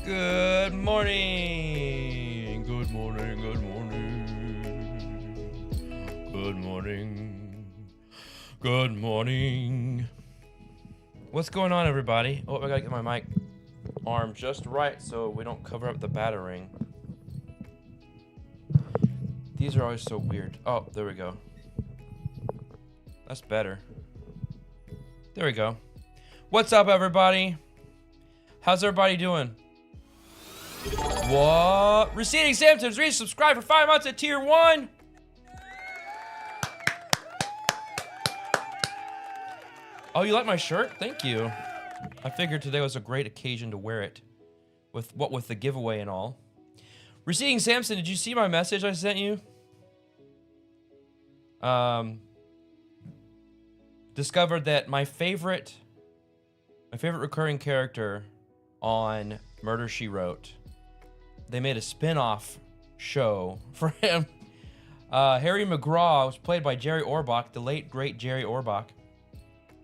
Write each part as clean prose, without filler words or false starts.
Good morning. Good morning. Good morning. Good morning. Good morning. What's going on, everybody? Oh, I gotta get my mic arm just right so we don't cover up the battering. These are always so weird. Oh, there we go. That's better. There we go. What's up, everybody? How's everybody doing? What? Receding Samsons, resubscribe for 5 months at tier 1. Oh, you like my shirt? Thank you. I figured today was a great occasion to wear it. With the giveaway and all. Receding Samson, did you see my message I sent you? Discovered that my favorite recurring character on Murder, She Wrote, they made a spin-off show for him. Harry McGraw was played by Jerry Orbach, the late great Jerry Orbach.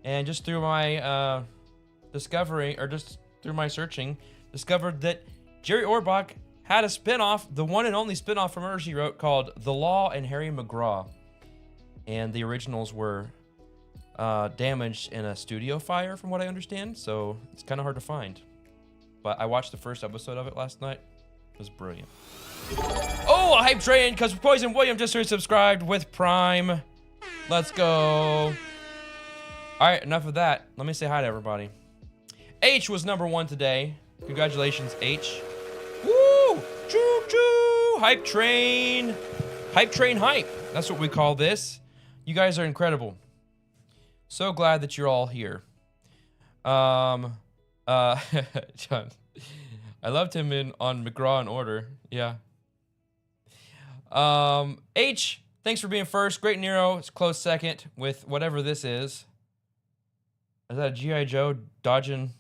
And just through my through my searching, discovered that Jerry Orbach had a spin-off, the one and only spin-off from Murder, She Wrote, called The Law and Harry McGraw. And the originals were damaged in a studio fire, from what I understand, so it's kind of hard to find. But I watched the first episode of it last night. It was brilliant. Oh, a hype train, because Poison William just resubscribed with Prime. Let's go. All right, enough of that. Let me say hi to everybody. H was #1 today. Congratulations, H. Woo! Choo choo! Hype train. Hype train hype. That's what we call this. You guys are incredible. So glad that you're all here. John, I loved him on McGraw in Order. Yeah. H, thanks for being first. Great Nero, it's close second with whatever this is. Is that a G.I. Joe dodging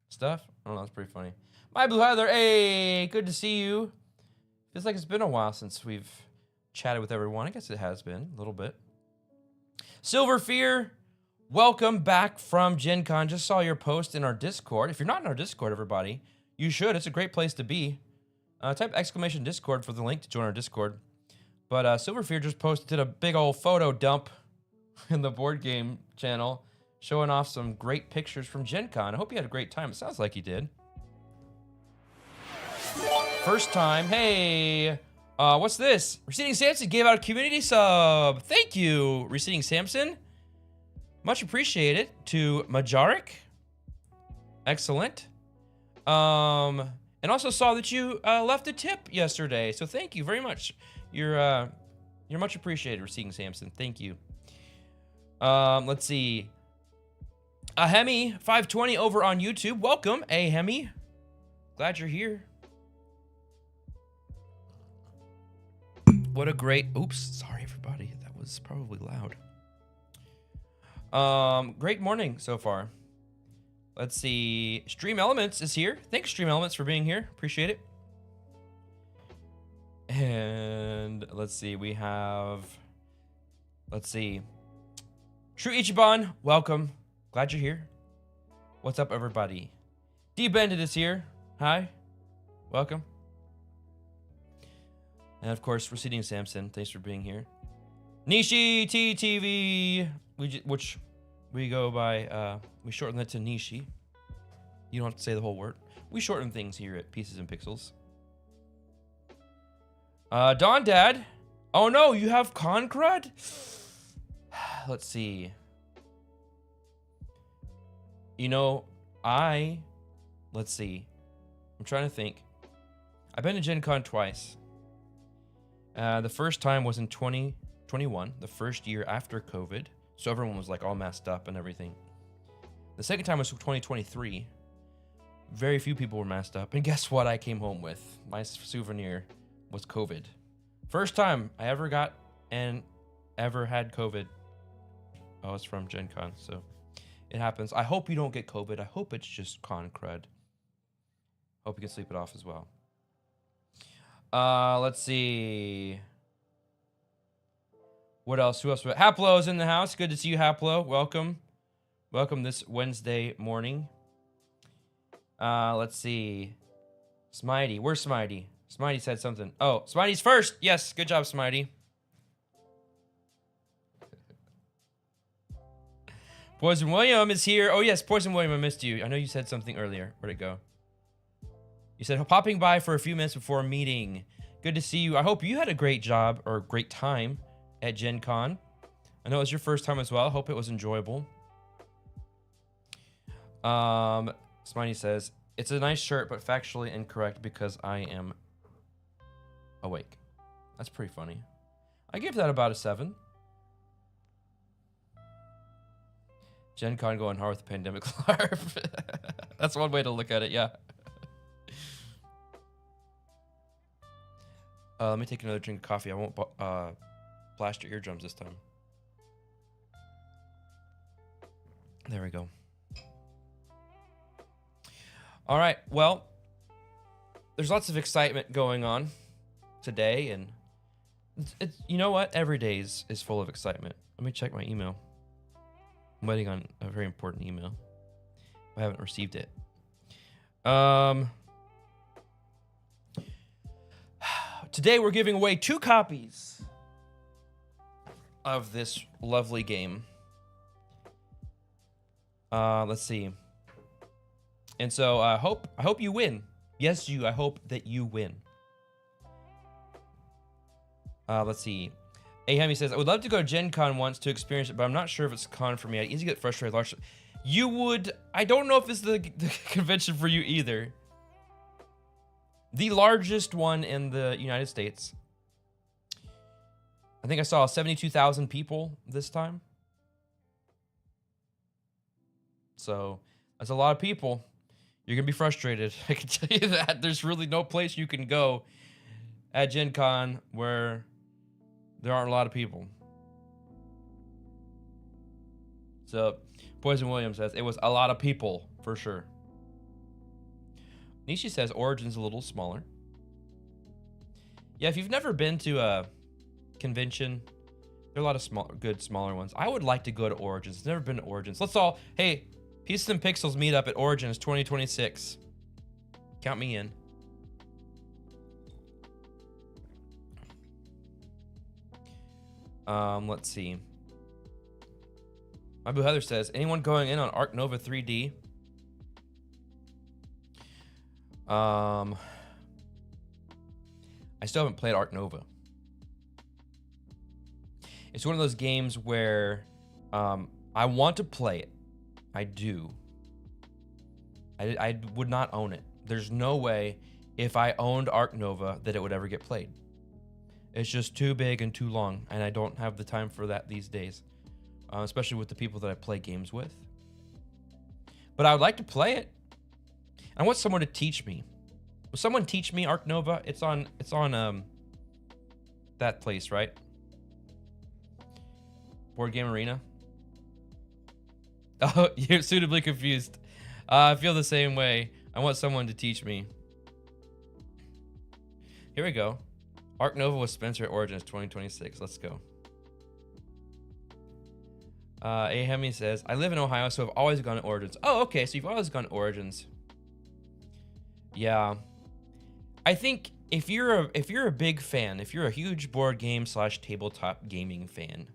stuff? I don't know, that's pretty funny. My Blue Heather, hey, good to see you. Feels like it's been a while since we've chatted with everyone. I guess it has been a little bit. Silver Fear, welcome back from Gen Con. Just saw your post in our Discord. If you're not in our Discord, everybody, you should. It's a great place to be. Type exclamation Discord for the link to join our Discord. But Silver Fear just posted a big old photo dump in the board game channel, showing off some great pictures from Gen Con. I hope you had a great time. It sounds like you did. First time. Hey, what's this? Receding Samson gave out a community sub. Thank you, Receding Samson. Much appreciated. To Majaric. Excellent. And also saw that you left a tip yesterday, so thank you very much. You're much appreciated, Receding Samson. Thank you. Let's see. Ahemi 520 over on YouTube. Welcome, Ahemi. Glad you're here. What a great... Oops, sorry everybody. That was probably loud. Great morning so far. Let's see. Stream Elements is here. Thanks, Stream Elements, for being here. Appreciate it. And let's see. We have... Let's see. True Ichiban, welcome. Glad you're here. What's up, everybody? D-Bended is here. Hi. Welcome. And of course, Receding Samson, thanks for being here. Nishi TTV, which we go by, we shorten that to Nishi. You don't have to say the whole word. We shorten things here at Pieces and Pixels. Don Dad. Oh no, you have Concrud? Let's see. You know, let's see. I'm trying to think. I've been to Gen Con twice. The first time was in 2021, the first year after COVID. So everyone was like all masked up and everything. The second time was 2023. Very few people were masked up. And guess what I came home with? My souvenir was COVID. First time I ever got and ever had COVID. Oh, it's from Gen Con, so it happens. I hope you don't get COVID. I hope it's just con crud. Hope you can sleep it off as well. Let's see. What else? Who else? Haplo's in the house. Good to see you, Haplo. Welcome. Welcome this Wednesday morning. Let's see. Smitey. Where's Smitey? Smitey said something. Oh, Smitey's first. Yes, good job, Smitey. Poison William is here. Oh, yes, Poison William, I missed you. I know you said something earlier. Where'd it go? You said popping by for a few minutes before a meeting. Good to see you. I hope you had a great job or great time at Gen Con. I know it was your first time as well. I hope it was enjoyable. Smitey says, it's a nice shirt, but factually incorrect because I am awake. That's pretty funny. I give that about a 7. Gen Con going hard with the pandemic LARP. That's one way to look at it, yeah. Let me take another drink of coffee. I won't blast your eardrums this time. There we go. All right, well, there's lots of excitement going on today, and it's you know what? Every day is full of excitement. Let me check my email. I'm waiting on a very important email. I haven't received it. Today we're giving away 2 copies of this lovely game. Let's see. And so I hope you win. Yes, I hope that you win. Let's see. Ahami says, I would love to go to Gen Con once to experience it, but I'm not sure if it's a con for me. I easily get frustrated. You would... I don't know if it's the convention for you either. The largest one in the United States. I think I saw 72,000 people this time. So, that's a lot of people. You're going to be frustrated. I can tell you that. There's really no place you can go at Gen Con where there aren't a lot of people. So, Poison Williams says, it was a lot of people, for sure. Nishi says, Origin's a little smaller. Yeah, if you've never been to a convention, there are a lot of good smaller ones. I would like to go to Origins. I've never been to Origins. Let's all, hey, Pieces and Pixels meet up at Origins 2026. Count me in. Let's see. My Boo Heather says, anyone going in on Arc Nova 3D? I still haven't played Arc Nova. It's one of those games where I want to play it. I do. I would not own it. There's no way if I owned Arc Nova that it would ever get played. It's just too big and too long, and I don't have the time for that these days, especially with the people that I play games with. But I would like to play it. I want someone to teach me. Will someone teach me Arc Nova? It's on that place, right? Board Game Arena. Oh, you're suitably confused. I feel the same way. I want someone to teach me. Here we go. Arc Nova with Spencer at Origins 2026. Let's go. Ahemi says, I live in Ohio, so I've always gone to Origins. Oh, okay, so you've always gone to Origins. Yeah. I think if you're a big fan, if you're a huge board game / tabletop gaming fan,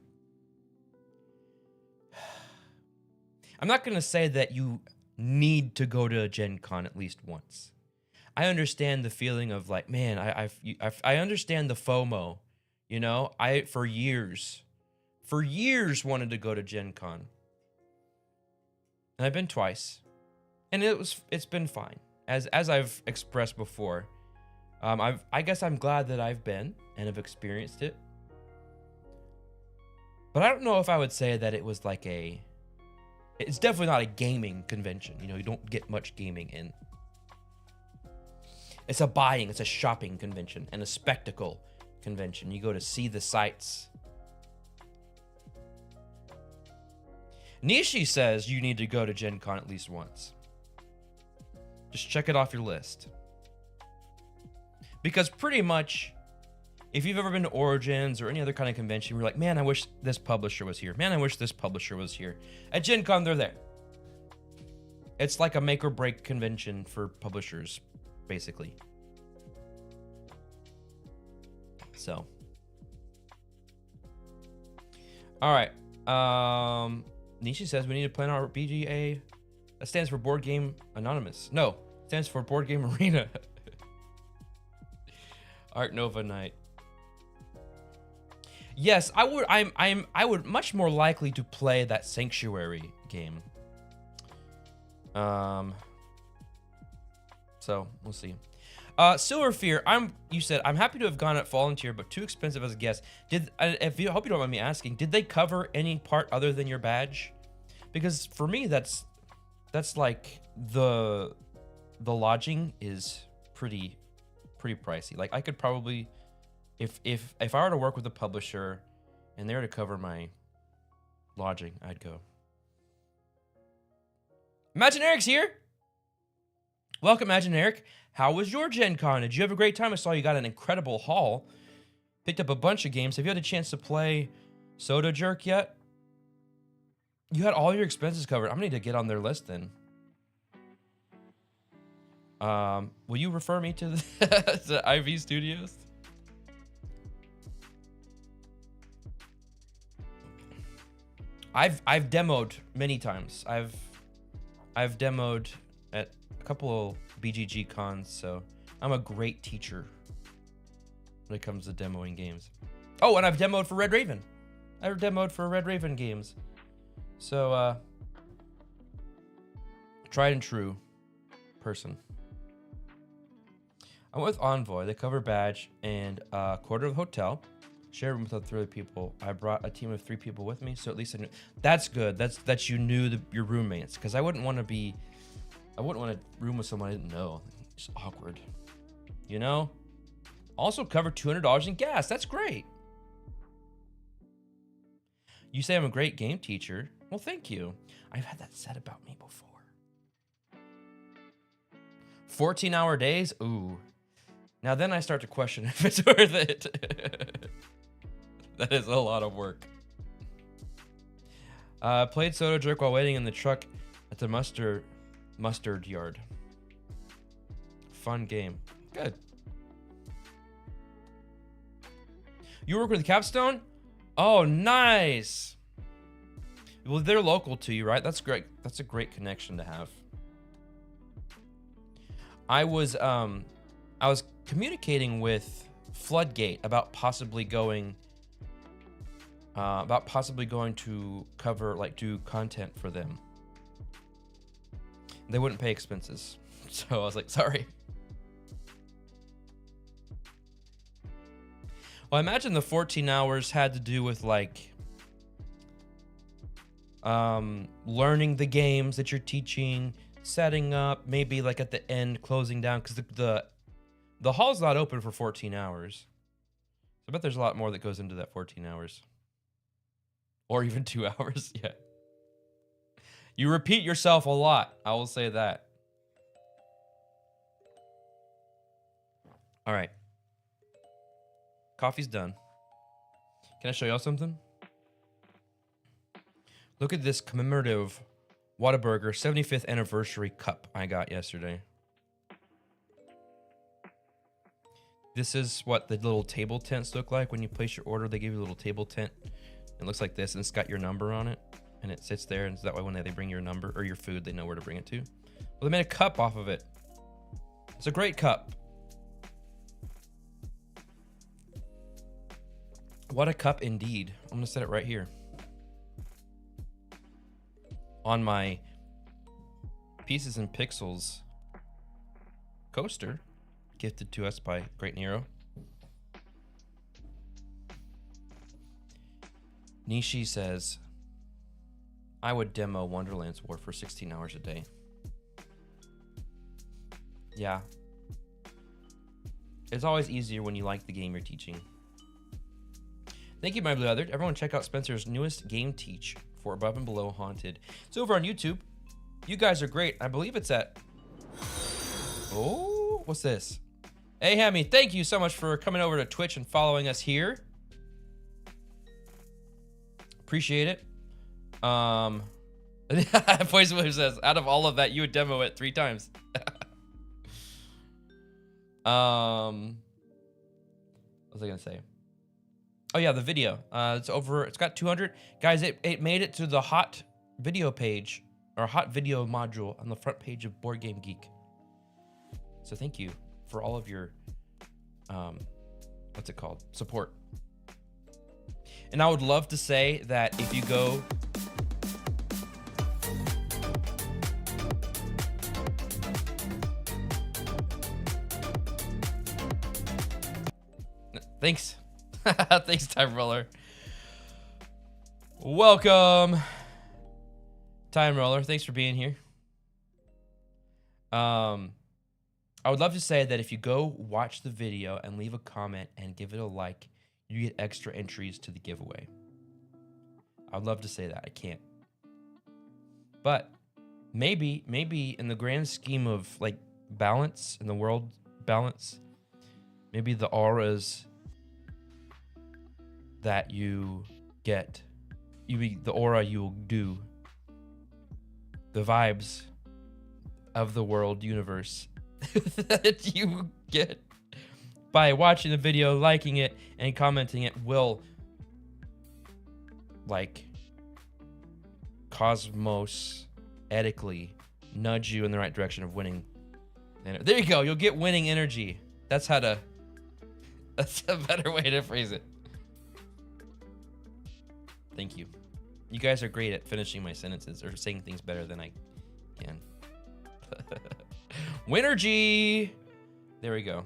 I'm not going to say that you need to go to a Gen Con at least once. I understand the feeling of like, man, I understand the FOMO, you know? I for years wanted to go to Gen Con. And I've been twice. And it's been fine. As I've expressed before. I guess I'm glad that I've been and have experienced it. But I don't know if I would say that it was like it's definitely not a gaming convention. You know, you don't get much gaming in. It's a shopping convention and a spectacle convention. You go to see the sights. Nishi says you need to go to Gen Con at least once. Just check it off your list. Because pretty much, if you've ever been to Origins or any other kind of convention, you're like, man, I wish this publisher was here. Man, I wish this publisher was here. At Gen Con, they're there. It's like a make or break convention for publishers. basically. So. All right. Nishi says we need to plan our BGA. That stands for Board Game Anonymous. No, it stands for Board Game Arena. Art Nova Night. Yes, I would. I would much more likely to play that Sanctuary game. So we'll see. Silver Fear. You said I'm happy to have gone at volunteer, but too expensive as a guest. Hope you don't mind me asking, did they cover any part other than your badge? Because for me, that's like the lodging is pretty pricey. Like I could probably, if I were to work with a publisher and they were to cover my lodging, I'd go. Imagine Eric's here. Welcome, Imagine Eric. How was your Gen Con? Did you have a great time? I saw you got an incredible haul. Picked up a bunch of games. Have you had a chance to play Soda Jerk yet? You had all your expenses covered. I'm gonna need to get on their list then. Will you refer me to the IV Studios? I've demoed many times. I've demoed at a couple of BGG cons, so I'm a great teacher when it comes to demoing games. Oh, and I've demoed for Red Raven. I've demoed for Red Raven games. So, tried and true person. I'm with Envoy. They cover badge and quarter of the hotel. Share room with 3 other people. I brought a team of 3 people with me, so at least I knew. That's good. That's you knew your roommates, because I wouldn't want to room with someone I didn't know. It's awkward, you know. Also cover $200 in gas. That's great. You say I'm a great game teacher. Well, thank you. I've had that said about me before. 14-hour days? Ooh. Now then I start to question if it's worth it. That is a lot of work. Played Soda Jerk while waiting in the truck at the mustard yard. Fun game. Good. You work with Capstone? Oh, nice. Well, they're local to you, right? That's great. That's a great connection to have. I was communicating with Floodgate about possibly going to cover, like, do content for them. They wouldn't pay expenses, so I was like, sorry. Well, I imagine the 14 hours had to do with, like, learning the games that you're teaching, setting up, maybe like at the end closing down, because the hall's not open for 14 hours. So I bet there's a lot more that goes into that 14 hours. Or even 2 hours, yeah. You repeat yourself a lot, I will say that. All right. Coffee's done. Can I show y'all something? Look at this commemorative Whataburger 75th anniversary cup I got yesterday. This is what the little table tents look like when you place your order. They give you a little table tent. It looks like this, and it's got your number on it, and it sits there, and so that way when they bring your number or your food, they know where to bring it to. Well, they made a cup off of it. It's a great cup. What a cup indeed. I'm gonna set it right here on my Pieces and Pixels coaster, gifted to us by Great Nero. Nishi says, I would demo Wonderland's War for 16 hours a day. Yeah. It's always easier when you like the game you're teaching. Thank you, my blue othered. Everyone check out Spencer's newest game teach for Above and Below Haunted. It's over on YouTube. You guys are great. I believe it's at... Oh, what's this? Hey, Hammy, thank you so much for coming over to Twitch and following us here. Appreciate it. Voice William says, out of all of that, you would demo it 3 times. What was I gonna say? Oh yeah, the video. It's over. It's got 200 guys. It made it to the hot video page or hot video module on the front page of Board Game Geek. So thank you for all of your what's it called? Support. And I would love to say that if you go Thanks. Thanks, Time Roller. Welcome, Time Roller. Thanks for being here. I would love to say that if you go watch the video and leave a comment and give it a like, you get extra entries to the giveaway. I would love to say that. I can't. But maybe in the grand scheme of like balance in the world balance, maybe the auras that you get, the aura you will do, the vibes of the world universe that you get by watching the video, liking it, and commenting it will, like, cosmos ethically nudge you in the right direction of winning. And there you go. You'll get winning energy. That's a better way to phrase it. Thank you. You guys are great at finishing my sentences or saying things better than I can. Winnergy! There we go.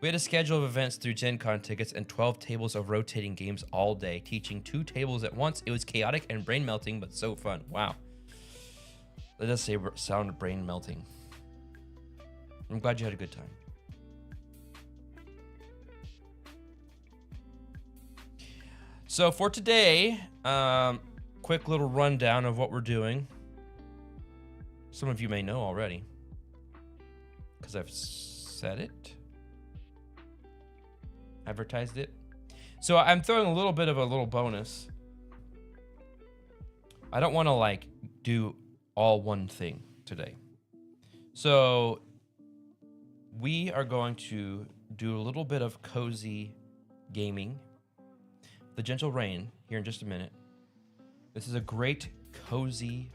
We had a schedule of events through Gen Con tickets and 12 tables of rotating games all day, teaching 2 tables at once. It was chaotic and brain melting, but so fun. Wow. That does sound brain melting. I'm glad you had a good time. So for today, quick little rundown of what we're doing. Some of you may know already, because I've said it, advertised it. So I'm throwing a little bit of a little bonus. I don't want to like do all one thing today. So we are going to do a little bit of cozy gaming. The Gentle Rain here in just a minute. This is a great cozy,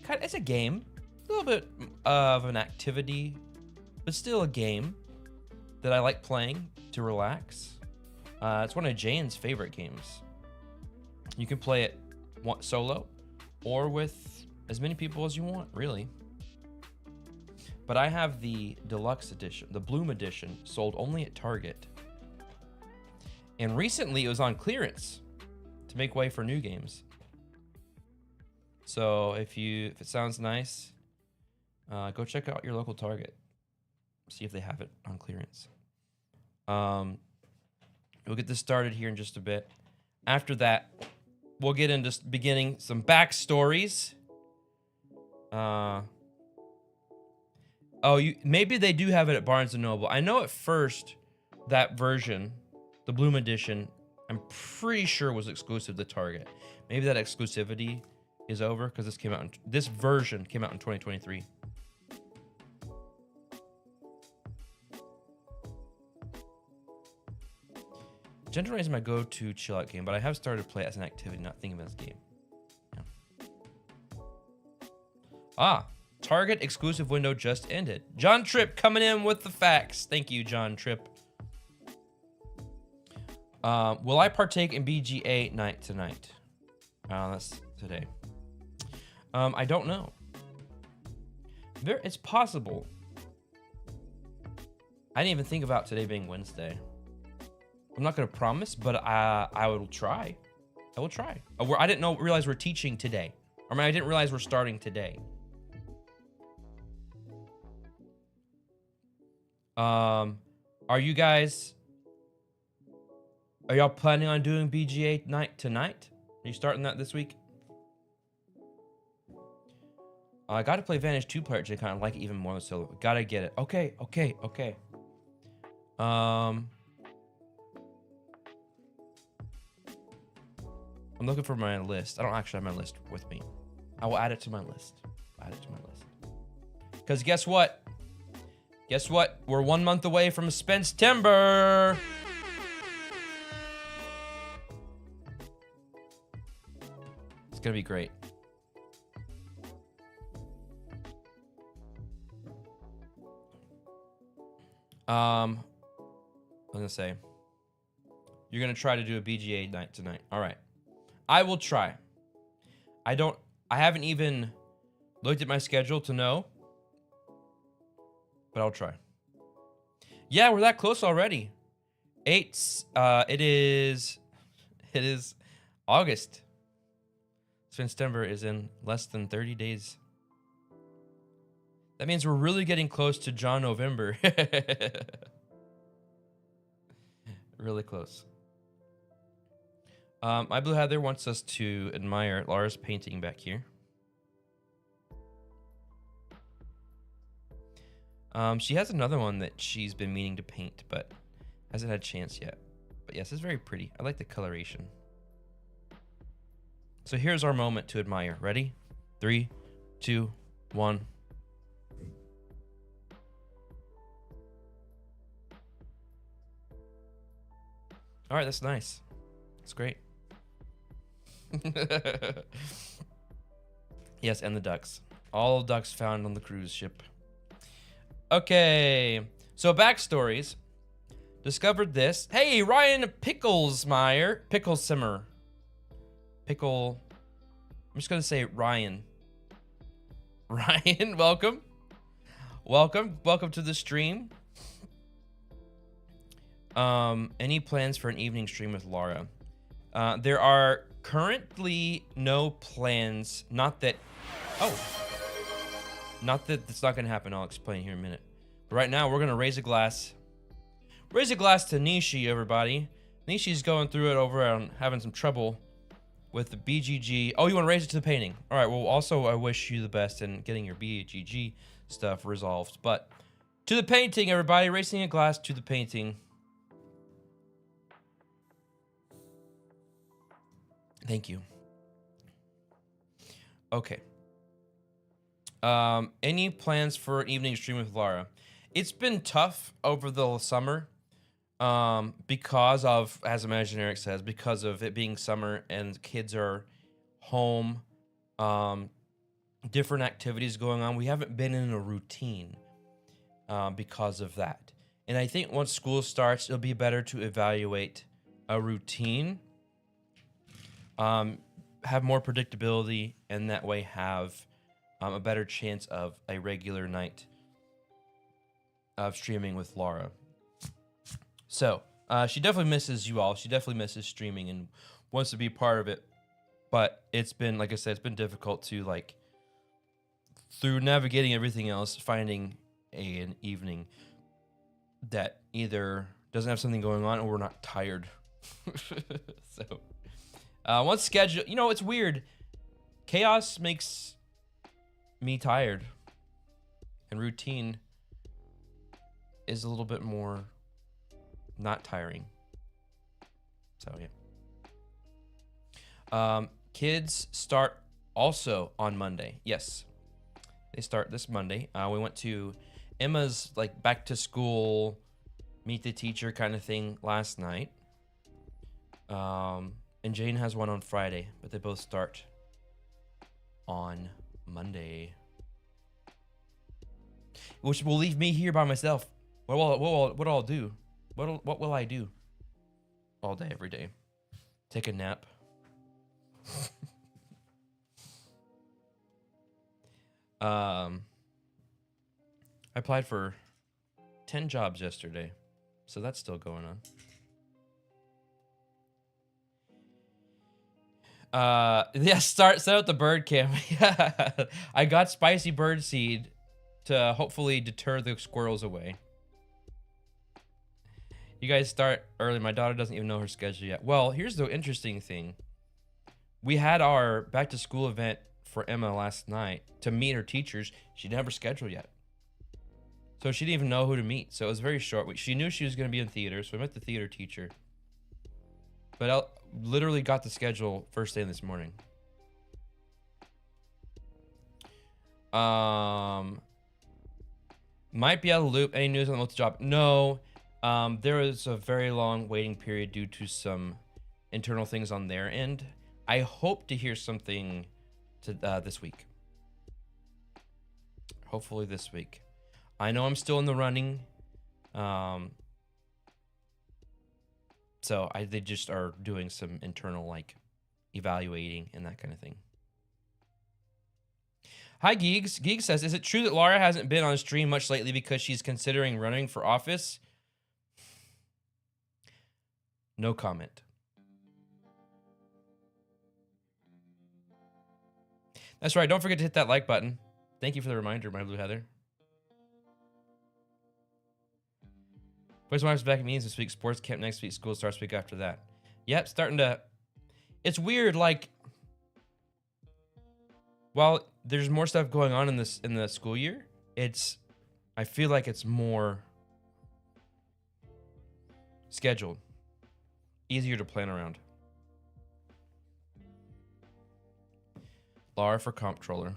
it's a game, a little bit of an activity, but still a game that I like playing to relax. It's one of Jane's favorite games. You can play it solo or with as many people as you want, really. But I have the deluxe edition, the Bloom edition, sold only at Target. And recently it was on clearance to make way for new games. So if it sounds nice, go check out your local Target. See if they have it on clearance. We'll get this started here in just a bit. After that, we'll get into beginning some backstories. Maybe they do have it at Barnes & Noble. I know at first that version, the Bloom edition, I'm pretty sure was exclusive to Target. Maybe that exclusivity is over because this version came out in 2023. Gentle Rain is my go-to chill-out game, but I have started to play it as an activity, not thinking of it as a game. Yeah. Target exclusive window just ended. John Tripp coming in with the facts. Thank you, John Tripp. Will I partake in BGA night tonight? That's today. I don't know. It's possible. I didn't even think about today being Wednesday. I'm not going to promise, but I will try. I will try. I didn't realize we're teaching today. I didn't realize we're starting today. Are y'all planning on doing BGA night tonight? Are you starting that this week? I got to play Vantage 2-player to kind of like it even more than solo. Gotta get it. Okay. I'm looking for my list. I don't actually have my list with me. I will add it to my list. Because guess what? Guess what? We're 1 month away from Spence-Timber. It's gonna be great. I'm gonna say you're gonna try to do a BGA night tonight. All right, I will try. I haven't even looked at my schedule to know, but I'll try. Yeah, we're that close already. It is August. Spence-Timber is in less than 30 days. That means we're really getting close to John November. Really close. My Blue Heather wants us to admire Laura's painting back here. She has another one that she's been meaning to paint, but hasn't had a chance yet. But yes, it's very pretty. I like the coloration. So here's our moment to admire. Ready? 3, 2, 1. All right, that's nice. That's great. Yes, and the ducks. All ducks found on the cruise ship. Okay, so Backstories discovered this. Hey, Ryan Picklesimmer. I'm just gonna say Ryan. Ryan, welcome. Welcome to the stream. Any plans for an evening stream with Laura? There are currently no plans. Not that it's not gonna happen. I'll explain here in a minute. But right now, we're gonna raise a glass. Raise a glass to Nishi, everybody. Nishi's going through it over and having some trouble with the BGG. Oh, you want to raise it to the painting? All right. Well, also, I wish you the best in getting your BGG stuff resolved. But to the painting, everybody. Raising a glass to the painting. Thank you. Okay. Any plans for an evening stream with Laura? It's been tough over the summer, because of, as Imaginaric says, because of it being summer and kids are home, different activities going on. We haven't been in a routine, because of that. And I think once school starts, it'll be better to evaluate a routine, have more predictability, and that way have a better chance of a regular night of streaming with Laura. So, she definitely misses you all. She definitely misses streaming and wants to be part of it. But it's been, like I said, it's been difficult to, like, through navigating everything else, finding an evening that either doesn't have something going on or we're not tired. So, once schedule, you know, it's weird. Chaos makes me tired, and routine is a little bit more not tiring. So yeah. Kids start also on Monday. Yes, they start this Monday. We went to Emma's like back to school, meet the teacher kind of thing last night. And Jane has one on Friday, but they both start on Monday, which will leave me here by myself. What will I do? What will I do all day, every day? Take a nap. I applied for 10 jobs yesterday, so that's still going on. Yeah, set out the bird cam. Yeah, I got spicy bird seed to hopefully deter the squirrels away. You guys start early. My daughter doesn't even know her schedule yet. Well, here's the interesting thing. We had our back to school event for Emma last night to meet her teachers. She didn't have her schedule yet, so she didn't even know who to meet. So it was very short. She knew she was going to be in theater, so we met the theater teacher. But I literally got the schedule first thing this morning. Might be out of the loop. Any news on the multi-job? No. There was a very long waiting period due to some internal things on their end. I hope to hear something this week. Hopefully this week. I know I'm still in the running. So they just are doing some internal like evaluating and that kind of thing. Hi, Geeks. Geek says, is it true that Laura hasn't been on stream much lately because she's considering running for office? No comment. That's right. Don't forget to hit that like button. Thank you for the reminder, my blue heather. Boys Wives back at meetings this week. Sports camp next week. School starts week after that. Yep, starting to... It's weird, like... While there's more stuff going on in the school year, I feel like it's more scheduled, easier to plan around. Laura for comptroller.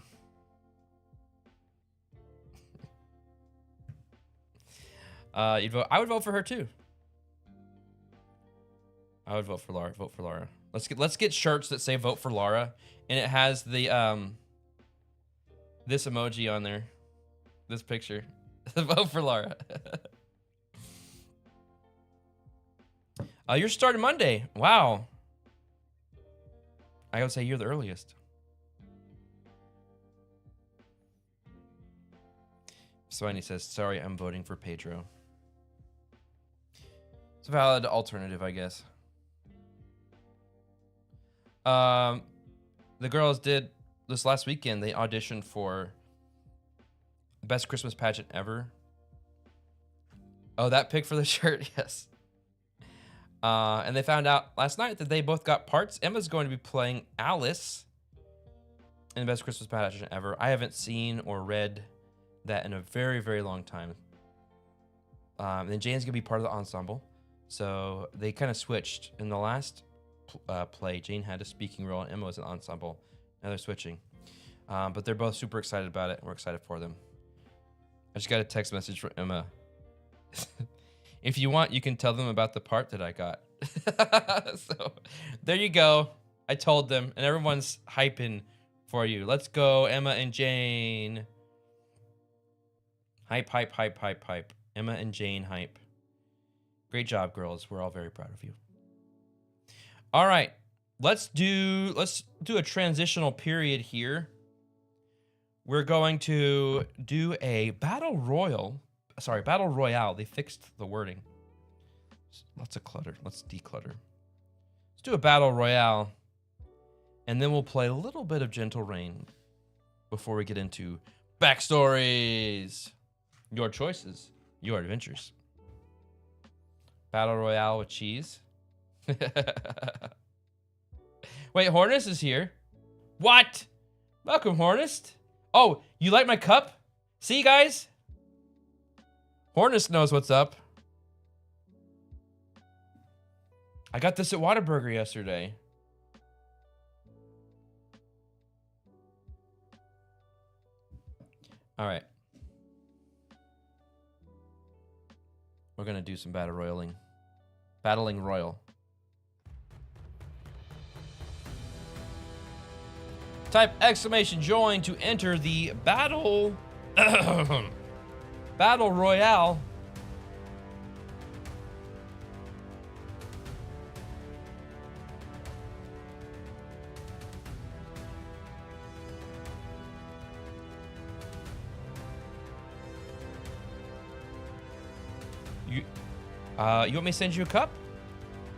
You'd vote. I would vote for her too. I would vote for Laura. Vote for Laura. Let's get shirts that say "Vote for Laura," and it has the this emoji on there, this picture. Vote for Laura. You're starting Monday. Wow. I would say you're the earliest. Swiney says, sorry, I'm voting for Pedro. It's a valid alternative, I guess. The girls did this last weekend. They auditioned for Best Christmas Pageant Ever. Oh, that pick for the shirt, yes. And they found out last night that they both got parts. Emma's going to be playing Alice in Best Christmas Pageant Ever. I haven't seen or read that in a very, very long time. And then Jane's gonna be part of the ensemble. So they kind of switched. In the last play, Jane had a speaking role and Emma was an ensemble. Now they're switching. But they're both super excited about it, and we're excited for them. I just got a text message from Emma. If you want, you can tell them about the part that I got. So there you go. I told them, and everyone's hyping for you. Let's go, Emma and Jane. Hype, hype, hype, hype, hype. Emma and Jane hype. Great job, girls. We're all very proud of you. All right. Let's do a transitional period here. We're going to do a battle royale. They fixed the wording. Lots of clutter. Let's declutter. Let's do a battle royale. And then we'll play a little bit of Gentle Rain before we get into Backstories. Your choices, your adventures. Battle Royale with cheese. Wait, Hornist is here. What? Welcome, Hornist. Oh, you like my cup? See, guys? Hornist knows what's up. I got this at Whataburger yesterday. All right. We're going to do some battle royaling. Battling royal. Type exclamation join to enter the battle battle royale. You want me to send you a cup?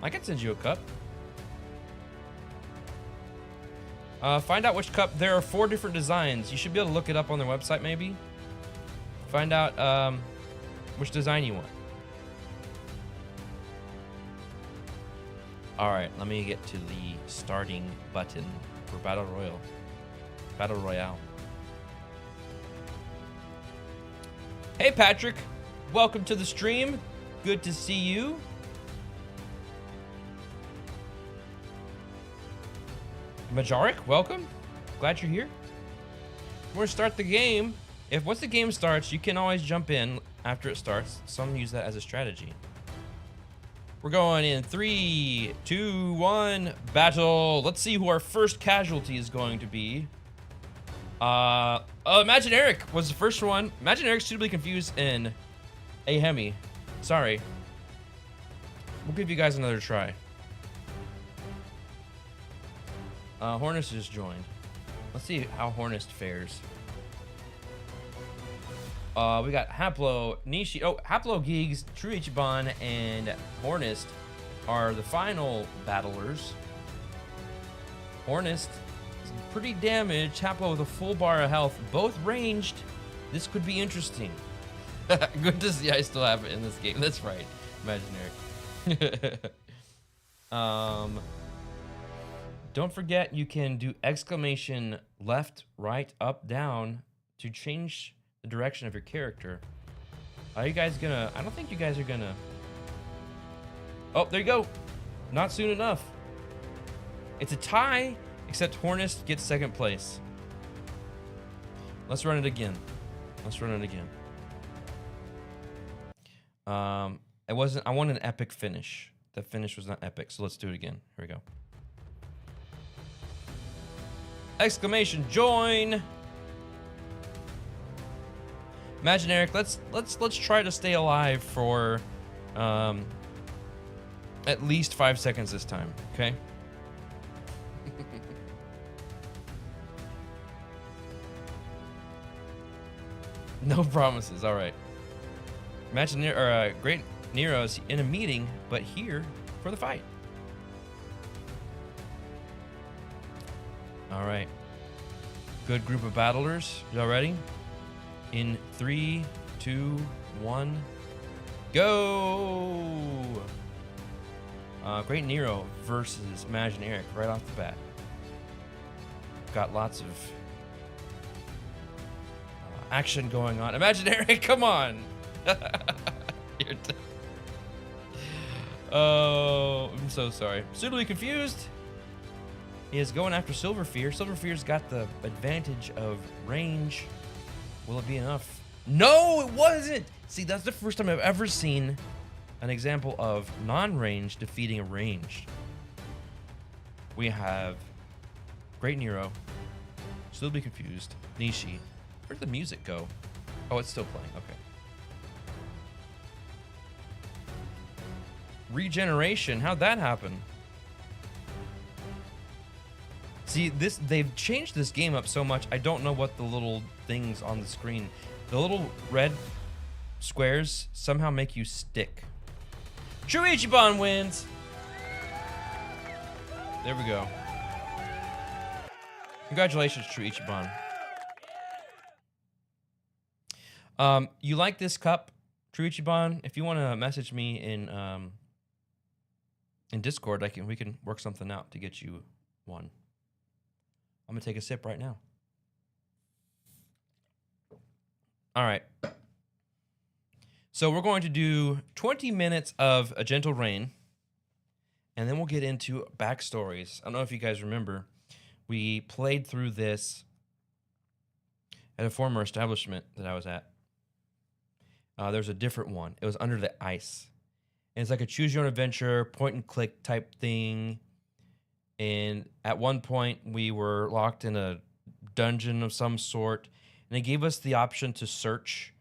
I can send you a cup. Find out which cup. There are 4 different designs. You should be able to look it up on their website, maybe. Find out which design you want. All right, let me get to the starting button for Battle Royale. Hey, Patrick. Welcome to the stream. Good to see you. Majaric, welcome. Glad you're here. We're gonna start the game. If once the game starts, you can always jump in after it starts. Some use that as a strategy. We're going in 3, 2, 1, battle. Let's see who our first casualty is going to be. Oh, Imagine Eric was the first one. Imagine Eric's suitably confused in a Hemi. Sorry. We'll give you guys another try. Hornist just joined. Let's see how Hornist fares. We got Haplo, Nishi. Oh, Haplo, Geeks, True Ichiban, and Hornist are the final battlers. Hornist is pretty damaged. Haplo with a full bar of health, both ranged. This could be interesting. Good to see I still have it in this game. That's right, Imaginary. Don't forget you can do exclamation left, right, up, down to change the direction of your character. Are you guys gonna? I don't think you guys are gonna. Oh, there you go. Not soon enough. It's a tie, except Hornist gets second place. Let's run it again. Let's run it again. It wasn't. I want an epic finish. The finish was not epic, so let's do it again. Here we go. Exclamation join. Imagine Eric, let's try to stay alive for at least 5 seconds this time, okay? No promises. All right. Imagine Great Nero's in a meeting, but here for the fight. All right. Good group of battlers. Y'all ready? In 3, 2, 1, go! Great Nero versus Imagine Eric right off the bat. Got lots of action going on. Imagine Eric, come on! Oh, I'm so sorry. Suitably confused. He is going after Silverfear. Silverfear's got the advantage of range. Will it be enough? No, it wasn't! See, that's the first time I've ever seen an example of non-range defeating a ranged. We have Great Nero, Suitably Confused, Nishi. Where'd the music go? Oh, it's still playing, okay. Regeneration, how'd that happen? See, they've changed this game up so much, I don't know what the little things on the screen. The little red squares somehow make you stick. True Ichiban wins! There we go. Congratulations, True Ichiban. You like this cup, True Ichiban? If you want to message me in Discord, we can work something out to get you one. I'm gonna take a sip right now. All right. So we're going to do 20 minutes of A Gentle Rain, and then we'll get into Backstories. I don't know if you guys remember, we played through this at a former establishment that I was at. There's a different one. It was Under the Ice. And it's like a choose your own adventure, point and click type thing. And at one point, we were locked in a dungeon of some sort, and it gave us the option to search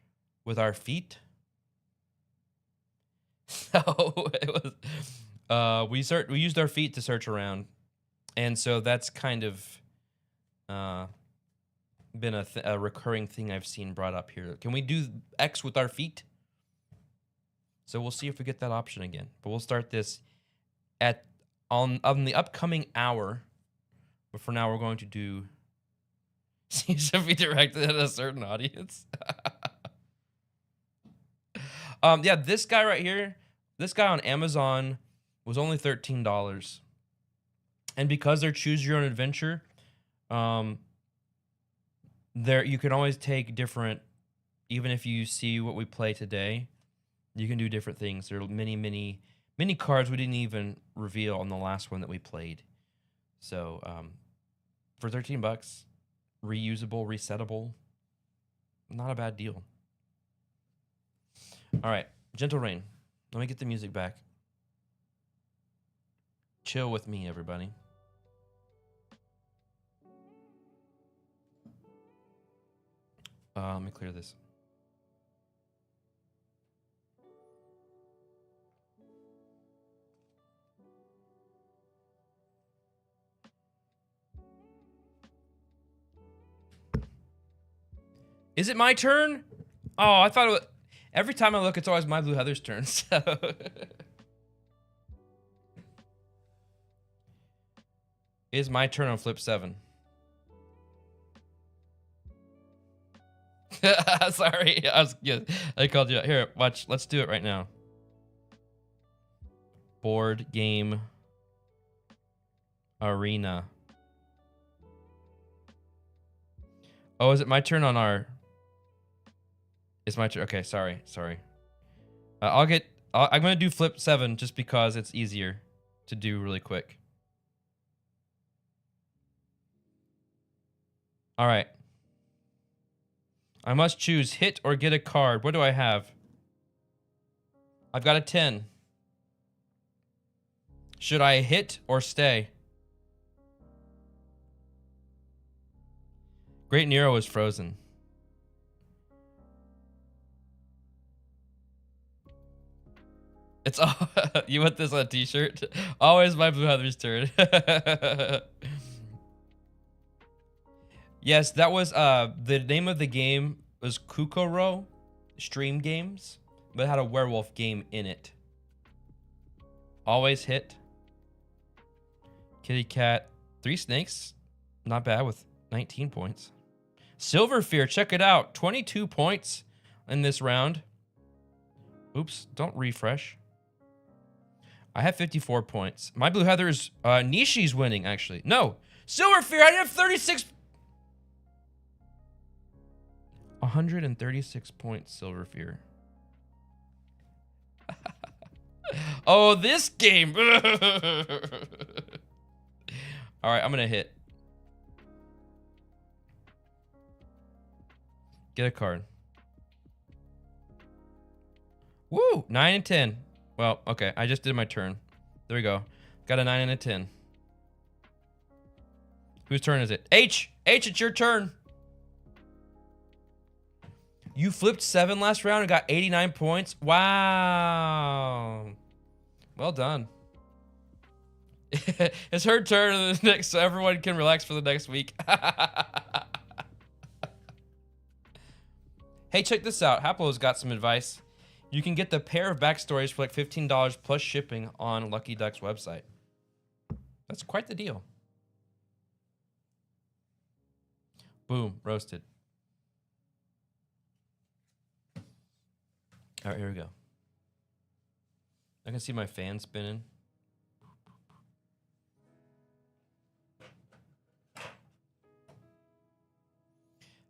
with our feet. So it was, we used our feet to search around, and so that's kind of been a recurring thing I've seen brought up here. Can we do X with our feet? So we'll see if we get that option again. But we'll start this on the upcoming hour. But for now, we're going to do seems to be directed at a certain audience. Yeah, this guy right here, this guy on Amazon was only $13. And because they're choose your own adventure, there you can always take different, even if you see what we play today, you can do different things. There are many cards we didn't even reveal on the last one that we played. So for $13, reusable, resettable, not a bad deal. All right, Gentle Rain. Let me get the music back. Chill with me, everybody. Let me clear this. Is it my turn? Oh, I thought it was... Every time I look, it's always my Blue Heather's turn, so... It's my turn on flip 7. Sorry, I called you out. Here, watch. Let's do it right now. Board game arena. Oh, is it my turn on our... It's my turn. Okay, sorry. I'm gonna do flip 7 just because it's easier to do really quick. All right. I must choose hit or get a card. What do I have? I've got a 10. Should I hit or stay? Great Nero is frozen. It's all you want this on a t-shirt? Always my Blue Heather's turn. Yes, that was the name of the game was Kukoro Stream Games, but it had a werewolf game in it. Always hit. Kitty cat, 3 snakes. Not bad with 19 points. Silver Fear, check it out. 22 points in this round. Oops, don't refresh. I have 54 points. My Blue Heather's Nishi's winning, actually. No, Silver Fear, I have 36. 136 points, Silver Fear. Oh, this game. All right, I'm gonna hit. Get a card. Woo! 9 and 10. Well, okay. I just did my turn. There we go. Got a 9 and a 10. Whose turn is it? H! H, it's your turn. You flipped 7 last round and got 89 points. Wow. Well done. It's her turn next, so everyone can relax for the next week. Hey, check this out. Haplo's got some advice. You can get the pair of Backstories for like $15 plus shipping on Lucky Duck's website. That's quite the deal. Boom, roasted. All right, here we go. I can see my fan spinning.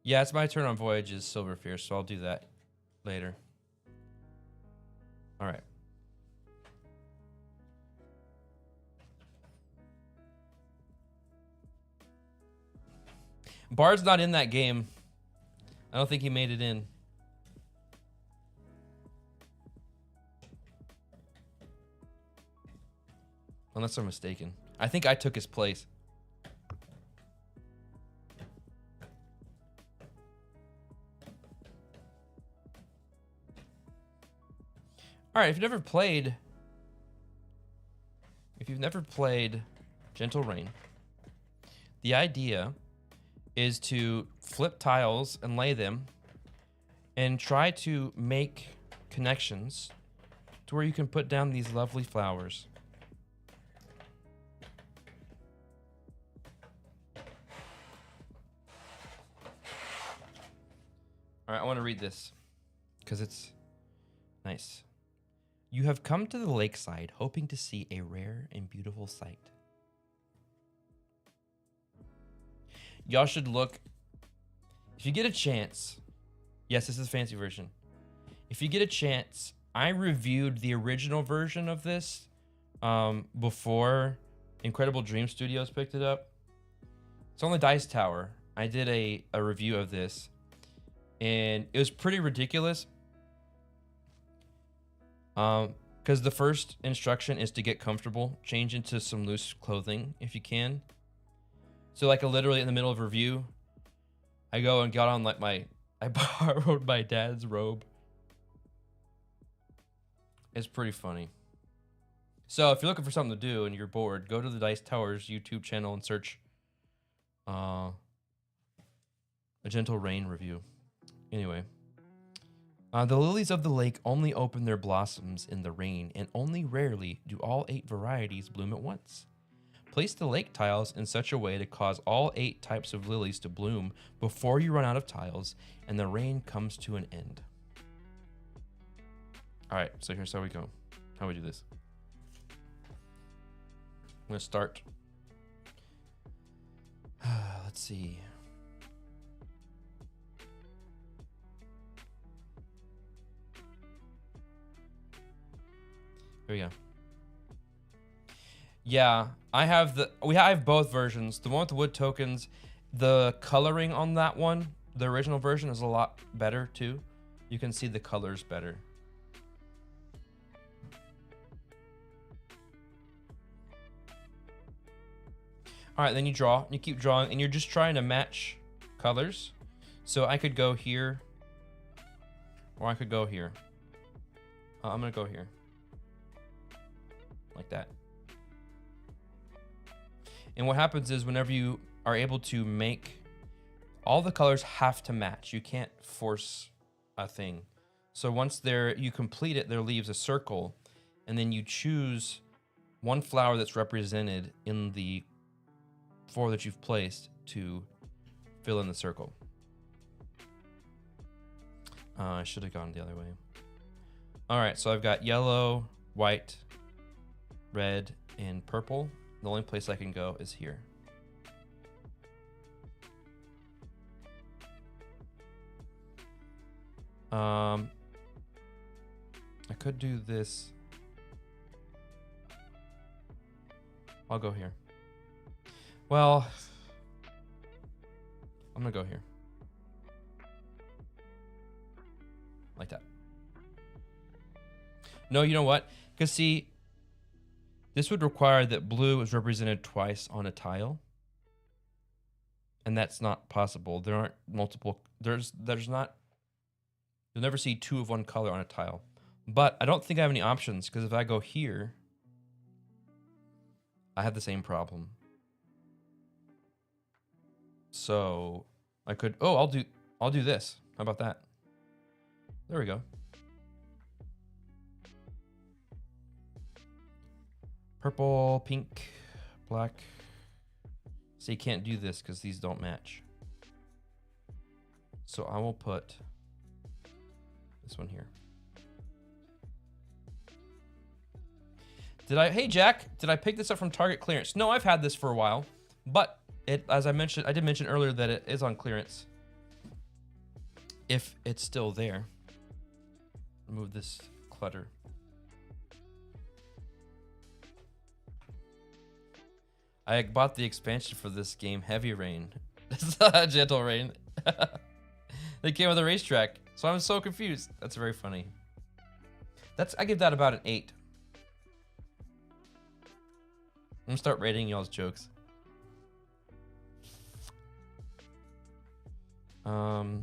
Yeah, it's my turn on Voyage's Silver Fear, so I'll do that later. All right. Bard's not in that game. I don't think he made it in. Unless I'm mistaken. I think I took his place. All right, if you've never played Gentle Rain, the idea is to flip tiles and lay them and try to make connections to where you can put down these lovely flowers. All right, I want to read this because it's nice. You have come to the lakeside hoping to see a rare and beautiful sight. Y'all should look, if you get a chance, yes, this is the fancy version. If you get a chance, I reviewed the original version of this before Incredible Dream Studios picked it up. It's on the Dice Tower. I did a review of this. and it was pretty ridiculous. Because the first instruction is to get comfortable, change into some loose clothing if you can. So like literally in the middle of review, I go and got on like I borrowed my dad's robe. It's pretty funny. So if you're looking for something to do and you're bored, go to the Dice Towers YouTube channel and search A Gentle Rain review. Anyway. The lilies of the lake only open their blossoms in the rain, and only rarely do all 8 varieties bloom at once. Place the lake tiles in such a way to cause all 8 types of lilies to bloom before you run out of tiles and the rain comes to an end. All right, so here's how we go. How we do this. I'm going to start. Let's see. Here we go. Yeah, I have both versions. The one with the wood tokens, the coloring on that one, the original version is a lot better too. You can see the colors better. All right, then you draw, you keep drawing, and you're just trying to match colors. So I could go here, or I could go here. I'm gonna go here. Like that. And what happens is whenever you are able to make, all the colors have to match. You can't force a thing. So once you complete it, there leaves a circle, and then you choose one flower that's represented in the 4 that you've placed to fill in the circle. I should have gone the other way. All right, so I've got yellow, white, red, and purple. The only place I can go is here. I could do this. I'll go here. Well, I'm gonna go here. Like that. No, you know what? Because see, this would require that blue is represented twice on a tile. And that's not possible. There aren't multiple, there's not, you'll never see 2 of one color on a tile. But I don't think I have any options, because if I go here, I have the same problem. So I could, oh, I'll do this. How about that? There we go. Purple, pink, black. So you can't do this because these don't match. So I will put this one here. Hey Jack, did I pick this up from Target clearance? No, I've had this for a while, but as I did mention earlier that it is on clearance. If it's still there. Remove this clutter. I bought the expansion for this game, Heavy Rain. It's not Gentle Rain. They came with a racetrack, so I'm so confused. That's very funny. I give that about an 8. I'm gonna start rating y'all's jokes. Could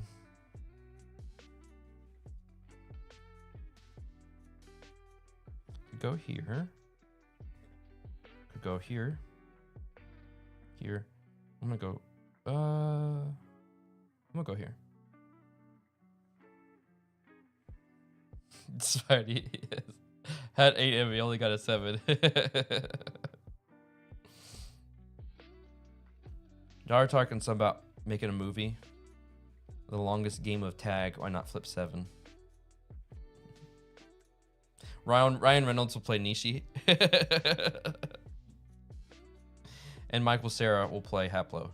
go here. Could go here. Here. I'm gonna go here. Spidey had 8 envy, only got a 7. Y'all are talking some about making a movie. The longest game of tag. Why not flip 7? Ryan Reynolds will play Nishi. And Michael Cera will play Haplo.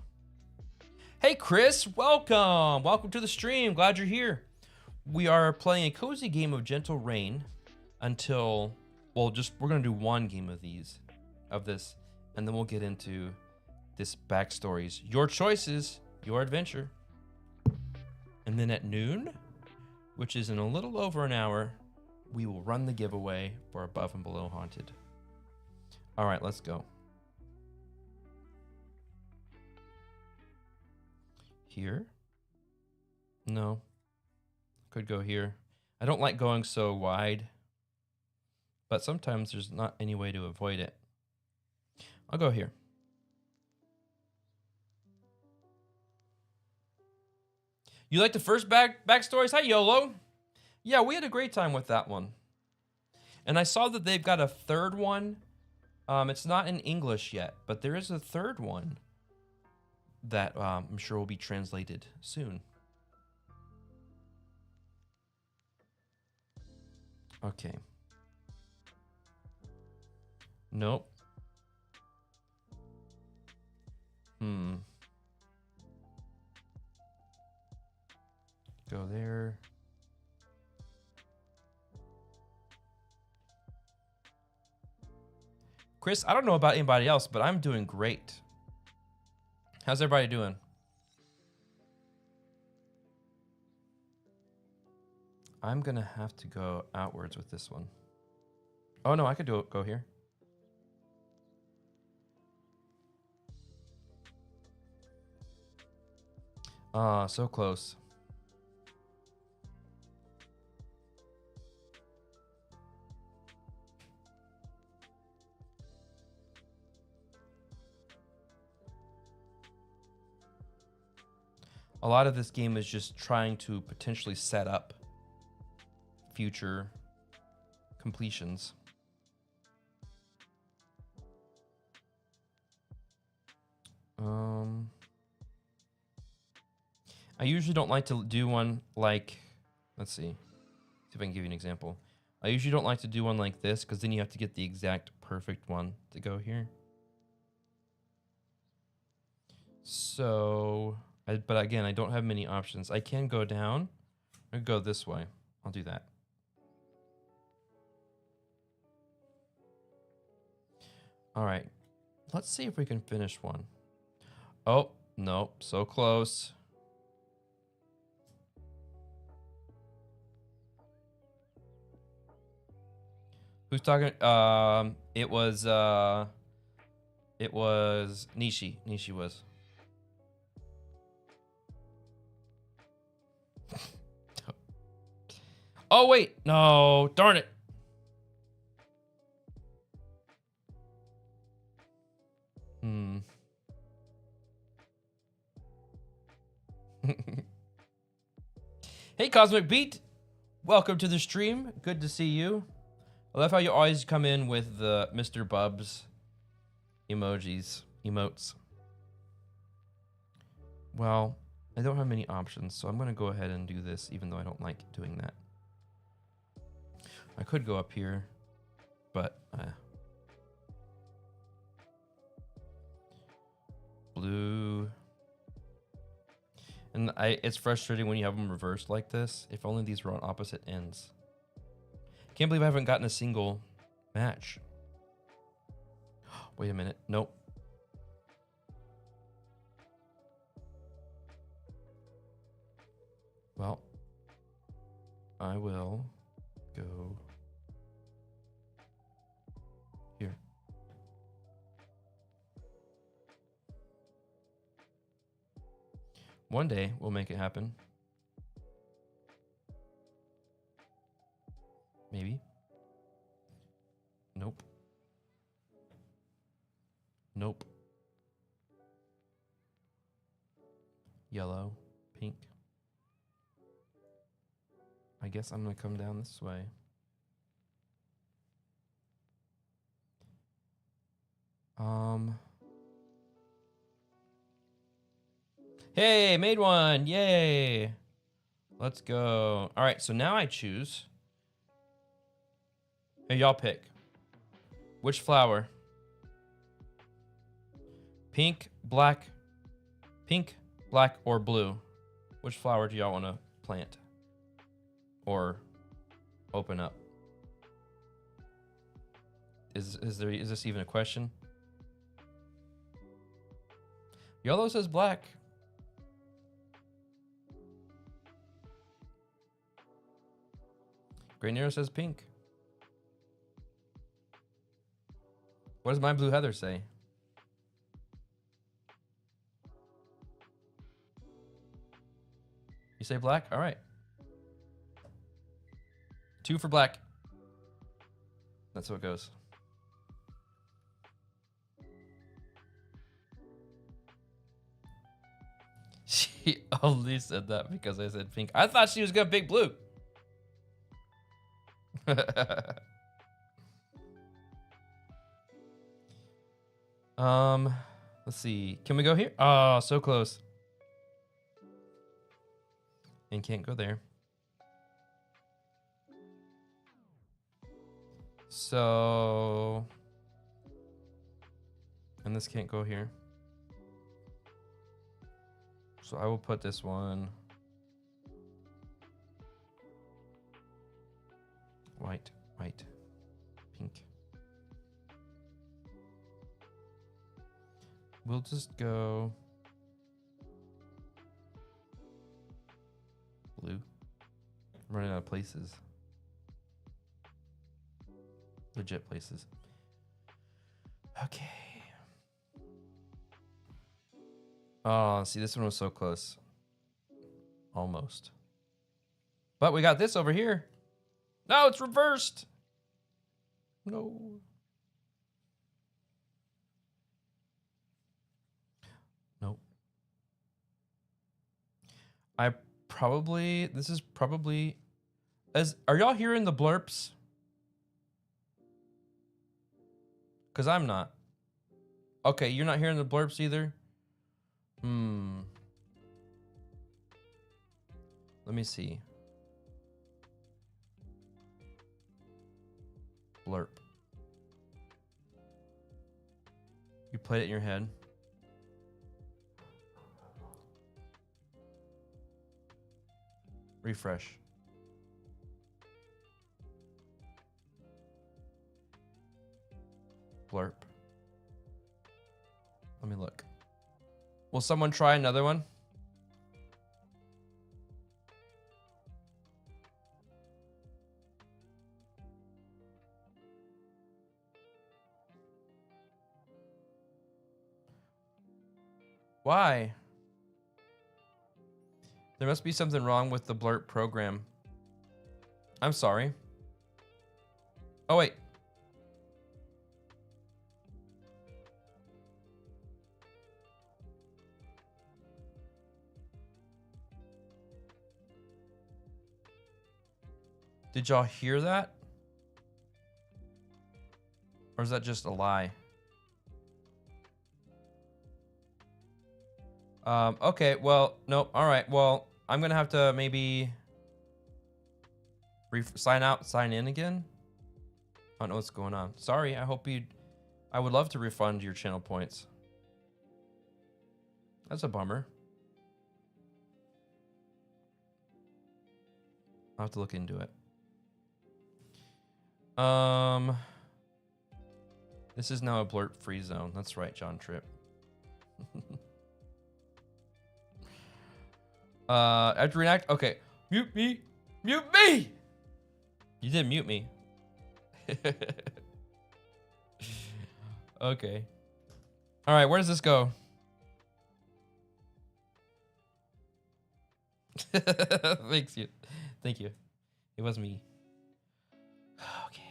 Hey Chris, welcome! Welcome to the stream. Glad you're here. We are playing a cozy game of Gentle Rain until, well, we're gonna do one game of this, and then we'll get into this Backstories. Your choices, your adventure. And And then at noon, which is in a little over an hour, we will run the giveaway for Above and Below Haunted. All right, let's go. Here? No. Could go here. I don't like going so wide, but sometimes there's not any way to avoid it. I'll go here. You like the first Backstories? Hi, YOLO. Yeah, we had a great time with that one. And I saw that they've got a third one. It's not in English yet, but there is a third one that I'm sure will be translated soon. Okay. Nope. Go there. Chris, I don't know about anybody else, but I'm doing great. How's everybody doing? I'm gonna have to go outwards with this one. Oh no, I could go here. So close. A lot of this game is just trying to potentially set up future completions. I usually don't like to do one like, let's see if I can give you an example. I usually don't like to do one like this because then you have to get the exact perfect one to go here. So, but again, I don't have many options. I can go down or go this way. I'll do that. All right, let's see if we can finish one. Oh, no, so close. Who's talking? It was Nishi. Nishi was. Oh wait, no, darn it. Hey, Cosmic Beat. Welcome to the stream. Good to see you. I love how you always come in with the Mr. Bubs emotes. Well, I don't have many options, so I'm going to go ahead and do this, even though I don't like doing that. I could go up here, but blue. And it's frustrating when you have them reversed like this. If only these were on opposite ends. Can't believe I haven't gotten a single match. Wait a minute. Nope. Well, I will go here. One day we'll make it happen. Maybe. Nope. Nope. Yellow, pink. I guess I'm gonna come down this way. Hey, made one. Yay. Let's go. All right, so now I choose. Hey, y'all pick. Which flower? Pink, black, or blue? Which flower do y'all want to plant? Or open up? Is this even a question? Yellow says black. Grey Nero says pink. What does my blue heather say? You say black? All right. 2 for black. That's how it goes. She only said that because I said pink. I thought she was gonna pick blue. Let's see. Can we go here? Oh, so close. And can't go there. So, and this can't go here. So I will put this one white, white, pink. We'll just go blue. I'm running out of places. Legit places. Okay. Oh, see, this one was so close. Almost. But we got this over here. No, it's reversed. No. Nope. This is probably, are y'all hearing the blurps? Because I'm not. Okay, you're not hearing the blurps either? Let me see. Blurp. You played it in your head. Refresh. Blurp. Let me look. Will someone try another one? Why? There must be something wrong with the blurp program. I'm sorry. Oh, wait. Did y'all hear that? Or is that just a lie? Okay, well, nope. All right, well, I'm gonna have to maybe sign out, sign in again. I don't know what's going on. Sorry, I would love to refund your channel points. That's a bummer. I'll have to look into it. This is now a blurp free zone. That's right, John Tripp. I have to react. Okay. Mute me. Mute me. You did mute me. Okay. All right. Where does this go? Thanks you. Thank you. It was me. Okay.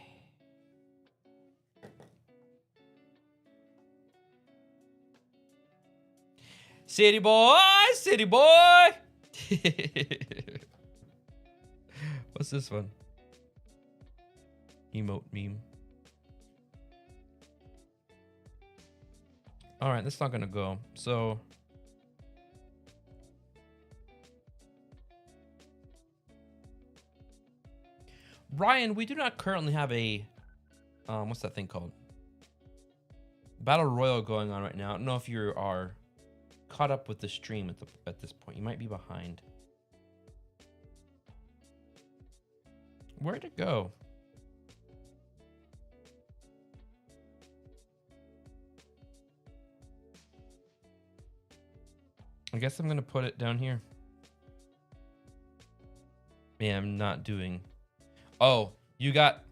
City boy, city boy. What's this one? Emote meme. All right, that's not gonna go. So Ryan, we do not currently have a what's that thing called? Battle Royal going on right now. I don't know if you are caught up with the stream at this point. You might be behind. Where'd it go? I guess I'm gonna put it down here. Man, I'm not doing. Oh, you got.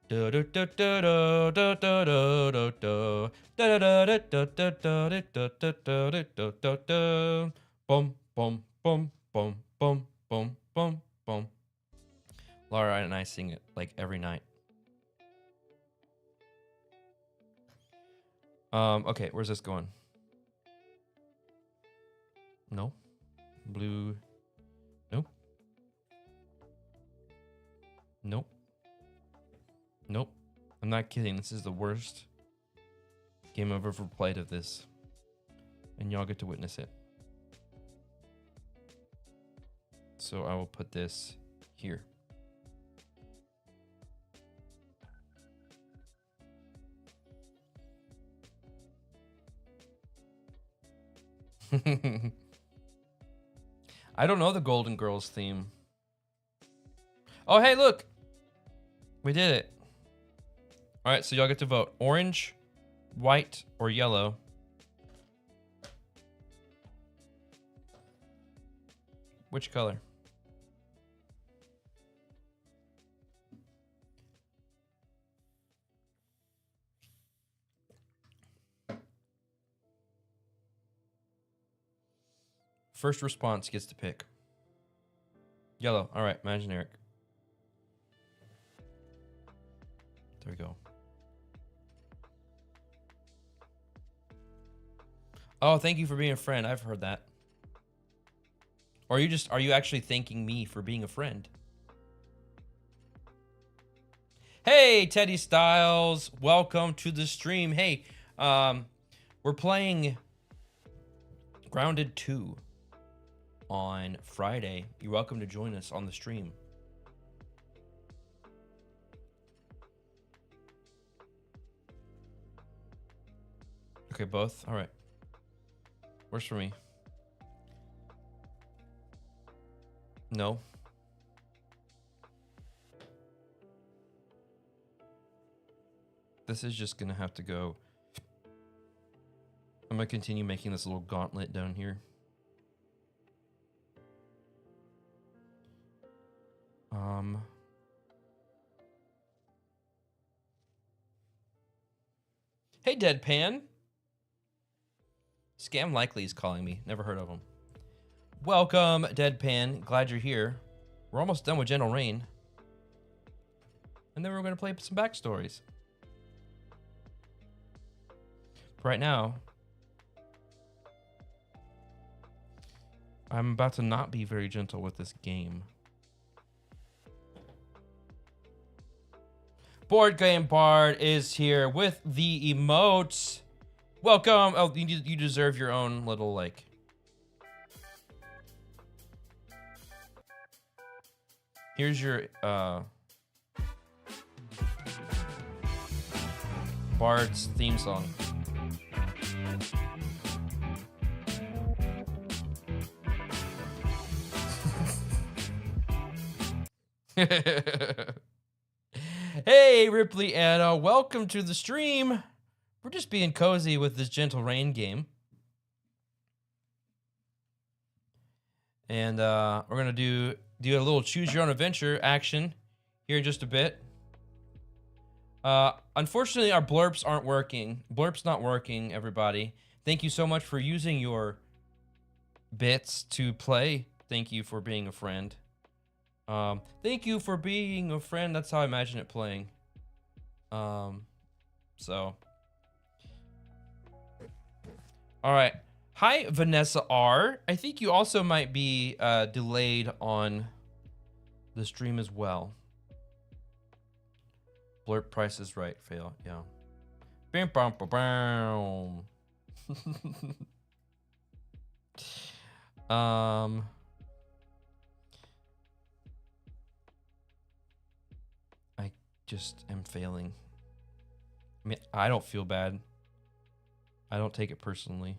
Boom, boom, boom, boom, boom, boom, boom, boom. Laura and I sing it like every night. Okay, where's this going? No. Blue. Nope. Nope. Nope. I'm not kidding. This is the worst game I've ever played of this. And y'all get to witness it. So I will put this here. I don't know the Golden Girls theme. Oh, hey, look. We did it. All right, so y'all get to vote. Orange, white, or yellow. Which color? First response gets to pick. Yellow. All right, Imaginaric. There we go. Oh, thank you for being a friend. I've heard that. Or are you actually thanking me for being a friend? Hey, Teddy Styles. Welcome to the stream. Hey, we're playing Grounded 2 on Friday. You're welcome to join us on the stream. Okay, both? All right. Works for me. No. This is just gonna have to go. I'm gonna continue making this little gauntlet down here. Hey, Deadpan. Scam Likely is calling me. Never heard of him. Welcome, Deadpan. Glad you're here. We're almost done with Gentle Rain. And then we're going to play some Backstories. For right now, I'm about to not be very gentle with this game. Board Game Bard is here with the emotes. Welcome. Oh, you deserve your own little, like... Here's your, Bard's theme song. Hey, Ripley Anna, welcome to the stream. We're just being cozy with this Gentle Rain game. And we're gonna do a little choose your own adventure action here in just a bit. Unfortunately, our blurps aren't working. Blurp's not working, everybody. Thank you so much for using your bits to play. Thank you for being a friend. Thank you for being a friend. That's how I imagine it playing. So. All right. Hi, Vanessa R. I think you also might be delayed on the stream as well. Blurp Price is Right. Fail. Yeah. Bam, bam, bam, bam. I just am failing. I mean, I don't feel bad. I don't take it personally.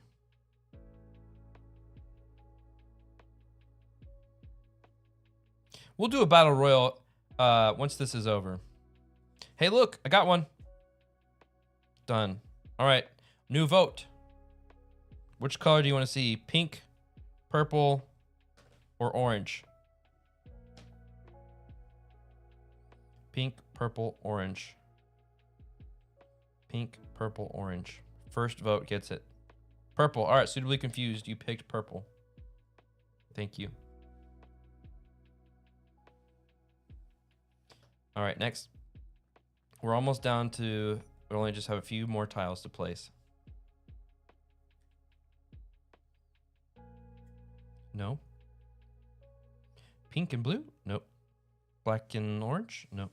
We'll do a battle royal once this is over. Hey, look, I got one. Done. All right, new vote. Which color do you want to see? Pink, purple, or orange? Pink, purple, orange. Pink, purple, orange. First vote gets it. Purple. All right, suitably confused. You picked purple. Thank you. All right, next. We're almost down to, we only just have a few more tiles to place. No. Pink and blue? Nope. Black and orange? Nope.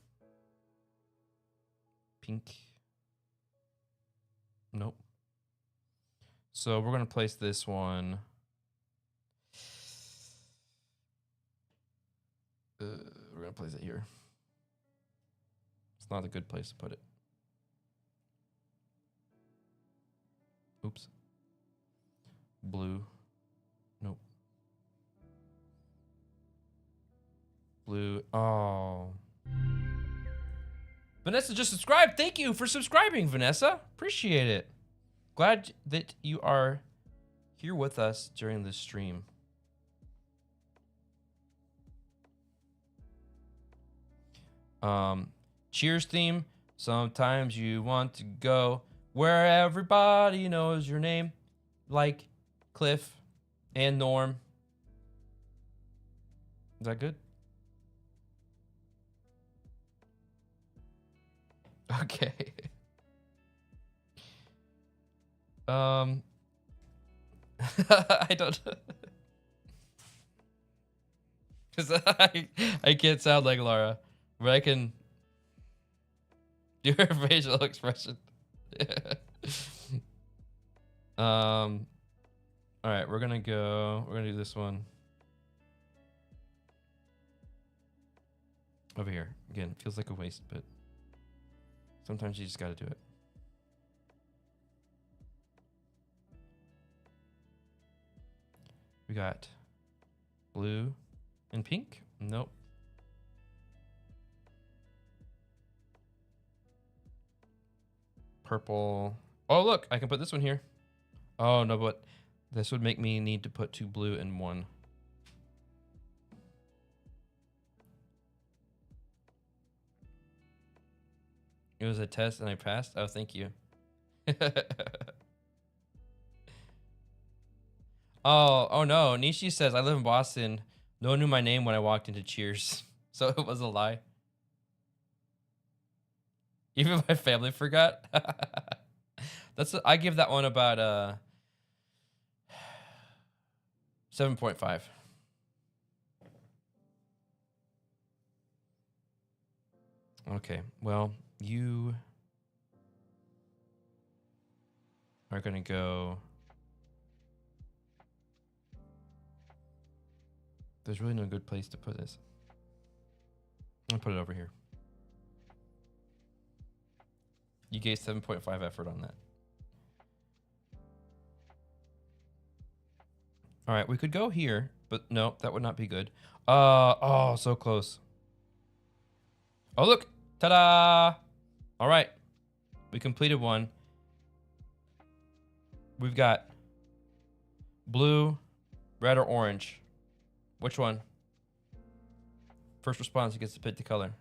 Pink. Nope. So we're going to place this one. We're going to place it here. It's not a good place to put it. Oops. Blue. Nope. Blue. Oh. Vanessa just subscribed. Thank you for subscribing, Vanessa. Appreciate it. Glad that you are here with us during this stream. Cheers theme. Sometimes you want to go where everybody knows your name, like Cliff and Norm. Is that good? Okay. I don't know. Because I can't sound like Laura, but I can do her facial expression. All right, we're gonna do this one over here. Again, feels like a waste, but sometimes you just gotta do it. We got blue and pink. Nope. Purple. Oh, look, I can put this one here. Oh, no, but this would make me need to put 2 blue and 1. It was a test and I passed. Oh, thank you. Oh no. Nishi says, I live in Boston. No one knew my name when I walked into Cheers. So it was a lie. Even my family forgot. I give that one about 7.5. Okay, well, you are gonna go. There's really no good place to put this. I'll put it over here. You gave 7.5 effort on that. All right, we could go here, but no, that would not be good. Oh, so close. Oh, look. Ta-da! All right. We completed one. We've got blue, red, or orange. Which one? First response gets to pick the color.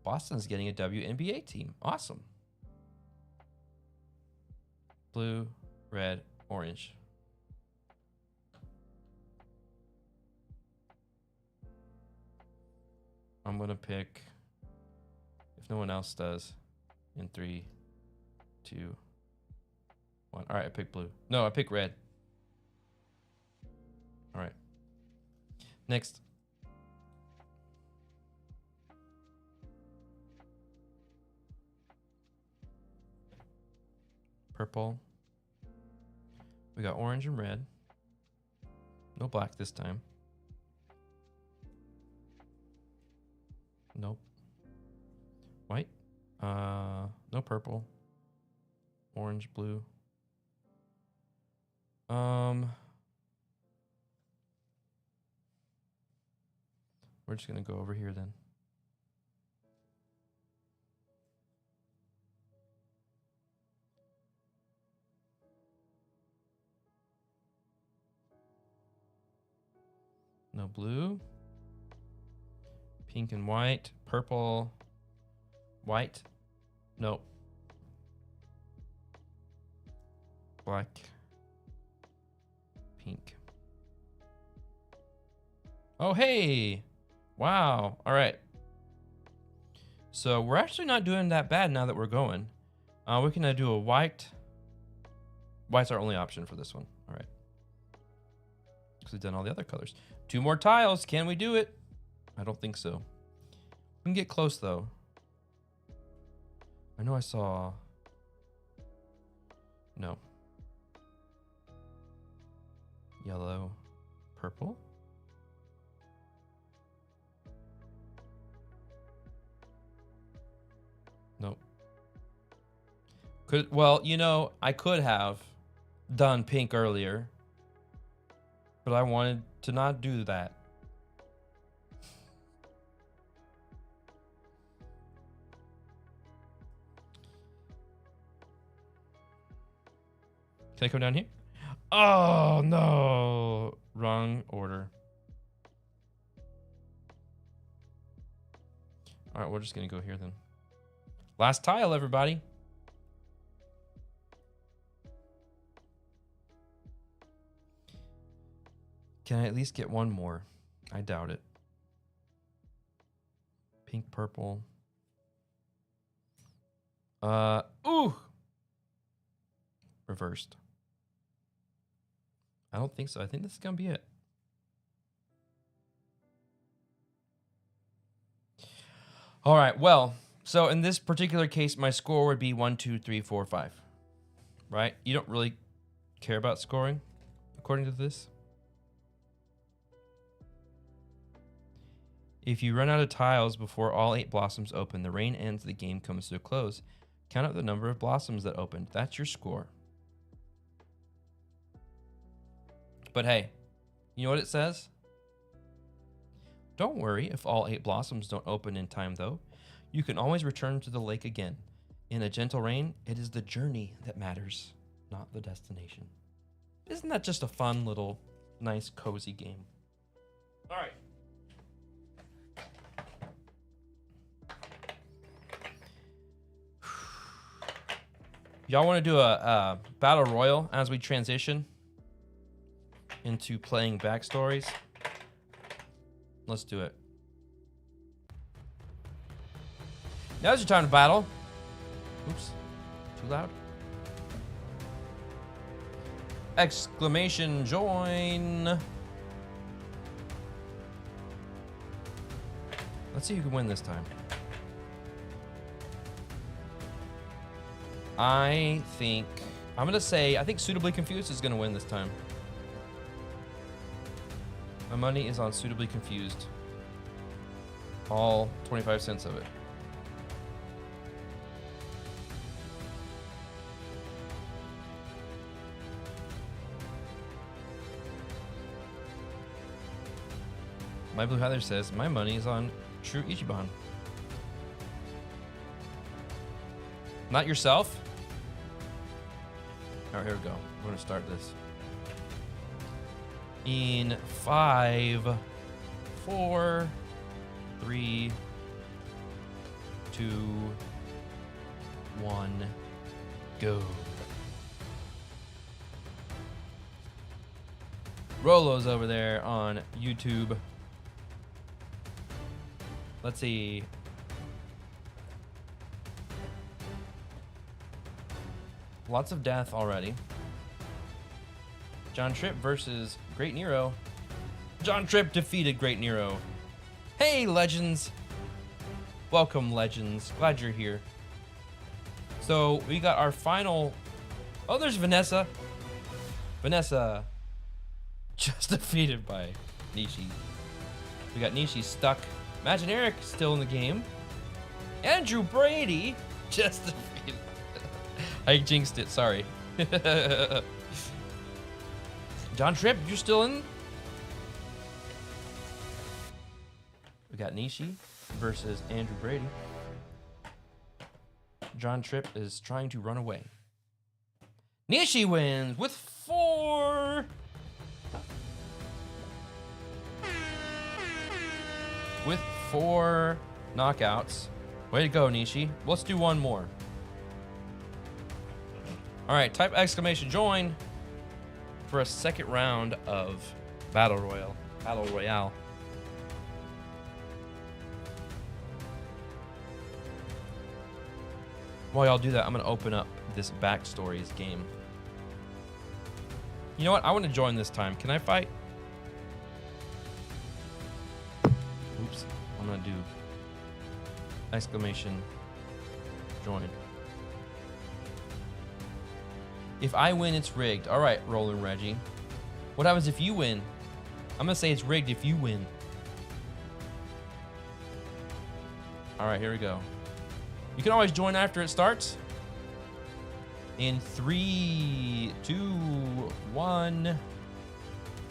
Boston's getting a WNBA team. Awesome. Blue, red, orange. I'm going to pick, if no one else does, in 3, 2, 1. All right, I pick blue. No, I pick red. All right. Next. Purple. We got orange and red. No black this time. Nope. White. No purple. Orange, blue. We're just gonna go over here then. No blue. Pink and white. Purple. White. Nope. Black. Pink. Oh, hey. Wow. All right. So we're actually not doing that bad now that we're going. We can do a white. White's our only option for this one. All right. Because we've done all the other colors. 2 more tiles. Can we do it? I don't think so. We can get close, though. I know I saw... No. Yellow. Purple. Nope. Well, you know, I could have done pink earlier, but I wanted to not do that. Can I come down here? Oh, no. Wrong order. All right, we're just going to go here then. Last tile, everybody. Can I at least get one more? I doubt it. Pink, purple. Ooh. Reversed. I don't think so. I think this is going to be it. All right. Well, so in this particular case, my score would be 1, 2, 3, 4, 5. Right? You don't really care about scoring, according to this. If you run out of tiles before all 8 blossoms open, the rain ends, the game comes to a close. Count up the number of blossoms that opened. That's your score. But hey, you know what it says? Don't worry if all 8 blossoms don't open in time, though. You can always return to the lake again. In a gentle rain, it is the journey that matters, not the destination. Isn't that just a fun little, nice, cozy game? All right. Y'all want to do a battle royal as we transition into playing Backstories? Let's do it. Now's your time to battle. Oops, too loud. Exclamation join. Let's see who can win this time. I think Suitably Confused is gonna win this time. My money is on Suitably Confused. All 25 cents of it. My Blue Heather says, my money is on True Ichiban. Not yourself? All right, here we go. We're gonna start this. In 5, 4, 3, 2, 1, go. Rolo's over there on YouTube. Let's see. Lots of death already. John Tripp versus Great Nero. John Tripp defeated Great Nero. Hey, legends. Welcome, legends. Glad you're here. So we got our final... Oh, there's Vanessa. Vanessa just defeated by Nishi. We got Nishi stuck. Imagine Eric still in the game. Andrew Brady just defeated. I jinxed it, sorry. John Tripp, you're still in? We got Nishi versus Andrew Brady. John Tripp is trying to run away. Nishi wins with 4. with 4 knockouts. Way to go, Nishi. Let's do one more. All right, type exclamation join for a second round of Battle Royale. While y'all do that, I'm gonna open up this Backstories game. You know what? I want to join this time. Can I fight? Oops. I'm gonna do exclamation join. If I win, it's rigged. All right, Roller Reggie. What happens if you win? I'm gonna say it's rigged if you win. All right, here we go. You can always join after it starts. In 3, 2, 1,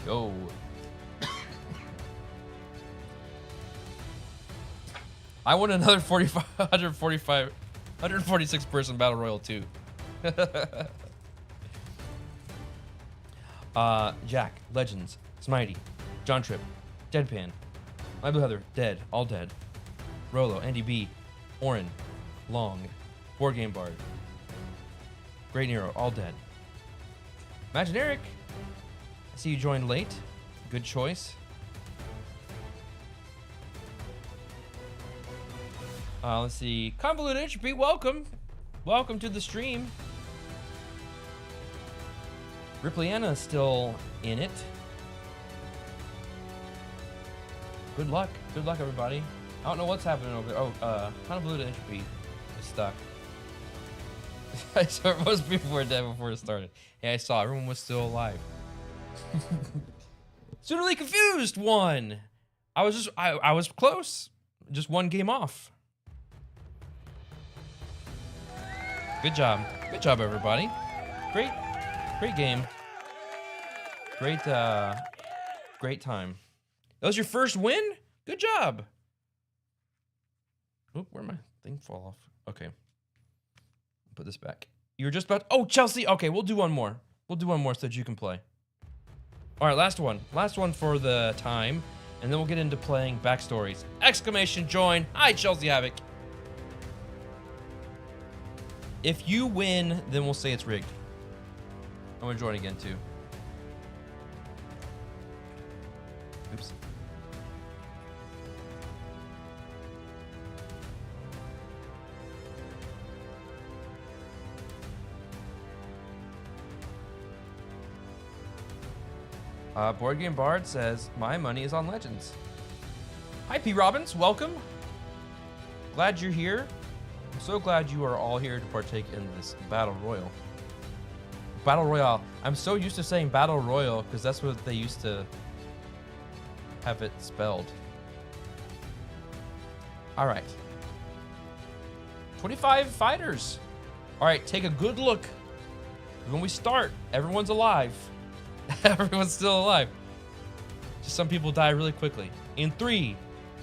go. I won another 146 person Battle Royale too. Jack, Legends, Smitey, John Tripp, Deadpan, My Blue Heather, dead, all dead. Rolo, Andy B, Orin, Long, Board Game Bard, Great Nero, all dead. Imaginaric, I see you joined late. Good choice. Let's see. Convoluted Entropy, welcome. Welcome to the stream. Ripleyana still in it. Good luck. Good luck, everybody. I don't know what's happening over there. Oh, Convoluted Entropy is stuck. I saw most people were dead before it started. Hey, I saw everyone was still alive. Suitably Confused won. I was close. Just one game off. Good job. Good job, everybody. Great game. Great time. That was your first win? Good job. Oop, where'd my thing fall off? Okay. Put this back. You were just about... Oh, Chelsea! Okay, we'll do one more. We'll do one more so that you can play. All right, last one. Last one for the time. And then we'll get into playing Backstories. Exclamation join. Hi, Chelsea Havoc. If you win, then we'll say it's rigged. I'm gonna join again, too. Oops. Board Game Bard says, my money is on Legends. Hi, P. Robbins. Welcome. Glad you're here. I'm so glad you are all here to partake in this Battle Royale. Battle Royale. I'm so used to saying Battle Royale because that's what they used to have it spelled. All right. 25 fighters. All right, take a good look. When we start, everyone's alive. Everyone's still alive. Just some people die really quickly. In 3,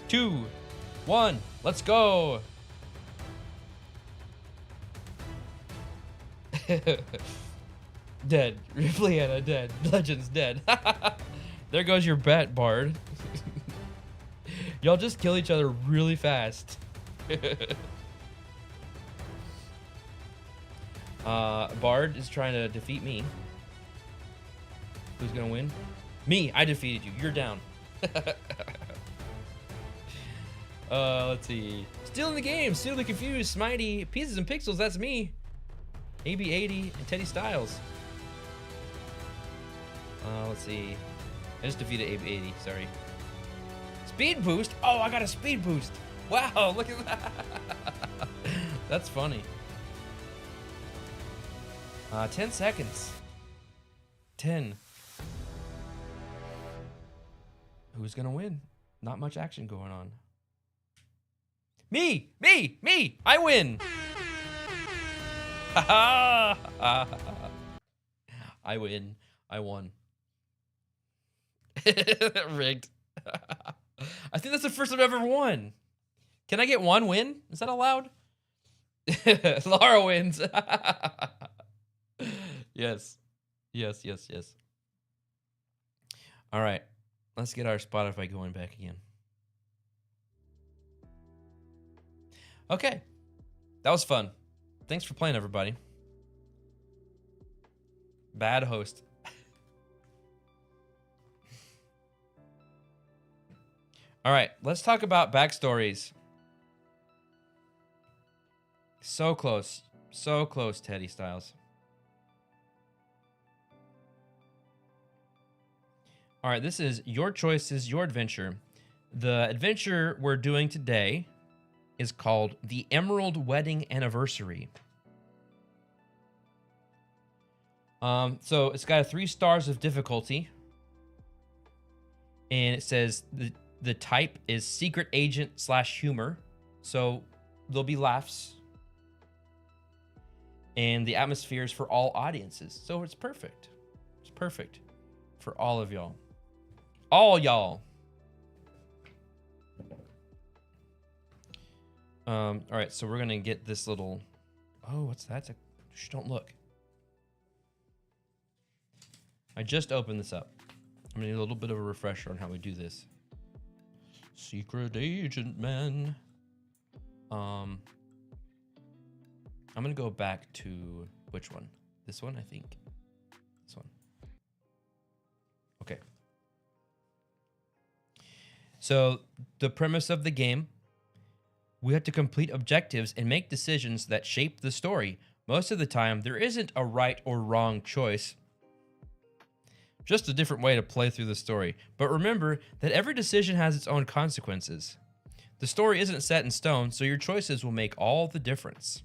2, 1, let's go. Dead. Ripleyana dead. Legends dead. There goes your bet, Bard. Y'all just kill each other really fast. Bard is trying to defeat me. Who's gonna win? Me. I defeated you. You're down. Let's see. Still in the game. Still the confused. Smitey. Pieces and Pixels. That's me. AB80 and Teddy Styles. Let's see. I just defeated AB80. Sorry. Speed boost. Oh, I got a speed boost. Wow. Look at that. That's funny. 10 seconds. 10. Who's gonna win? Not much action going on. Me! Me! Me! I win! I win. I won. Rigged. I think that's the first I've ever won. Can I get one win? Is that allowed? Laura wins. Yes. Yes, yes, yes. All right. Let's get our Spotify going back again. Okay. That was fun. Thanks for playing, everybody. Bad host. All right, let's talk about backstories. So close. So close, Teddy Styles. All right, this is Your Choices, Your Adventure. The adventure we're doing today is called The Emerald Wedding Anniversary. So it's got 3 stars of difficulty. And it says the type is secret agent / humor. So there'll be laughs. And the atmosphere is for all audiences. So it's perfect. It's perfect for all of y'all. All y'all. All right, so we're going to get this little... Oh, what's that? Shh, don't look. I just opened this up. I'm going to need a little bit of a refresher on how we do this. Secret agent, man. I'm going to go back to which one? This one, I think. This one. Okay. So the premise of the game, we have to complete objectives and make decisions that shape the story. Most of the time, there isn't a right or wrong choice. Just a different way to play through the story. But remember that every decision has its own consequences. The story isn't set in stone, so your choices will make all the difference.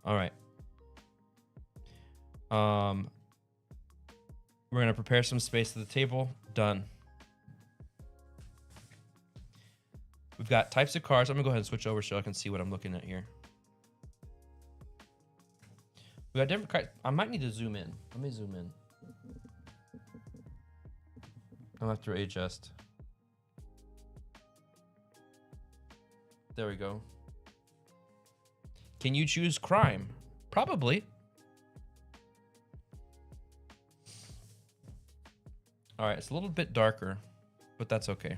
All right. We're going to prepare some space at the table. Done. We've got types of cards. I'm going to go ahead and switch over so I can see what I'm looking at here. We got different cards. I might need to zoom in. Let me zoom in. I'll have to adjust. There we go. Can you choose crime? Probably. All right, it's a little bit darker, but that's okay.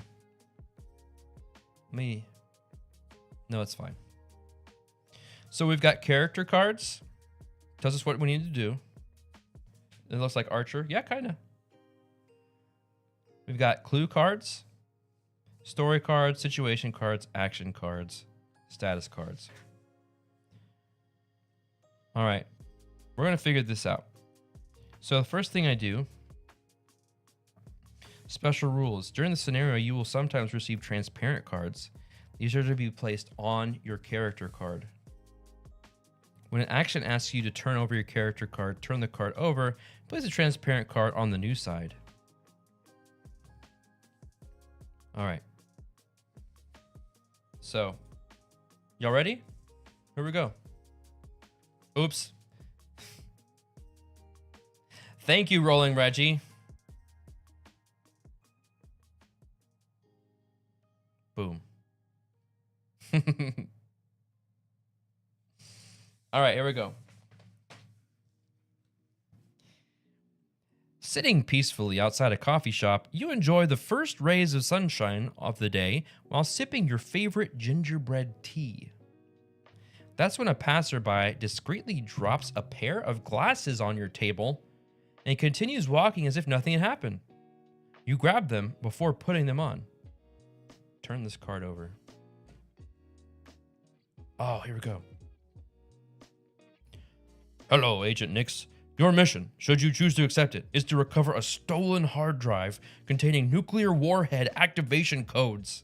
No, it's fine. So we've got character cards. Tells us what we need to do. It looks like Archer. Yeah, kind of. We've got clue cards, story cards, situation cards, action cards, status cards. All right. We're going to figure this out. So the first thing I do, special rules. During the scenario, you will sometimes receive transparent cards. These are to be placed on your character card. When an action asks you to turn over your character card, turn the card over, place a transparent card on the new side. All right. So, y'all ready? Here we go. Oops. Thank you, Rolling Reggie. Boom. All right, here we go. Sitting peacefully outside a coffee shop, you enjoy the first rays of sunshine of the day while sipping your favorite gingerbread tea. That's when a passerby discreetly drops a pair of glasses on your table and continues walking as if nothing had happened. You grab them before putting them on. Turn this card over. Oh, here we go. Hello, Agent Nix. Your mission, should you choose to accept it, is to recover a stolen hard drive containing nuclear warhead activation codes.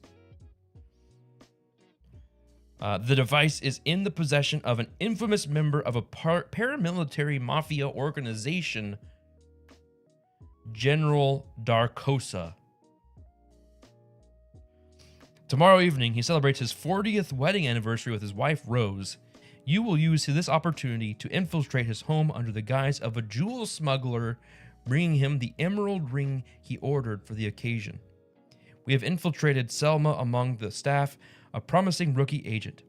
The device is in the possession of an infamous member of a paramilitary mafia organization, General Darkosa. Tomorrow evening, he celebrates his 40th wedding anniversary with his wife, Rose. You will use this opportunity to infiltrate his home under the guise of a jewel smuggler, bringing him the emerald ring he ordered for the occasion. We have infiltrated Selma among the staff, a promising rookie agent.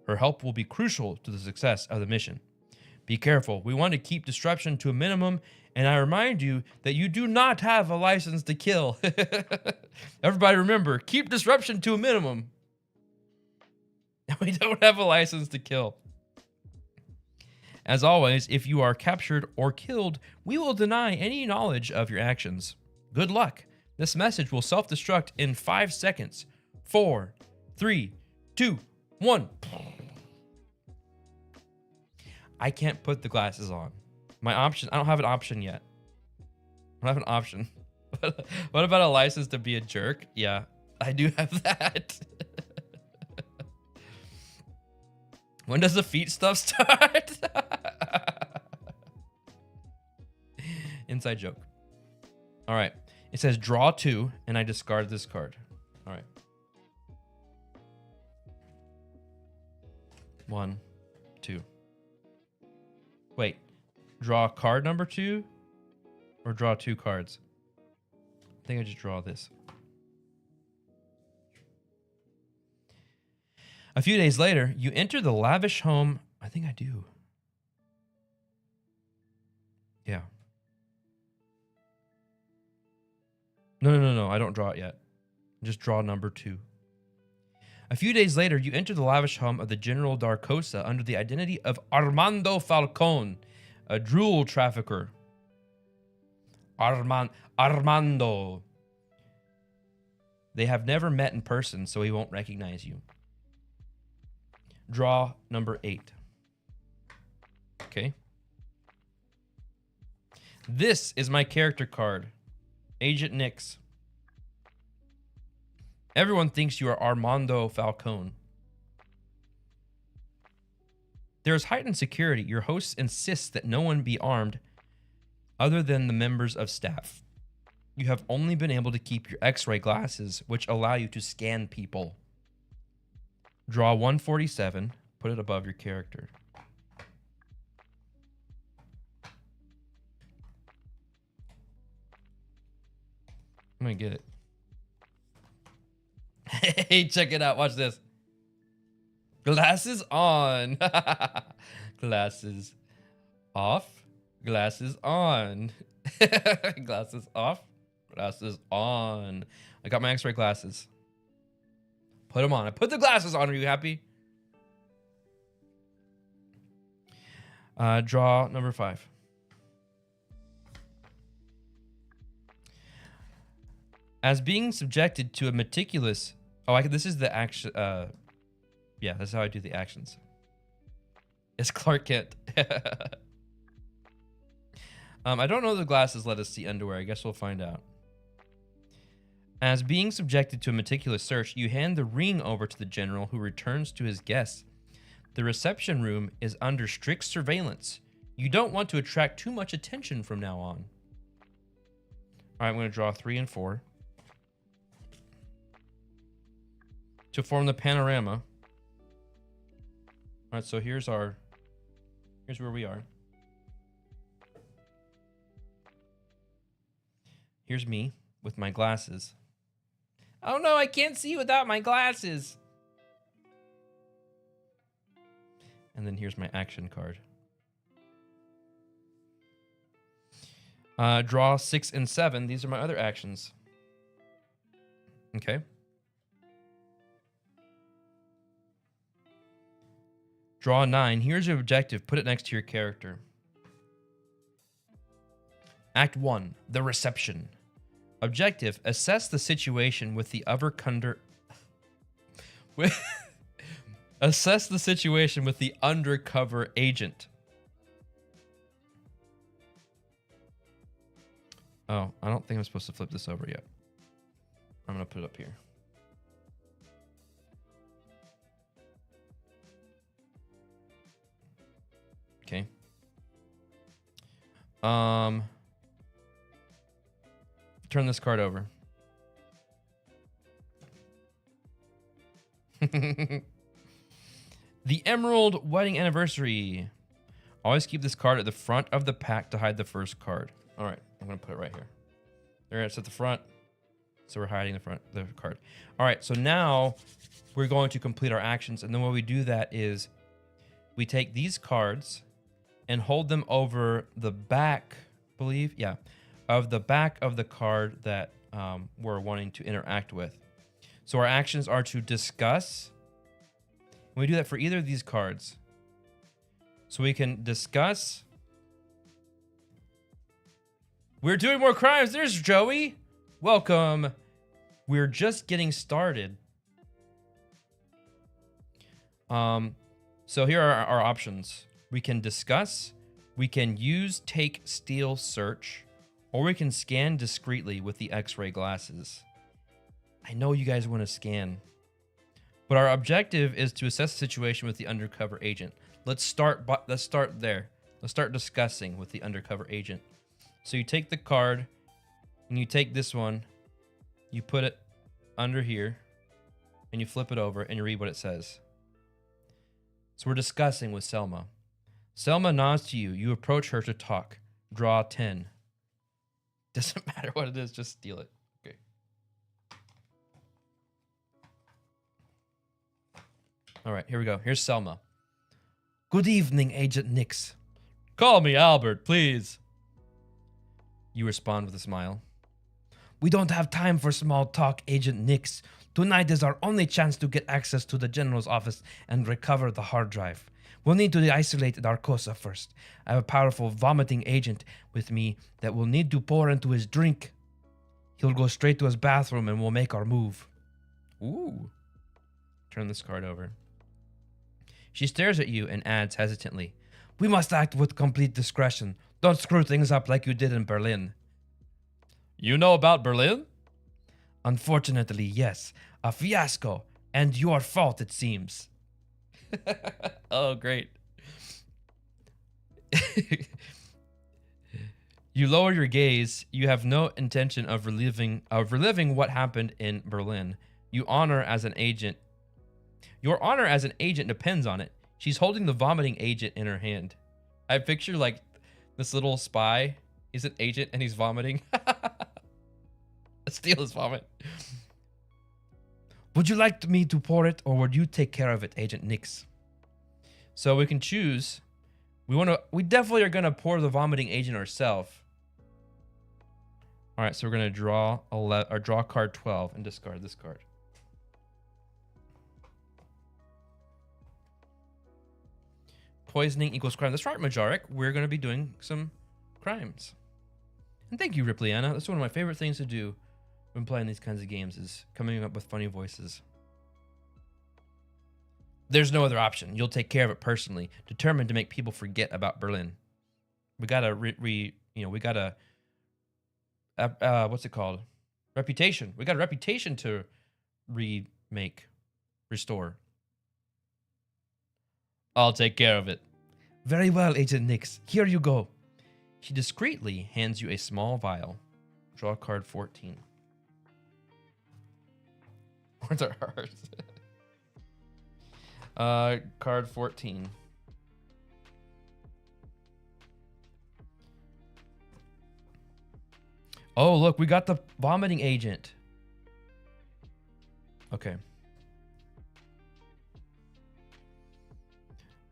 Her help will be crucial to the success of the mission. Be careful. We want to keep disruption to a minimum, and I remind you that you do not have a license to kill. Everybody remember, keep disruption to a minimum. We don't have a license to kill. As always, if you are captured or killed, we will deny any knowledge of your actions. Good luck. This message will self-destruct in 5 seconds. 4, 3, 2, 1. I can't put the glasses on. My option, I don't have an option yet. I don't have an option. What about a license to be a jerk? Yeah, I do have that. When does the feet stuff start? Inside joke. All right. It says draw 2, and I discard this card. All right. 1, 2. Wait. Draw card number 2, or draw 2 cards? I think I just draw this. A few days later, you enter the lavish home. I think I do. Yeah. No. I don't draw it yet. Just draw number 2. A few days later, you enter the lavish home of the General Darkosa under the identity of Armando Falcone, a drool trafficker. Armando. They have never met in person, so he won't recognize you. Draw number 8. Okay. This is my character card. Agent Nix. Everyone thinks you are Armando Falcone. There is heightened security. Your hosts insist that no one be armed other than the members of staff. You have only been able to keep your X-ray glasses, which allow you to scan people. Draw 147. Put it above your character. I'm gonna get it. Hey, check it out. Watch this. Glasses on. Glasses off. Glasses on. Glasses off. Glasses on. I got my X-ray glasses. Put them on. I put the glasses on. Are you happy? Draw number 5. As being subjected to a meticulous... Oh, this is the action... yeah, that's how I do the actions. It's Clark Kent. I don't know if the glasses let us see underwear. I guess we'll find out. As being subjected to a meticulous search, you hand the ring over to the general, who returns to his guests. The reception room is under strict surveillance. You don't want to attract too much attention from now on. All right, I'm going to draw 3 and 4. To form the panorama. All right, so here's where we are. Here's me with my glasses. Oh no, I can't see without my glasses. And then here's my action card. Draw 6 and 7. These are my other actions. Okay. Draw 9. Here's your objective. Put it next to your character. Act 1. The reception. Objective. Assess the situation with the Assess the situation with the undercover agent. Oh, I don't think I'm supposed to flip this over yet. I'm going to put it up here. Okay. Turn this card over. The Emerald Wedding Anniversary. Always keep this card at the front of the pack to hide the first card. All right, I'm gonna put it right here. There, it's at the front. So we're hiding the card. All right, so now we're going to complete our actions, and then when we do that is we take these cards and hold them over the back, of the back of the card that we're wanting to interact with. So our actions are to discuss, we do that for either of these cards. So we can discuss. We're doing more crimes. There's Joey. Welcome. We're just getting started. So here are our options. We can discuss, we can use, take, steal, search, or we can scan discreetly with the X-ray glasses. I know you guys want to scan, but our objective is to assess the situation with the undercover agent. Let's start there. Let's start discussing with the undercover agent. So you take the card and you take this one, you put it under here and you flip it over and you read what it says. So we're discussing with Selma. Selma nods to you. You approach her to talk. Draw 10. Doesn't matter what it is, just steal it. Okay. All right, here we go. Here's Selma. Good evening, Agent Nix. Call me Albert, please. You respond with a smile. We don't have time for small talk, Agent Nix. Tonight is our only chance to get access to the General's office and recover the hard drive. We'll need to isolate Darkosa first. I have a powerful vomiting agent with me that we'll need to pour into his drink. He'll go straight to his bathroom and we'll make our move. Ooh. Turn this card over. She stares at you and adds hesitantly, we must act with complete discretion. Don't screw things up like you did in Berlin. You know about Berlin? Unfortunately, yes. A fiasco. And your fault, it seems. Oh, great. You lower your gaze. You have no intention of reliving what happened in Berlin. Your honor as an agent depends on it. She's holding the vomiting agent in her hand. I picture like this little spy is an agent and he's vomiting. Steal his vomit. Would you like me to pour it, or would you take care of it, Agent Nix? So we can choose. We definitely are gonna pour the vomiting agent ourselves. All right, so we're gonna draw card 12 and discard this card. Poisoning equals crime. That's right, Majaric. We're gonna be doing some crimes. And thank you, Ripleyana. That's one of my favorite things to do when playing these kinds of games, is coming up with funny voices. There's no other option. You'll take care of it personally, determined to make people forget about Berlin. We gotta what's it called? Reputation. We got a reputation to restore. I'll take care of it. Very well, Agent Nix. Here you go. She discreetly hands you a small vial. Draw card 14. Words are hard. Card 14. Oh, look, we got the vomiting agent. Okay.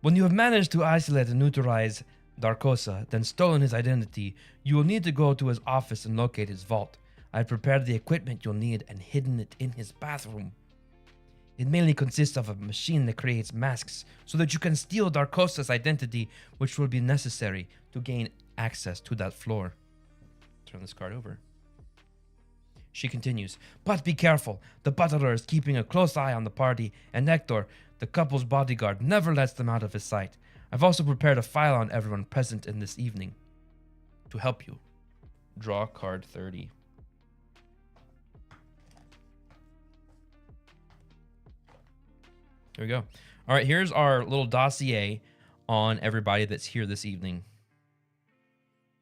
When you have managed to isolate and neutralize Darkosa, then stolen his identity, you will need to go to his office and locate his vault. I have prepared the equipment you'll need and hidden it in his bathroom. It mainly consists of a machine that creates masks so that you can steal Darkosa's identity, which will be necessary to gain access to that floor. Turn this card over. She continues, but be careful. The butler is keeping a close eye on the party, and Hector, the couple's bodyguard, never lets them out of his sight. I've also prepared a file on everyone present in this evening to help you. Draw card 30. There we go. All right, here's our little dossier on everybody that's here this evening.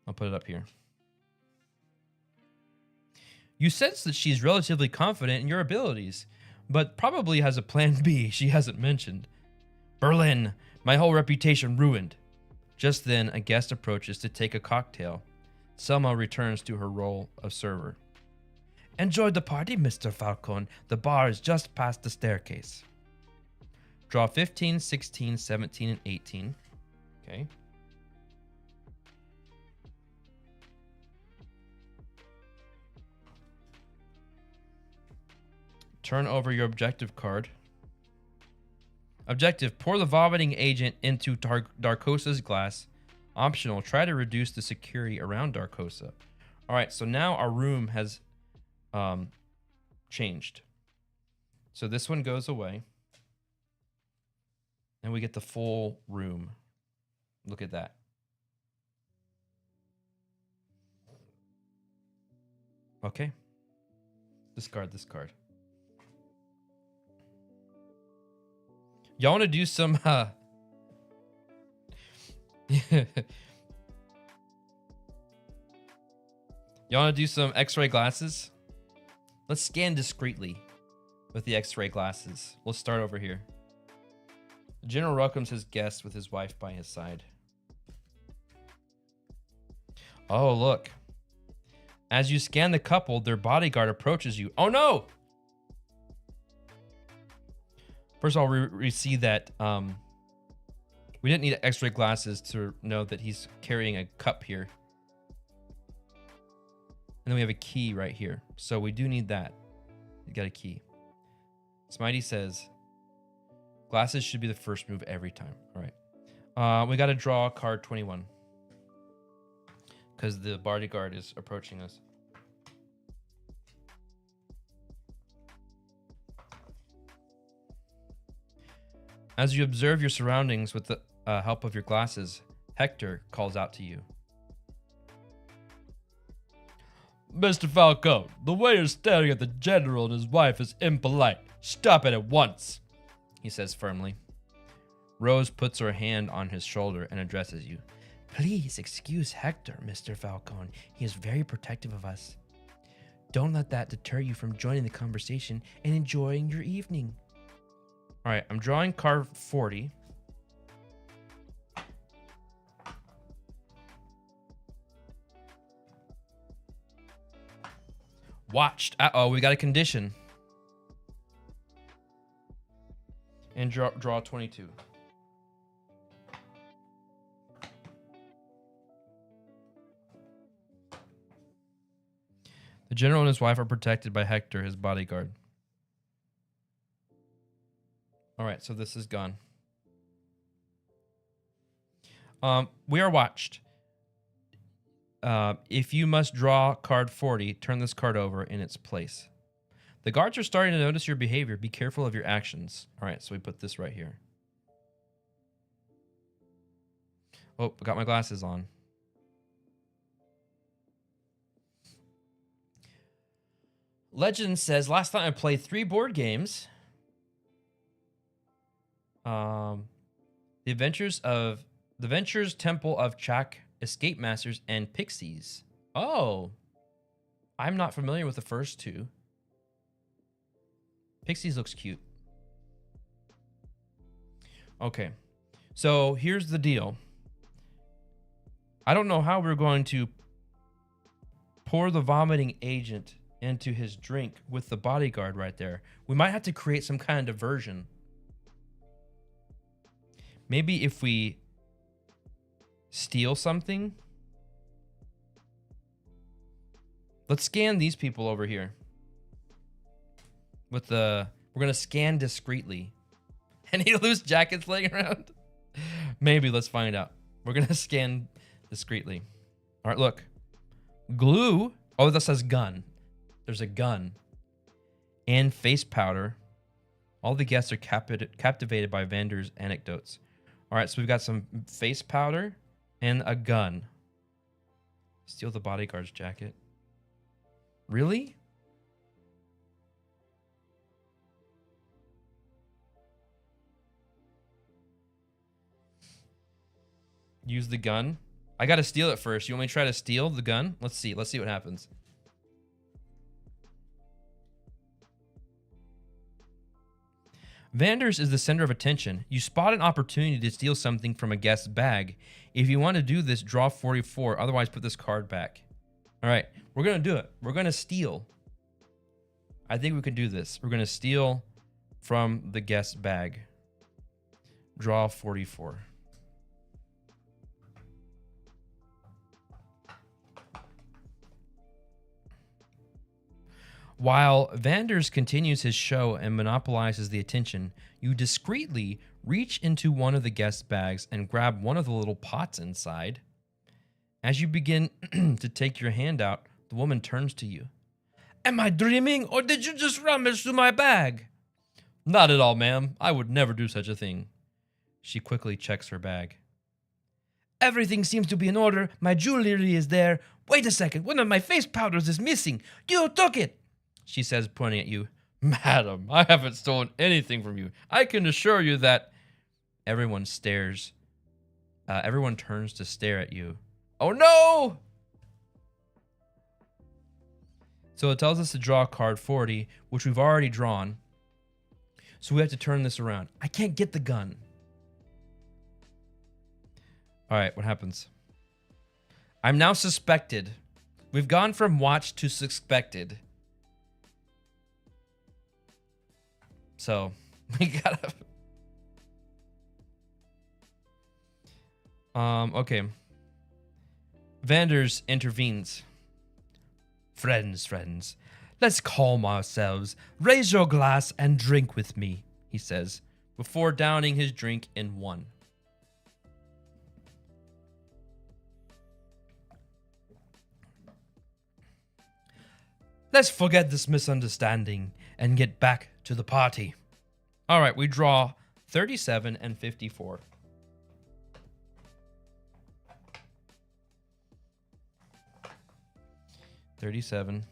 I'll put it up here. You sense that she's relatively confident in your abilities, but probably has a plan B she hasn't mentioned. Berlin, my whole reputation ruined. Just then, a guest approaches to take a cocktail. Selma returns to her role of server. Enjoyed the party, Mr. Falcone. The bar is just past the staircase. Draw 15, 16, 17, and 18. Okay. Turn over your objective card. Objective, pour the vomiting agent into Darkosa's glass. Optional, try to reduce the security around Darkosa. All right, so now our room has changed. So this one goes away. And we get the full room. Look at that. Okay. Discard this card. Y'all want to do some Y'all want to do some x-ray glasses? Let's scan discreetly with the x-ray glasses. We'll start over here. The general welcomes his guest with his wife by his side. Oh, look. As you scan the couple, their bodyguard approaches you. Oh, no! First of all, we see that we didn't need x-ray glasses to know that he's carrying a cup here. And then we have a key right here. So we do need that. You got a key. Smitey says, glasses should be the first move every time. All right. We got to draw card 21. Because the bodyguard is approaching us. As you observe your surroundings with the help of your glasses, Hector calls out to you. Mr. Falcone, the way you're staring at the general and his wife is impolite. Stop it at once, he says firmly. Rose puts her hand on his shoulder and addresses you. Please excuse Hector, Mr. Falcone. He is very protective of us. Don't let that deter you from joining the conversation and enjoying your evening. All right, I'm drawing card 40. Watched. Uh-oh, we got a condition. And draw 22. The general and his wife are protected by Hector, his bodyguard. All right, so this is gone. We are watched. If you must draw card 40, turn this card over in its place. The guards are starting to notice your behavior. Be careful of your actions. All right, so we put this right here. Oh, I got my glasses on. Legend says, last night I played 3 board games. The Ventures Temple of Chak, Escape Masters, and Pixies. Oh, I'm not familiar with the first 2. Pixies looks cute. Okay, so here's the deal. I don't know how we're going to pour the vomiting agent into his drink with the bodyguard right there. We might have to create some kind of diversion. Maybe if we steal something. Let's scan these people over here. We're gonna scan discreetly. Any loose jackets laying around? Maybe, let's find out. We're gonna scan discreetly. All right, look. Glue. Oh, that says gun. There's a gun. And face powder. All the guests are captivated by Vander's anecdotes. All right, so we've got some face powder and a gun. Steal the bodyguard's jacket. Really? Use the gun. I gotta steal it first. You want me to try to steal the gun? Let's see. Let's see what happens. Vander's is the center of attention. You spot an opportunity to steal something from a guest's bag. If you want to do this, draw 44. Otherwise, put this card back. All right, we're going to do it. We're going to steal. I think we can do this. We're going to steal from the guest's bag. Draw 44. While Vanders continues his show and monopolizes the attention, you discreetly reach into one of the guest bags and grab one of the little pots inside. As you begin to take your hand out, the woman turns to you. Am I dreaming, or did you just rummage through my bag? Not at all, ma'am. I would never do such a thing. She quickly checks her bag. Everything seems to be in order. My jewelry is there. Wait a second. One of my face powders is missing. You took it, she says, pointing at you. Madam, I haven't stolen anything from you. I can assure you that... Everyone stares. Everyone turns to stare at you. Oh no! So it tells us to draw card 40, which we've already drawn. So we have to turn this around. I can't get the gun. All right, what happens? I'm now suspected. We've gone from watch to suspected. So we gotta... Okay. Vanders intervenes. Friends, let's calm ourselves. Raise your glass and drink with me, he says, before downing his drink in one. Let's forget this misunderstanding and get back to the party. All right, we draw 37 and 54. $37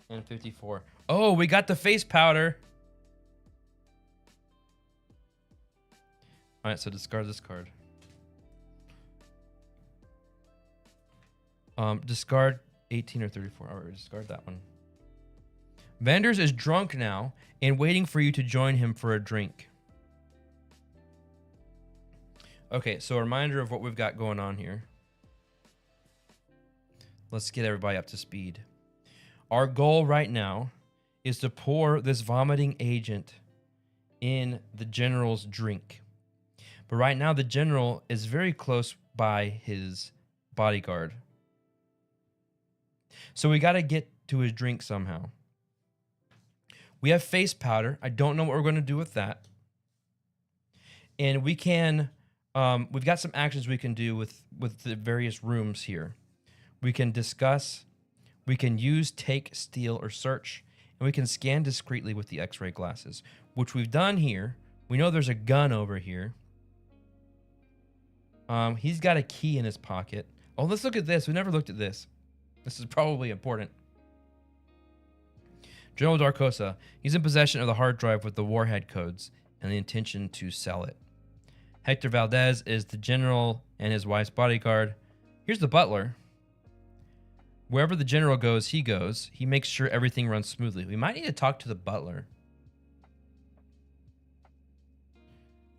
and 54. Oh, we got the face powder. All right, so discard this card. Discard 18 or 34. All right, discard that one. Vanders is drunk now and waiting for you to join him for a drink. Okay, so a reminder of what we've got going on here. Let's get everybody up to speed. Our goal right now is to pour this vomiting agent in the general's drink. But right now, the general is very close by his bodyguard. So we got to get to his drink somehow. We have face powder. I don't know what we're going to do with that. And we can... we've got some actions we can do with the various rooms here. We can discuss, we can use, take, steal, or search, and we can scan discreetly with the X-ray glasses, which we've done here. We know there's a gun over here. He's got a key in his pocket. Oh, let's look at this. We never looked at this. This is probably important. General Darkosa, he's in possession of the hard drive with the warhead codes and the intention to sell it. Hector Valdez is the general and his wife's bodyguard. Here's the butler. Wherever the general goes, he goes. He makes sure everything runs smoothly. We might need to talk to the butler.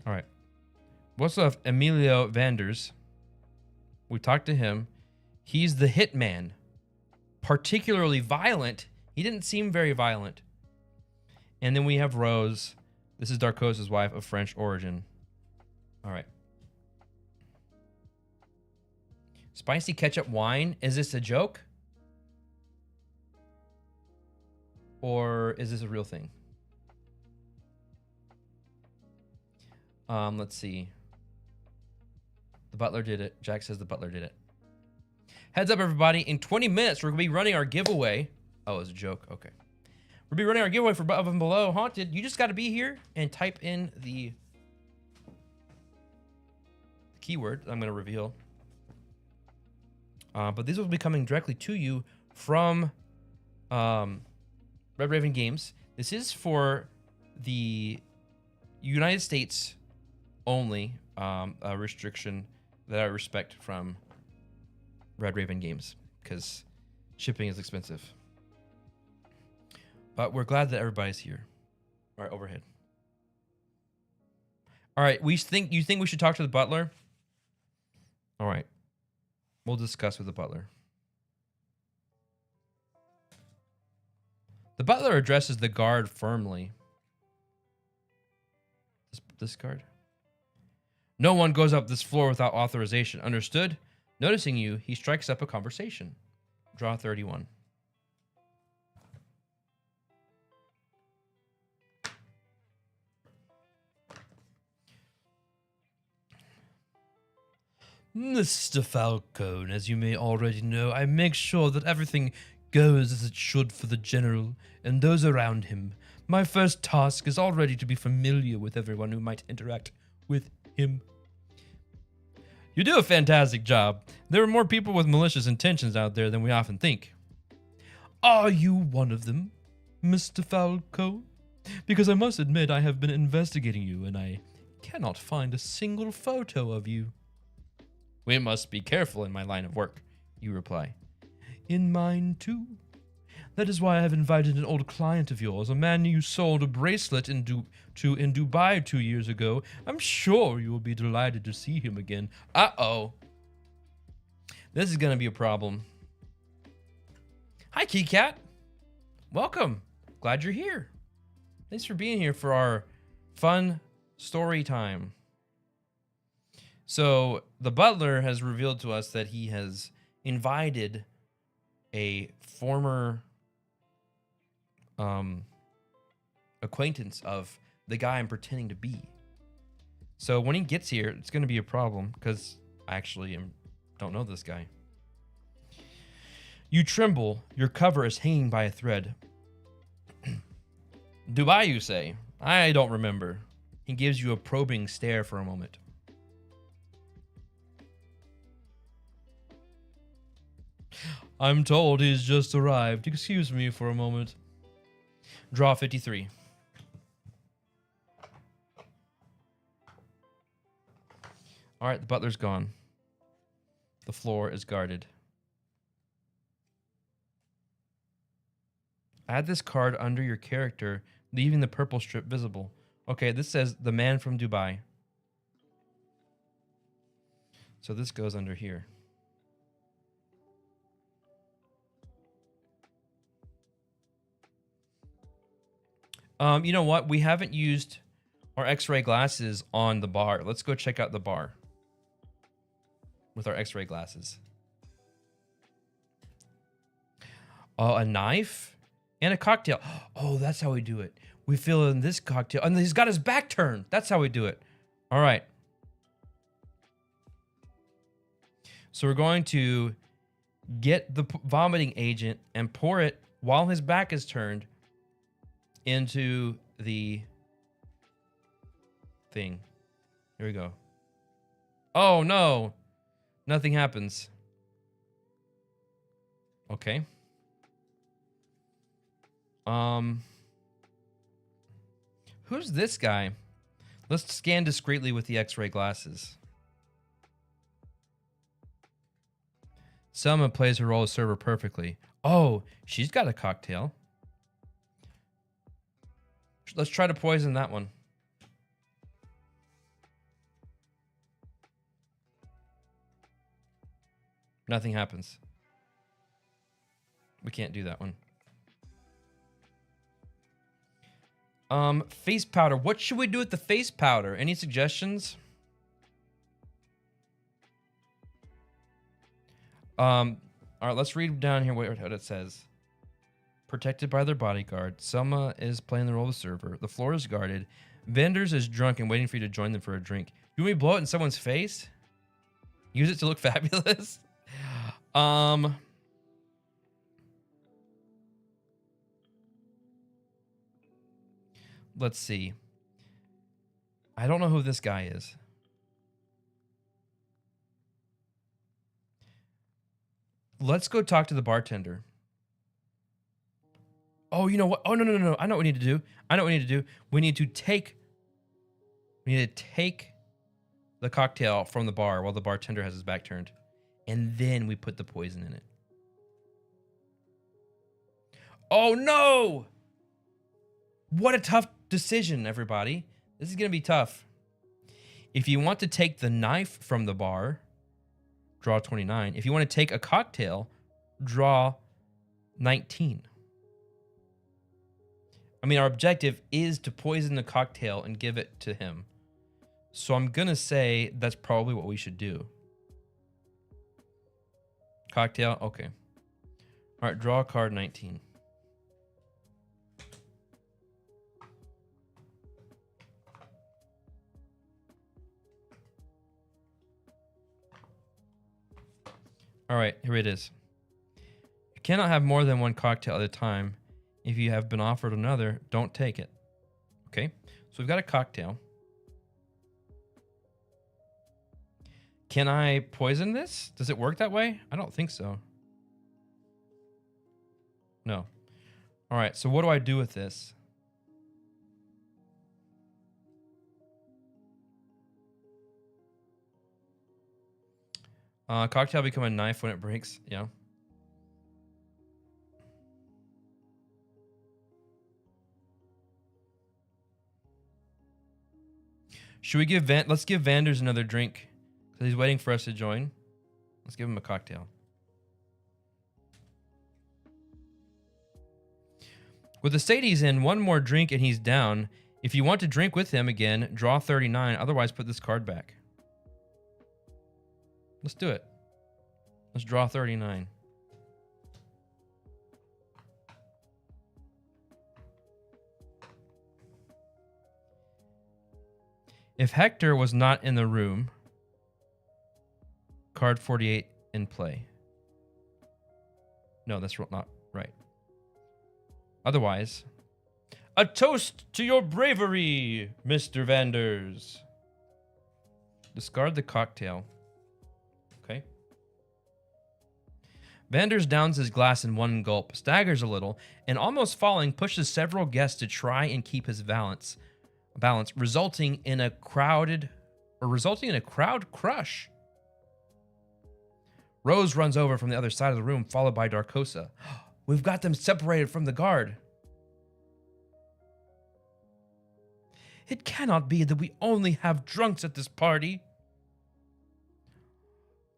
All right. What's up, Emilio Vanders? We talked to him. He's the hitman. Particularly violent. He didn't seem very violent. And then we have Rose. This is Darkosa's wife of French origin. All right. Spicy ketchup wine. Is this a joke? Or is this a real thing? Let's see. The butler did it. Jack says the butler did it. Heads up, everybody. In 20 minutes, we're going to be running our giveaway. Oh, it's a joke. Okay. We'll be running our giveaway for Above and Below Haunted. You just got to be here and type in the keyword I'm going to reveal. But these will be coming directly to you from Red Raven Games. This is for the United States only a restriction that I respect from Red Raven Games because shipping is expensive. But we're glad that everybody's here. All right, overhead. All right, you think we should talk to the butler? All right. We'll discuss with the butler. The butler addresses the guard firmly. This guard? No one goes up this floor without authorization. Understood? Noticing you, he strikes up a conversation. Draw 31. Mr. Falcone, as you may already know, I make sure that everything goes as it should for the General and those around him. My first task is already to be familiar with everyone who might interact with him. You do a fantastic job. There are more people with malicious intentions out there than we often think. Are you one of them, Mr. Falcone? Because I must admit I have been investigating you and I cannot find a single photo of you. We must be careful in my line of work, you reply. In mine too. That is why I have invited an old client of yours, a man you sold a bracelet in Dubai 2 years ago. I'm sure you will be delighted to see him again. Uh-oh. This is going to be a problem. Hi, KeyCat. Welcome. Glad you're here. Thanks for being here for our fun story time. So the butler has revealed to us that he has invited a former acquaintance of the guy I'm pretending to be. So when he gets here, it's going to be a problem because I actually don't know this guy. You tremble. Your cover is hanging by a thread. Dubai, you say? I don't remember. He gives you a probing stare for a moment. I'm told he's just arrived. Excuse me for a moment. Draw 53. All right, the butler's gone. The floor is guarded. Add this card under your character, leaving the purple strip visible. Okay, this says the man from Dubai. So this goes under here. You know what? We haven't used our X-ray glasses on the bar. Let's go check out the bar with our X-ray glasses. Oh, a knife and a cocktail. Oh, that's how we do it. We fill in this cocktail. And he's got his back turned. That's how we do it. All right. So we're going to get the vomiting agent and pour it while his back is turned into the thing. Here we go. Oh, no. Nothing happens. Okay. Who's this guy? Let's scan discreetly with the X-ray glasses. Selma plays her role as server perfectly. Oh, she's got a cocktail. Let's try to poison that one. Nothing happens. We can't do that one. Face powder. What should we do with the face powder? Any suggestions? All right, let's read down here what it says. Protected by their bodyguard. Selma is playing the role of the server. The floor is guarded. Vendors is drunk and waiting for you to join them for a drink. Do we blow it in someone's face? Use it to look fabulous? Let's see. I don't know who this guy is. Let's go talk to the bartender. Oh, you know what? Oh, no. I know what we need to do. We need to take the cocktail from the bar while the bartender has his back turned. And then we put the poison in it. Oh, no! What a tough decision, everybody. This is going to be tough. If you want to take the knife from the bar, draw 29. If you want to take a cocktail, draw 19. I mean, our objective is to poison the cocktail and give it to him. So I'm going to say that's probably what we should do. Cocktail. Okay. All right. Draw card 19. All right, here it is. You cannot have more than one cocktail at a time. If you have been offered another, don't take it. Okay, so we've got a cocktail. Can I poison this? Does it work that way? I don't think so. No. All right, so what do I do with this? Cocktail become a knife when it breaks. Yeah. Should we give let's give Vanders another drink because he's waiting for us to join. Let's give him a cocktail. With the state he's in, one more drink and he's down. If you want to drink with him again, draw 39. Otherwise, put this card back. Let's do it. Let's draw 39. If Hector was not in the room, card 48 in play. No, that's not right. Otherwise, a toast to your bravery, Mr. Vanders. Discard the cocktail. Okay. Vanders downs his glass in one gulp, staggers a little, and almost falling, pushes several guests to try and keep his balance, resulting in a crowd crush. Rose runs over from the other side of the room, followed by Darkosa. We've got them separated from the guard. It cannot be that we only have drunks at this party.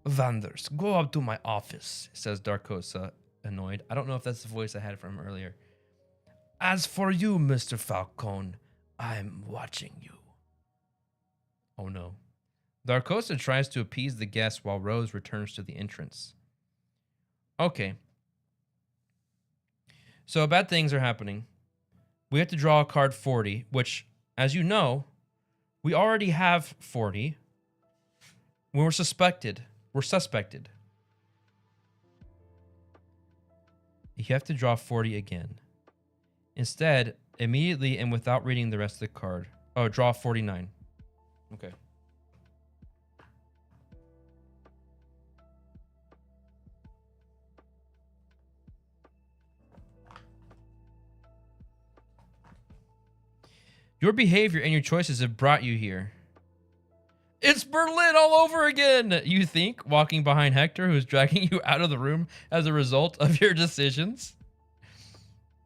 Vanders, go up to my office, says Darkosa, annoyed. I don't know if that's the voice I had from earlier. As for you, Mr. Falcone, I'm watching you. Oh no. Darkosa tries to appease the guests while Rose returns to the entrance. Okay. So bad things are happening. We have to draw a card 40, which, as you know, we already have 40. When we're suspected. We're suspected. You have to draw 40 again. Instead, immediately and without reading the rest of the card. Oh, draw 49. Okay. Your behavior and your choices have brought you here. It's Berlin all over again, you think, walking behind Hector, who's dragging you out of the room as a result of your decisions.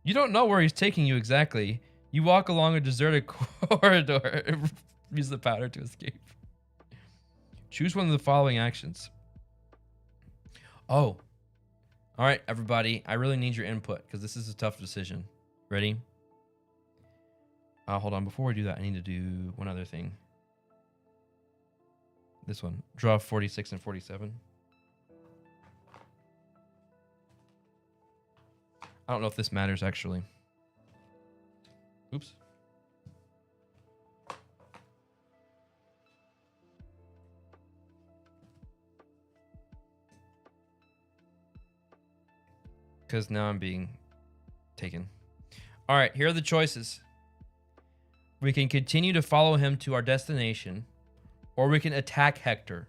You don't know where he's taking you exactly. You walk along a deserted corridor. Use the powder to escape. Choose one of the following actions. Oh. All right, everybody. I really need your input because this is a tough decision. Ready? Hold on. Before we do that, I need to do one other thing. This one. Draw 46 and 47. I don't know if this matters, actually. Oops. Because now I'm being taken. All right, here are the choices. We can continue to follow him to our destination, or we can attack Hector.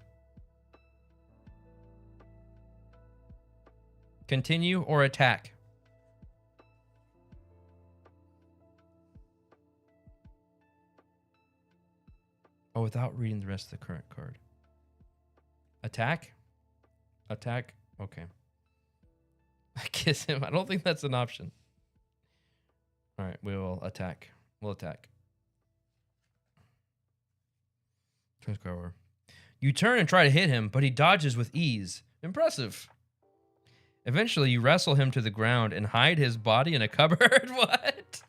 Continue or attack. Oh, without reading the rest of the current card. Attack? Attack? Okay. I kiss him. I don't think that's an option. All right, we will attack. We'll attack. You turn and try to hit him, but he dodges with ease. Impressive. Eventually, you wrestle him to the ground and hide his body in a cupboard. What?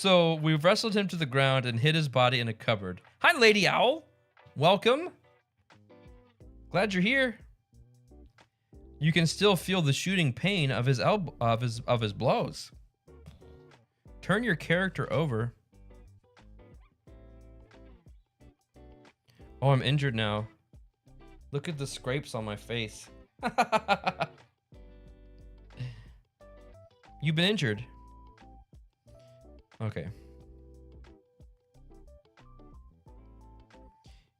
So we've wrestled him to the ground and hid his body in a cupboard. Hi, Lady Owl. Welcome. Glad you're here. You can still feel the shooting pain of his of his blows. Turn your character over. Oh, I'm injured now. Look at the scrapes on my face. You've been injured. Okay.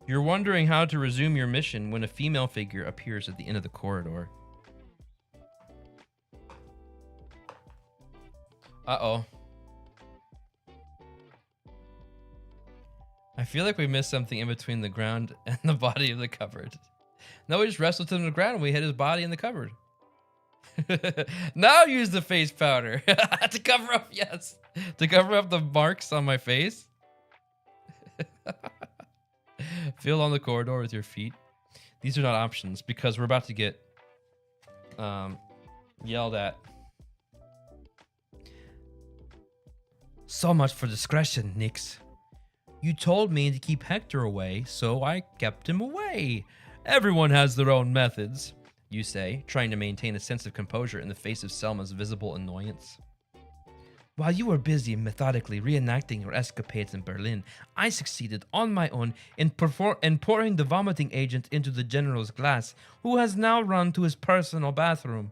You're wondering how to resume your mission when a female figure appears at the end of the corridor. Uh-oh. I feel like we missed something in between the ground and the body of the cupboard. No, we just wrestled him to the ground and we hit his body in the cupboard. Now use the face powder to cover up, yes, to cover up the marks on my face. Feel on the corridor with your feet. These are not options because we're about to get yelled at. So much for discretion, Nyx. You told me to keep Hector away, so I kept him away. Everyone has their own methods, you say, trying to maintain a sense of composure in the face of Selma's visible annoyance. While you were busy methodically reenacting your escapades in Berlin, I succeeded on my own in pouring the vomiting agent into the general's glass, who has now run to his personal bathroom.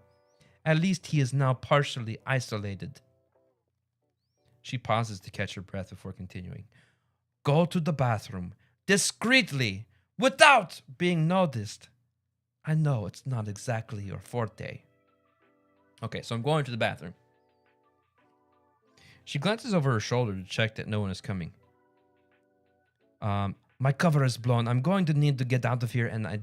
At least he is now partially isolated. She pauses to catch her breath before continuing. Go to the bathroom, discreetly, without being noticed. I know it's not exactly your forte. Okay, so I'm going to the bathroom. She glances over her shoulder to check that no one is coming. My cover is blown. I'm going to need to get out of here, and I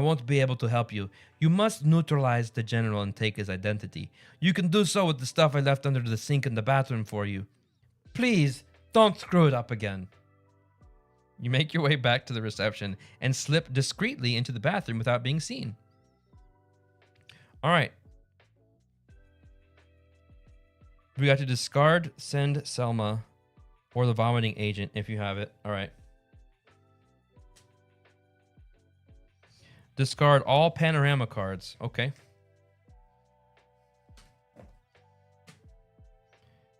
won't be able to help you. You must neutralize the general and take his identity. You can do so with the stuff I left under the sink in the bathroom for you. Please, don't screw it up again. You make your way back to the reception and slip discreetly into the bathroom without being seen. All right. We got to discard, send Selma, or the vomiting agent if you have it. All right. Discard all panorama cards. Okay.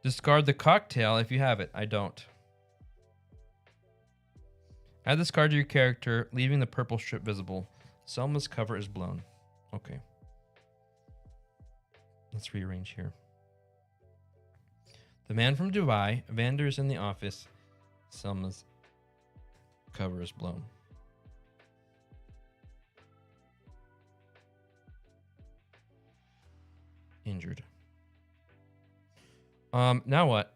Discard the cocktail if you have it. I don't. Add this card to your character, leaving the purple strip visible. Selma's cover is blown. Okay. Let's rearrange here. The man from Dubai, Vander's in the office. Selma's cover is blown. Injured. Now what?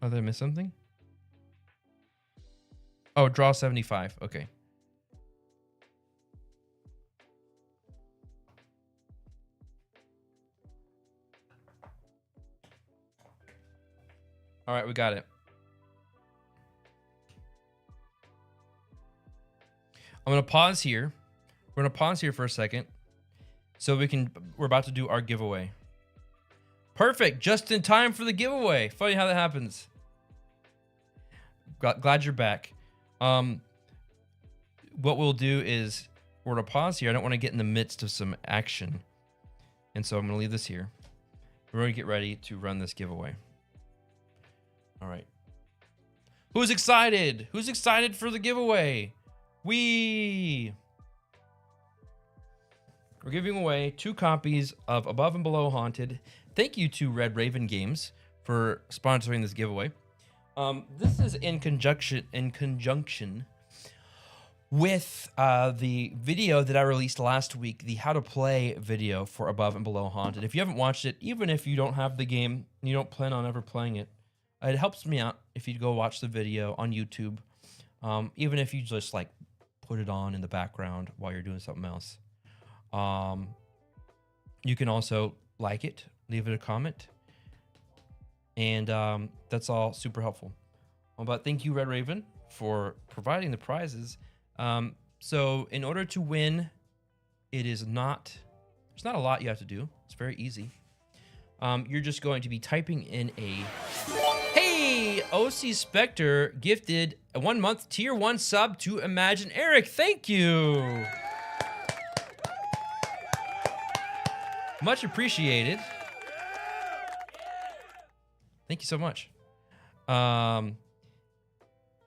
Oh, did I miss something? Oh, draw 75. Okay. All right, we got it. I'm going to pause here. We're going to pause here for a second. So we're about to do our giveaway. Perfect. Just in time for the giveaway. Funny how that happens. Glad you're back. What we'll do is we're going to pause here. I don't want to get in the midst of some action. And so I'm going to leave this here. We're going to get ready to run this giveaway. All right. Who's excited? Who's excited for the giveaway? We're giving away 2 copies of Above and Below Haunted. Thank you to Red Raven Games for sponsoring this giveaway. This is in conjunction with the video that I released last week, the how to play video for Above and Below Haunted. If you haven't watched it, even if you don't have the game, you don't plan on ever playing it, it helps me out if you go watch the video on YouTube. Even if you just like put it on in the background while you're doing something else. You can also like it, leave it a comment, and that's all super helpful. But thank you, Red Raven, for providing the prizes. So in order to win, there's not a lot you have to do. It's very easy. You're just going to be typing in a... Hey, OC Spectre gifted a 1 month tier 1 sub to Imagine Eric. Thank you. Much appreciated. Thank you so much.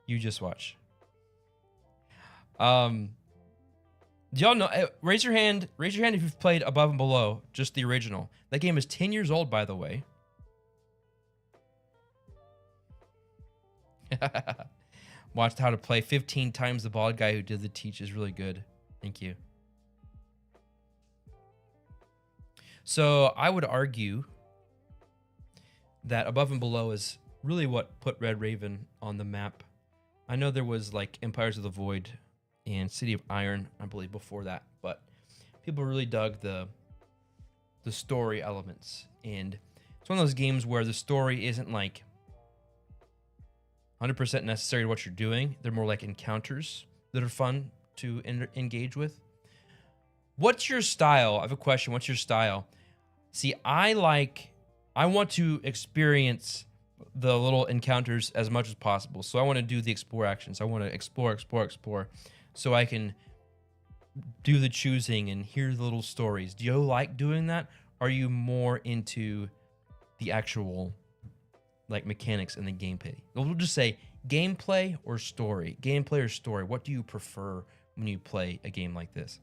You just watch. Do y'all know? Raise your hand. Raise your hand if you've played Above and Below, just the original. That game is 10 years old, by the way. Watched How to Play 15 times. The bald guy who did the teach is really good. Thank you. So I would argue that Above and Below is really what put Red Raven on the map. I know there was like Empires of the Void and City of Iron, I believe, before that, but people really dug the story elements. And it's one of those games where the story isn't like 100% necessary to what you're doing. They're more like encounters that are fun to engage with. What's your style? I have a question. What's your style? See, I want to experience the little encounters as much as possible. So I want to do the explore actions. I want to explore, so I can do the choosing and hear the little stories. Do you like doing that? Are you more into the actual like mechanics and the gameplay? We'll just say gameplay or story. Gameplay or story. What do you prefer when you play a game like this?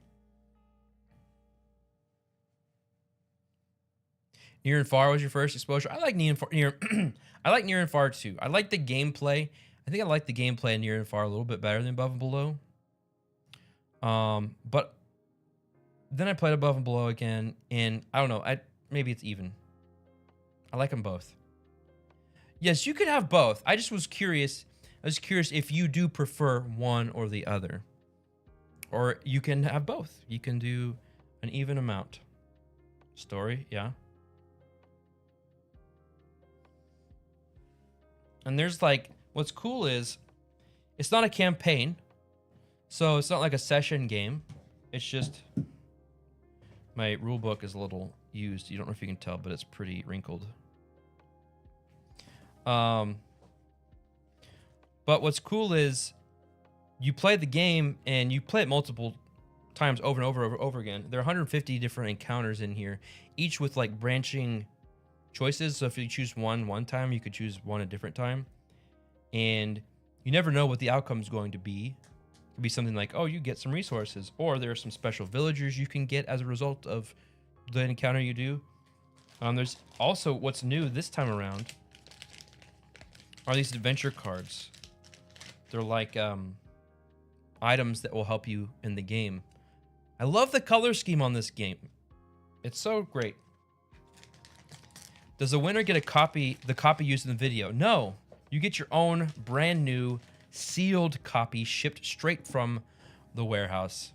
Near and Far was your first exposure. I like Near and Far. I like Near and Far too. I like the gameplay. I think I like the gameplay in Near and Far a little bit better than Above and Below. But then I played Above and Below again, and I don't know. Maybe it's even. I like them both. Yes, you could have both. I just was curious. I was curious if you do prefer one or the other, or you can have both. You can do an even amount. Story, yeah. And there's like, what's cool is, it's not a campaign, so it's not like a session game. It's just, my rule book is a little used. You don't know if you can tell, but it's pretty wrinkled. But what's cool is, you play the game and you play it multiple times over and over again. There are 150 different encounters in here, each with like branching choices. So if you choose one time, you could choose one a different time, and you never know what the outcome is going to be. It could be something like, oh, you get some resources, or there are some special villagers you can get as a result of the encounter you do. There's also, what's new this time around are these adventure cards. They're like items that will help you in the game. I love the color scheme on this game. It's so great. Does the winner get the copy used in the video? No. You get your own brand new sealed copy shipped straight from the warehouse.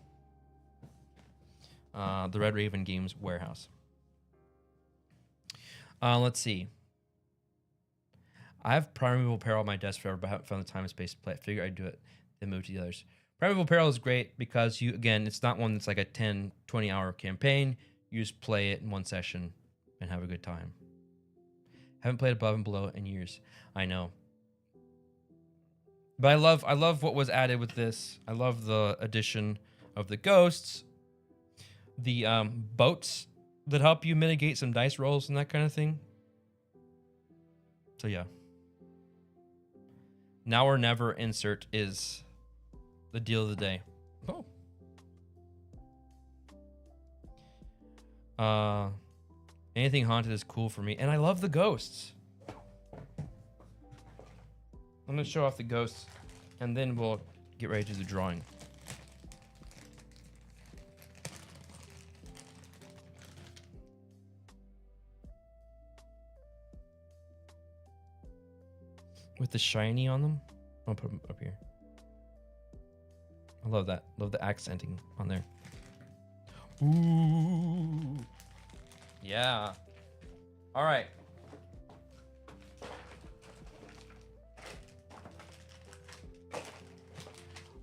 The Red Raven Games warehouse. Let's see. I have Primeval Apparel on my desk forever, but I haven't found the time and space to play it. Figure I'd do it, then move to the others. Primeval Apparel is great because it's not one that's like a 10, 20 hour campaign. You just play it in one session and have a good time. Haven't played Above and Below in years. I know. But I love what was added with this. I love the addition of the ghosts, the boats that help you mitigate some dice rolls and that kind of thing. So yeah. Now or never insert is the deal of the day. Oh. Anything haunted is cool for me, and I love the ghosts. I'm gonna show off the ghosts, and then we'll get ready to do the drawing. With the shiny on them, I'll put them up here. I love that. Love the accenting on there. Ooh. Yeah. All right.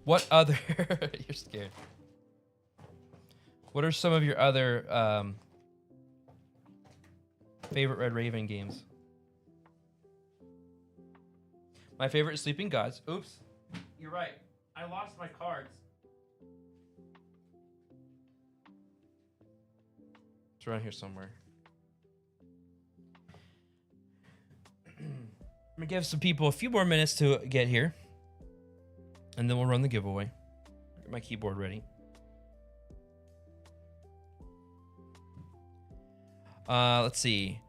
What other... You're scared. What are some of your other Favorite Red Raven games. My favorite is Sleeping Gods. Oops. You're right. I lost my cards. It's around here somewhere. I'm going to give some people a few more minutes to get here. And then we'll run the giveaway. Get my keyboard ready. Let's see.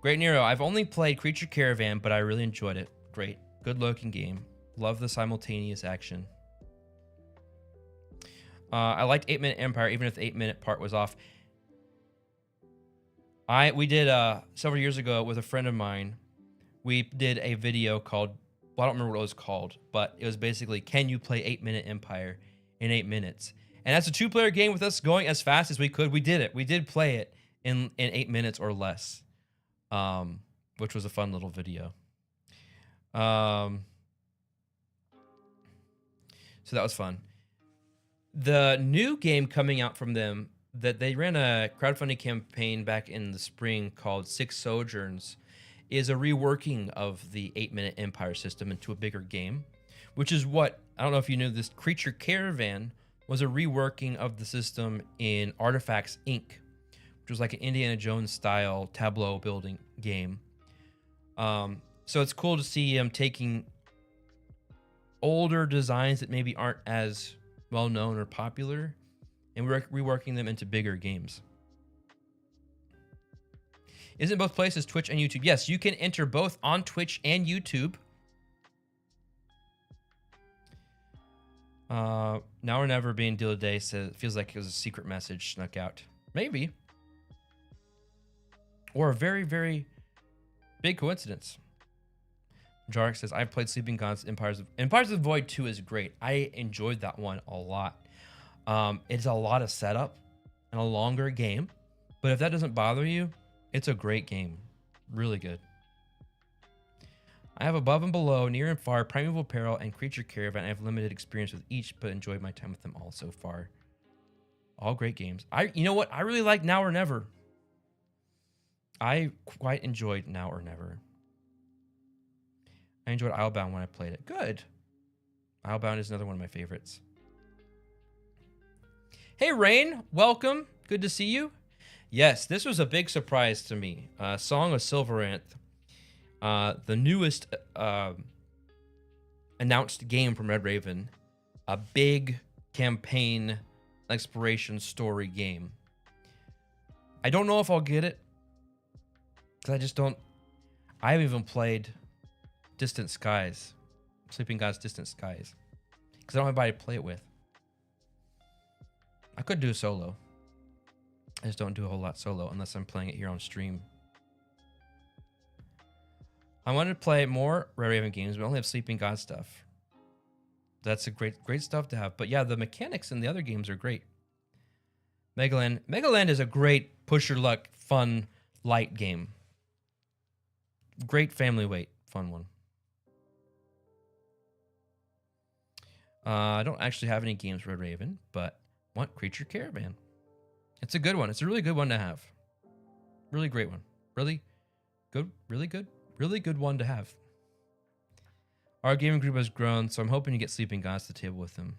Great Nero. I've only played Creature Caravan, but I really enjoyed it. Great. Good looking game. Love the simultaneous action. I liked 8 Minute Empire, even if the 8 minute part was off. We did several years ago with a friend of mine. We did a video called, well, I don't remember what it was called, but it was basically, can you play 8 Minute Empire in 8 minutes? And that's a 2-player game with us going as fast as we could. We did it. We did play it in 8 minutes or less, which was a fun little video. So that was fun. The new game coming out from them, that they ran a crowdfunding campaign back in the spring called Six Sojourns, is a reworking of the 8 Minute Empire system into a bigger game, which is what, I don't know if you knew this, Creature Caravan was a reworking of the system in Artifacts Inc., which was like an Indiana Jones style tableau building game. So it's cool to see him taking older designs that maybe aren't as well known or popular and reworking them into bigger games. Isn't both places Twitch and YouTube? Yes, you can enter both on Twitch and YouTube. Now or never being deal today says it feels like it was a secret message snuck out. Maybe. Or a very, very big coincidence. Jarek says, I've played Sleeping Gods. Empires of the Void 2 is great. I enjoyed that one a lot. It's a lot of setup and a longer game. But if that doesn't bother you, it's a great game. Really good. I have Above and Below, Near and Far, Primeval Peril, and Creature Caravan. I have limited experience with each, but enjoyed my time with them all so far. All great games. You know what? I really like Now or Never. I quite enjoyed Now or Never. I enjoyed Islebound when I played it. Good. Islebound is another one of my favorites. Hey, Rain. Welcome. Good to see you. Yes, this was a big surprise to me. Song of Silveranth. The newest announced game from Red Raven. A big campaign exploration story game. I don't know if I'll get it. Because I just don't... I haven't even played Distant Skies. Sleeping Gods Distant Skies. Because I don't have anybody to play it with. I could do a solo. I just don't do a whole lot solo unless I'm playing it here on stream. I wanted to play more Red Raven games, but I only have Sleeping God stuff. That's a great stuff to have. But yeah, the mechanics in the other games are great. Megaland is a great push your luck, fun, light game. Great family weight, fun one. I don't actually have any games Red Raven, but want Creature Caravan. It's a good one. It's a really good one to have. Really great one. Really good one to have. Our gaming group has grown, so I'm hoping to get Sleeping Gods to the table with them.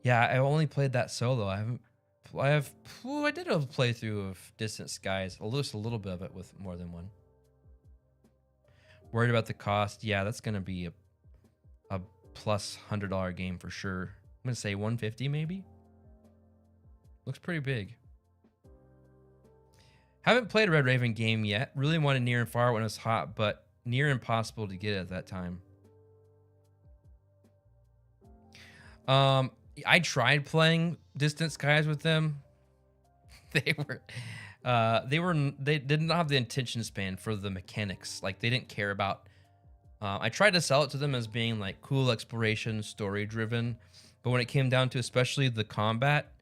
Yeah, I only played that solo. I did a playthrough of Distant Skies. I'll lose a little bit of it with more than one. Worried about the cost? Yeah, that's gonna be a plus $100 game for sure. I'm gonna say $150 maybe. Looks pretty big. Haven't played a Red Raven game yet. Really wanted Near and Far when it was hot, but near impossible to get at that time. I tried playing Distant Skies with them. They did not have the attention span for the mechanics. Like, they didn't care about. I tried to sell it to them as being like cool exploration, story driven, but when it came down to especially the combat,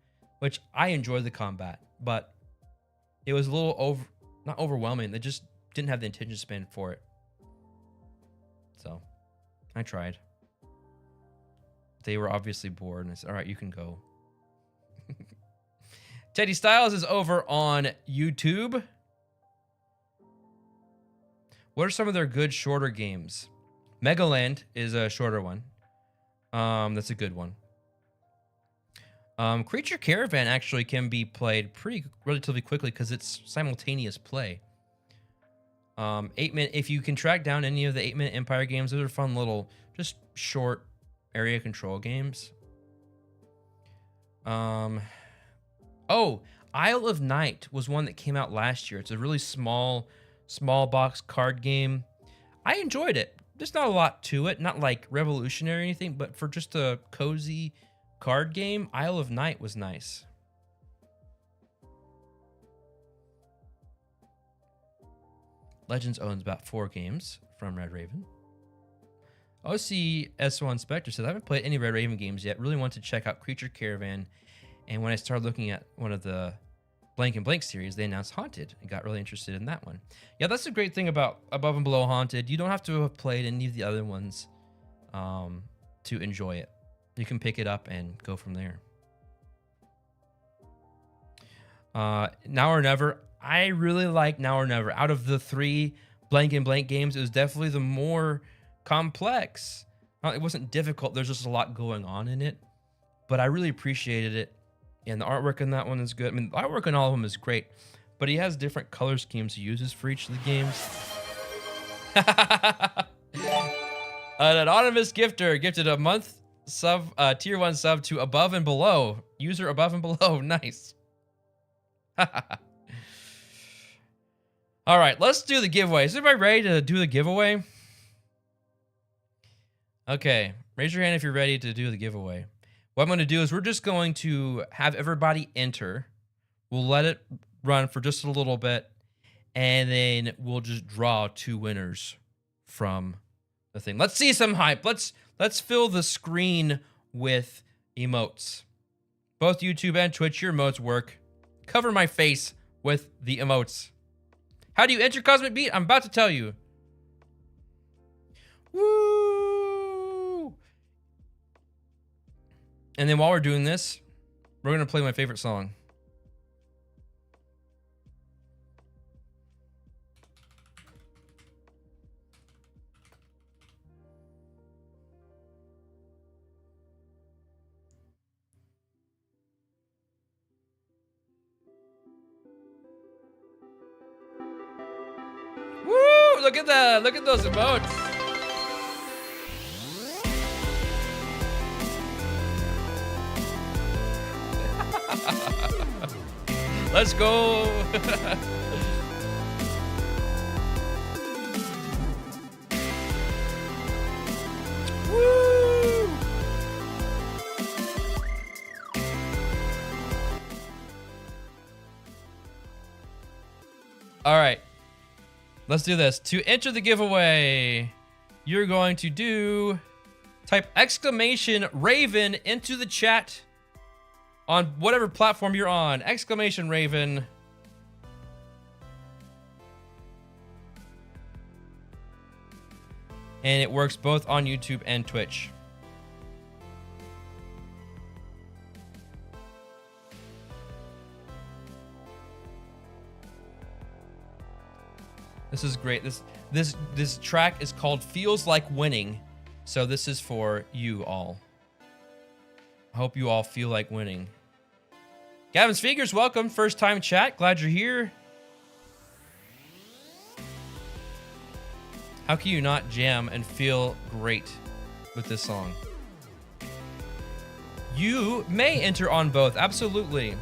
which I enjoyed the combat, but it was a little not overwhelming. They just didn't have the attention span for it. So I tried. They were obviously bored, and I said, all right, you can go. Teddy Styles is over on YouTube. What are some of their good shorter games? Megaland is a shorter one. That's a good one. Creature Caravan actually can be played relatively quickly because it's simultaneous play. 8-minute. If you can track down any of the 8-minute Empire games, those are fun little, just short area control games. Oh, Isle of Night was one that came out last year. It's a really small box card game. I enjoyed it. There's not a lot to it, not like revolutionary or anything, but for just a cozy card game, Isle of Night was nice. Legends owns about 4 games from Red Raven. OC S1 Spectre says, I haven't played any Red Raven games yet. Really want to check out Creature Caravan. And when I started looking at one of the Blank and Blank series, they announced Haunted and got really interested in that one. Yeah, that's the great thing about Above and Below Haunted. You don't have to have played any of the other ones to enjoy it. You can pick it up and go from there. Now or Never. I really like Now or Never. Out of the 3 Blank and Blank games, it was definitely the more complex. It wasn't difficult. There's just a lot going on in it. But I really appreciated it. And the artwork in that one is good. I mean, the artwork in all of them is great. But he has different color schemes he uses for each of the games. An anonymous gifter gifted a month sub, tier 1 sub to Above and Below. User Above and Below. Nice. All right, let's do the giveaway. Is everybody ready to do the giveaway? Okay, raise your hand if you're ready to do the giveaway. What I'm going to do is we're just going to have everybody enter. We'll let it run for just a little bit, and then we'll just draw 2 winners from the thing. Let's see some hype. Let's fill the screen with emotes. Both YouTube and Twitch, your emotes work. Cover my face with the emotes. How do you enter Cosmic Beat? I'm about to tell you. Woo! And then while we're doing this, we're going to play my favorite song. Woo! Look at that. Look at those emotes. Let's go. Woo! All right. Let's do this. To enter the giveaway, you're going to type exclamation Raven into the chat on whatever platform you're on. Exclamation Raven. And it works both on YouTube and Twitch. This is great. This track is called Feels Like Winning. So this is for you all. I hope you all feel like winning. Gavin's Fingers, welcome. First time chat. Glad you're here. How can you not jam and feel great with this song? You may enter on both. Absolutely.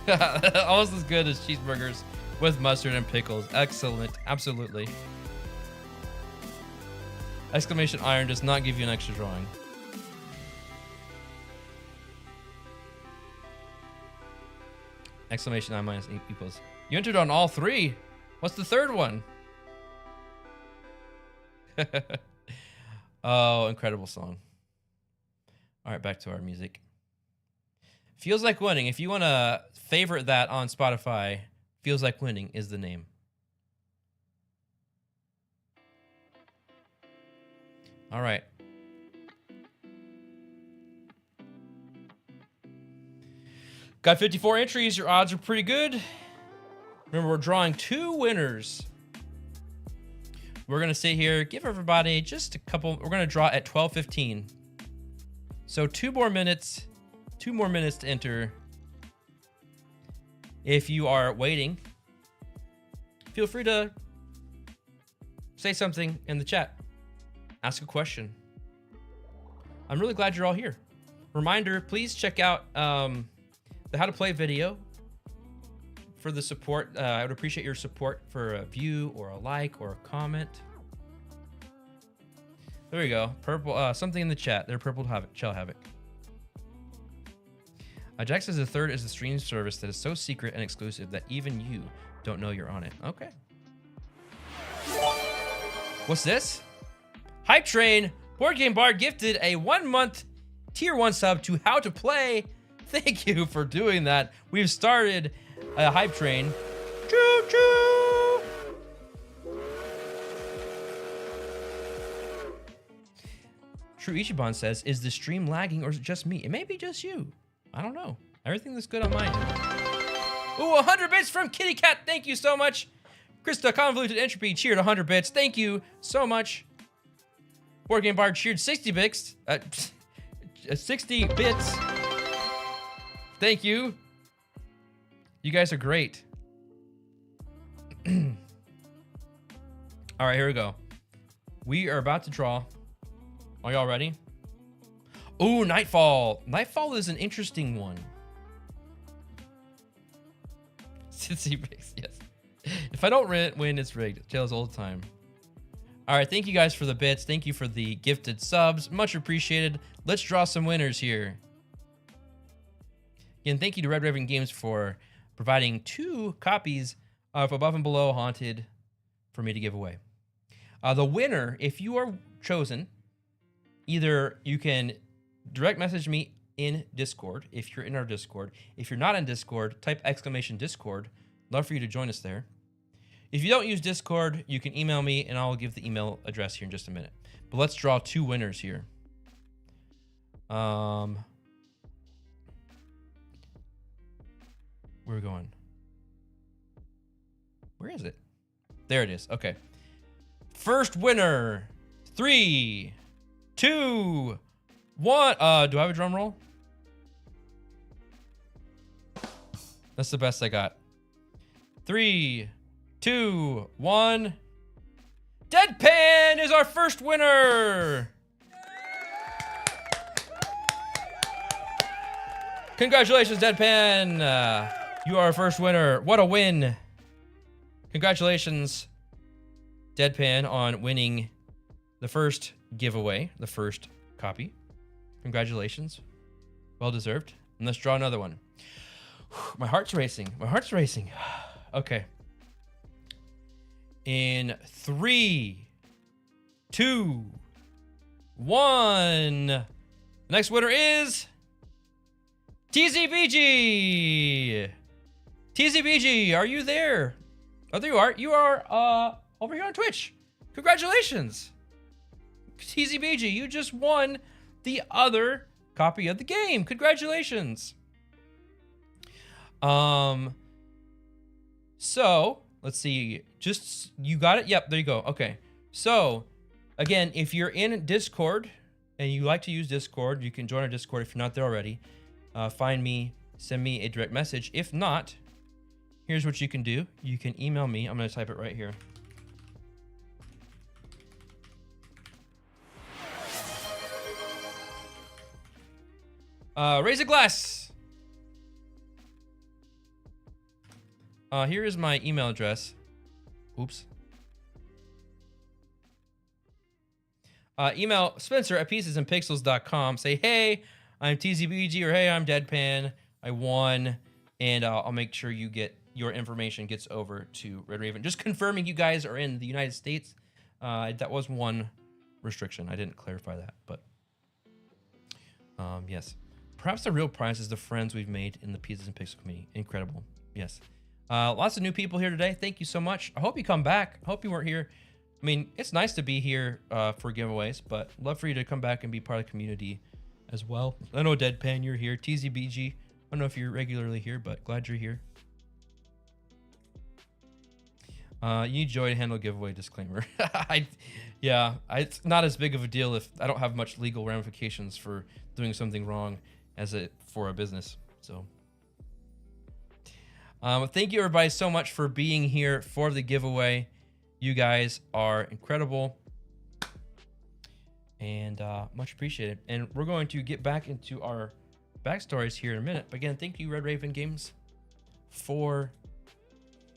Almost as good as cheeseburgers with mustard and pickles. Excellent. Absolutely. Exclamation iron does not give you an extra drawing. Exclamation I minus equals. You entered on all 3. What's the third one? Oh, incredible song. All right, back to our music. Feels Like Winning. If you want to favorite that on Spotify, Feels Like Winning is the name. All right. Got 54 entries. Your odds are pretty good. Remember, we're drawing 2 winners. We're going to sit here, give everybody just a couple. We're going to draw at 12:15. So 2 more minutes. 2 more minutes to enter. If you are waiting, feel free to say something in the chat. Ask a question. I'm really glad you're all here. Reminder, please check out the how to play video for the support. I would appreciate your support for a view or a like or a comment. There we go. Purple, something in the chat. They're Purple Shell Havoc. Jack says the third is the stream service that is so secret and exclusive that even you don't know you're on it. Okay. What's this? Hype Train. Board Game Bar gifted a 1-month tier 1 sub to How to Play. Thank you for doing that. We've started a Hype Train. Choo choo. True Ichiban says, is the stream lagging or is it just me? It may be just you. I don't know. Everything looks good on mine. Ooh, 100 bits from Kitty Cat. Thank you so much. Krista Convoluted Entropy cheered 100 bits. Thank you so much. Board Game Bard cheered 60 bits. 60 bits. Thank you. You guys are great. All right, here we go. We are about to draw. Are y'all ready? Ooh, Nightfall. Nightfall is an interesting one. Cincy Bricks, yes. If I don't win, it's rigged. Jails all the time. All right, thank you guys for the bits. Thank you for the gifted subs. Much appreciated. Let's draw some winners here. Again, thank you to Red Raven Games for providing 2 copies of Above and Below Haunted for me to give away. The winner, if you are chosen, either you can direct message me in Discord if you're in our Discord. If you're not in Discord, type !Discord. Love for you to join us there. If you don't use Discord, you can email me and I'll give the email address here in just a minute. But let's draw 2 winners here. Where are we going? Where is it? There it is. Okay. First winner. 3, 2, 1. Do I have a drum roll? That's the best I got. 3, 2, 1. Deadpan is our first winner. Congratulations, Deadpan. You are our first winner. What a win. Congratulations, Deadpan, on winning the first giveaway, the first copy. Congratulations. Well deserved. And let's draw another one. My heart's racing. My heart's racing. Okay. In 3, 2, 1. The next winner is TZBG. TZBG, are you there? Oh, there you are. You are over here on Twitch. Congratulations. TZBG, you just won the other copy of the game. Congratulations. So let's see. Just, you got it? Yep, there you go. Okay. So again, if you're in Discord and you like to use Discord, you can join our Discord if you're not there already. Find me, send me a direct message. If not, here's what you can do. You can email me. I'm going to type it right here. Raise a glass. Here is my email address. Oops. Email Spencer@piecesandpixels.com. Say, hey, I'm TZBG, or hey, I'm Deadpan. I won, and I'll make sure you get your information gets over to Red Raven. Just confirming you guys are in the United States. That was one restriction. I didn't clarify that, but yes. Perhaps the real prize is the friends we've made in the Pieces and Pixel community. Incredible. Yes. Lots of new people here today. Thank you so much. I hope you come back. I hope you weren't here. I mean, it's nice to be here for giveaways, but love for you to come back and be part of the community as well. I know Deadpan, you're here. TZBG, I don't know if you're regularly here, but glad you're here. You need Joy to handle giveaway disclaimer. It's not as big of a deal if I don't have much legal ramifications for doing something wrong as it for a business. So, thank you everybody so much for being here for the giveaway. You guys are incredible and much appreciated. And we're going to get back into our backstories here in a minute. But again, thank you Red Raven Games for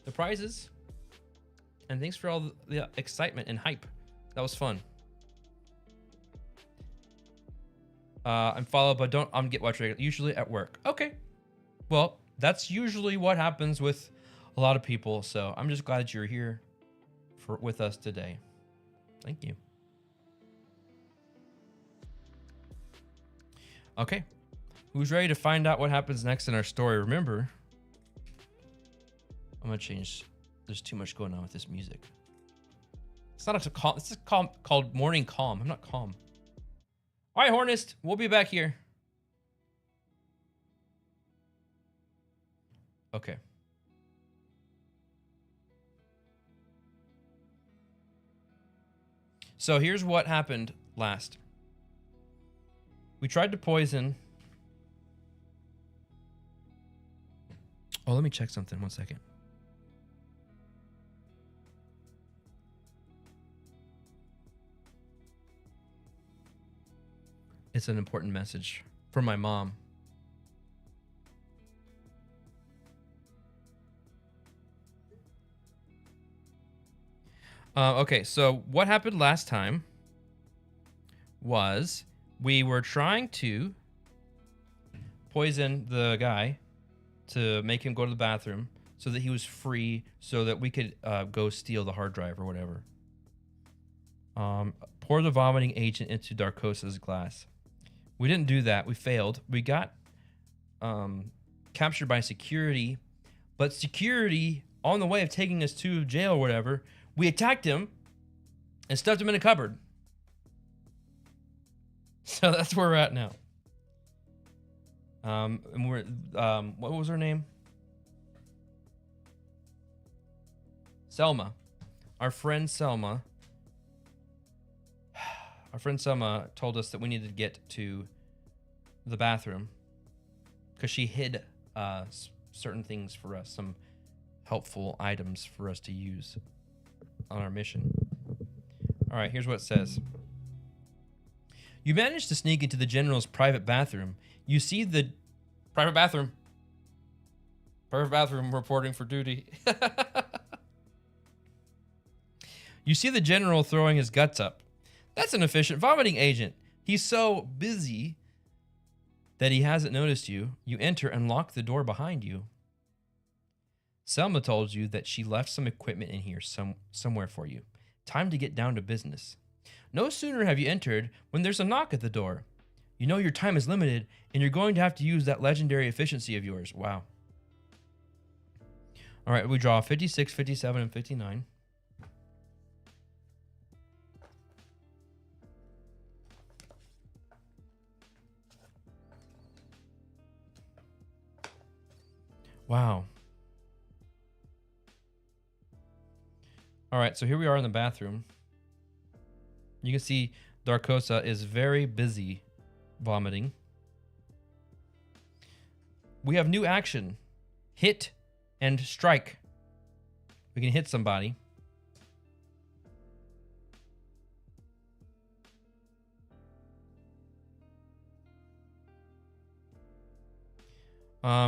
the prizes. And thanks for all the excitement and hype. That was fun. I'm followed, but don't get watch regular. Usually at work. Okay. Well, that's usually what happens with a lot of people. So I'm just glad you're here with us today. Thank you. Okay. Who's ready to find out what happens next in our story? Remember, I'm gonna change. There's too much going on with this music. It's not a calm. This is called Morning Calm. I'm not calm. All right, Hornist, we'll be back here. Okay. So here's what happened last. We tried to poison. Oh, let me check something. 1 second. It's an important message from my mom. Okay, so what happened last time was we were trying to poison the guy to make him go to the bathroom so that he was free so that we could go steal the hard drive or whatever. Pour the vomiting agent into Darkosa's glass. We didn't do that. We failed. We got captured by security, but security on the way of taking us to jail or whatever, we attacked him and stuffed him in a cupboard. So that's where we're at now. And we're what was her name? Selma. Our friend Selma. Our friend Selma told us that we needed to get to the bathroom because she hid certain things for us, some helpful items for us to use on our mission. All right, here's what it says. You managed to sneak into the general's private bathroom. You see the private bathroom reporting for duty. You see the general throwing his guts up. That's an efficient vomiting agent. He's so busy that he hasn't noticed you. You enter and lock the door behind you. Selma told you that she left some equipment in here somewhere for you. Time to get down to business. No sooner have you entered when there's a knock at the door. You know your time is limited and you're going to have to use that legendary efficiency of yours. Wow. All right, we draw 56, 57, and 59. Wow. All right, so here we are in the bathroom. You can see Darkosa is very busy vomiting. We have new action. Hit and strike. We can hit somebody.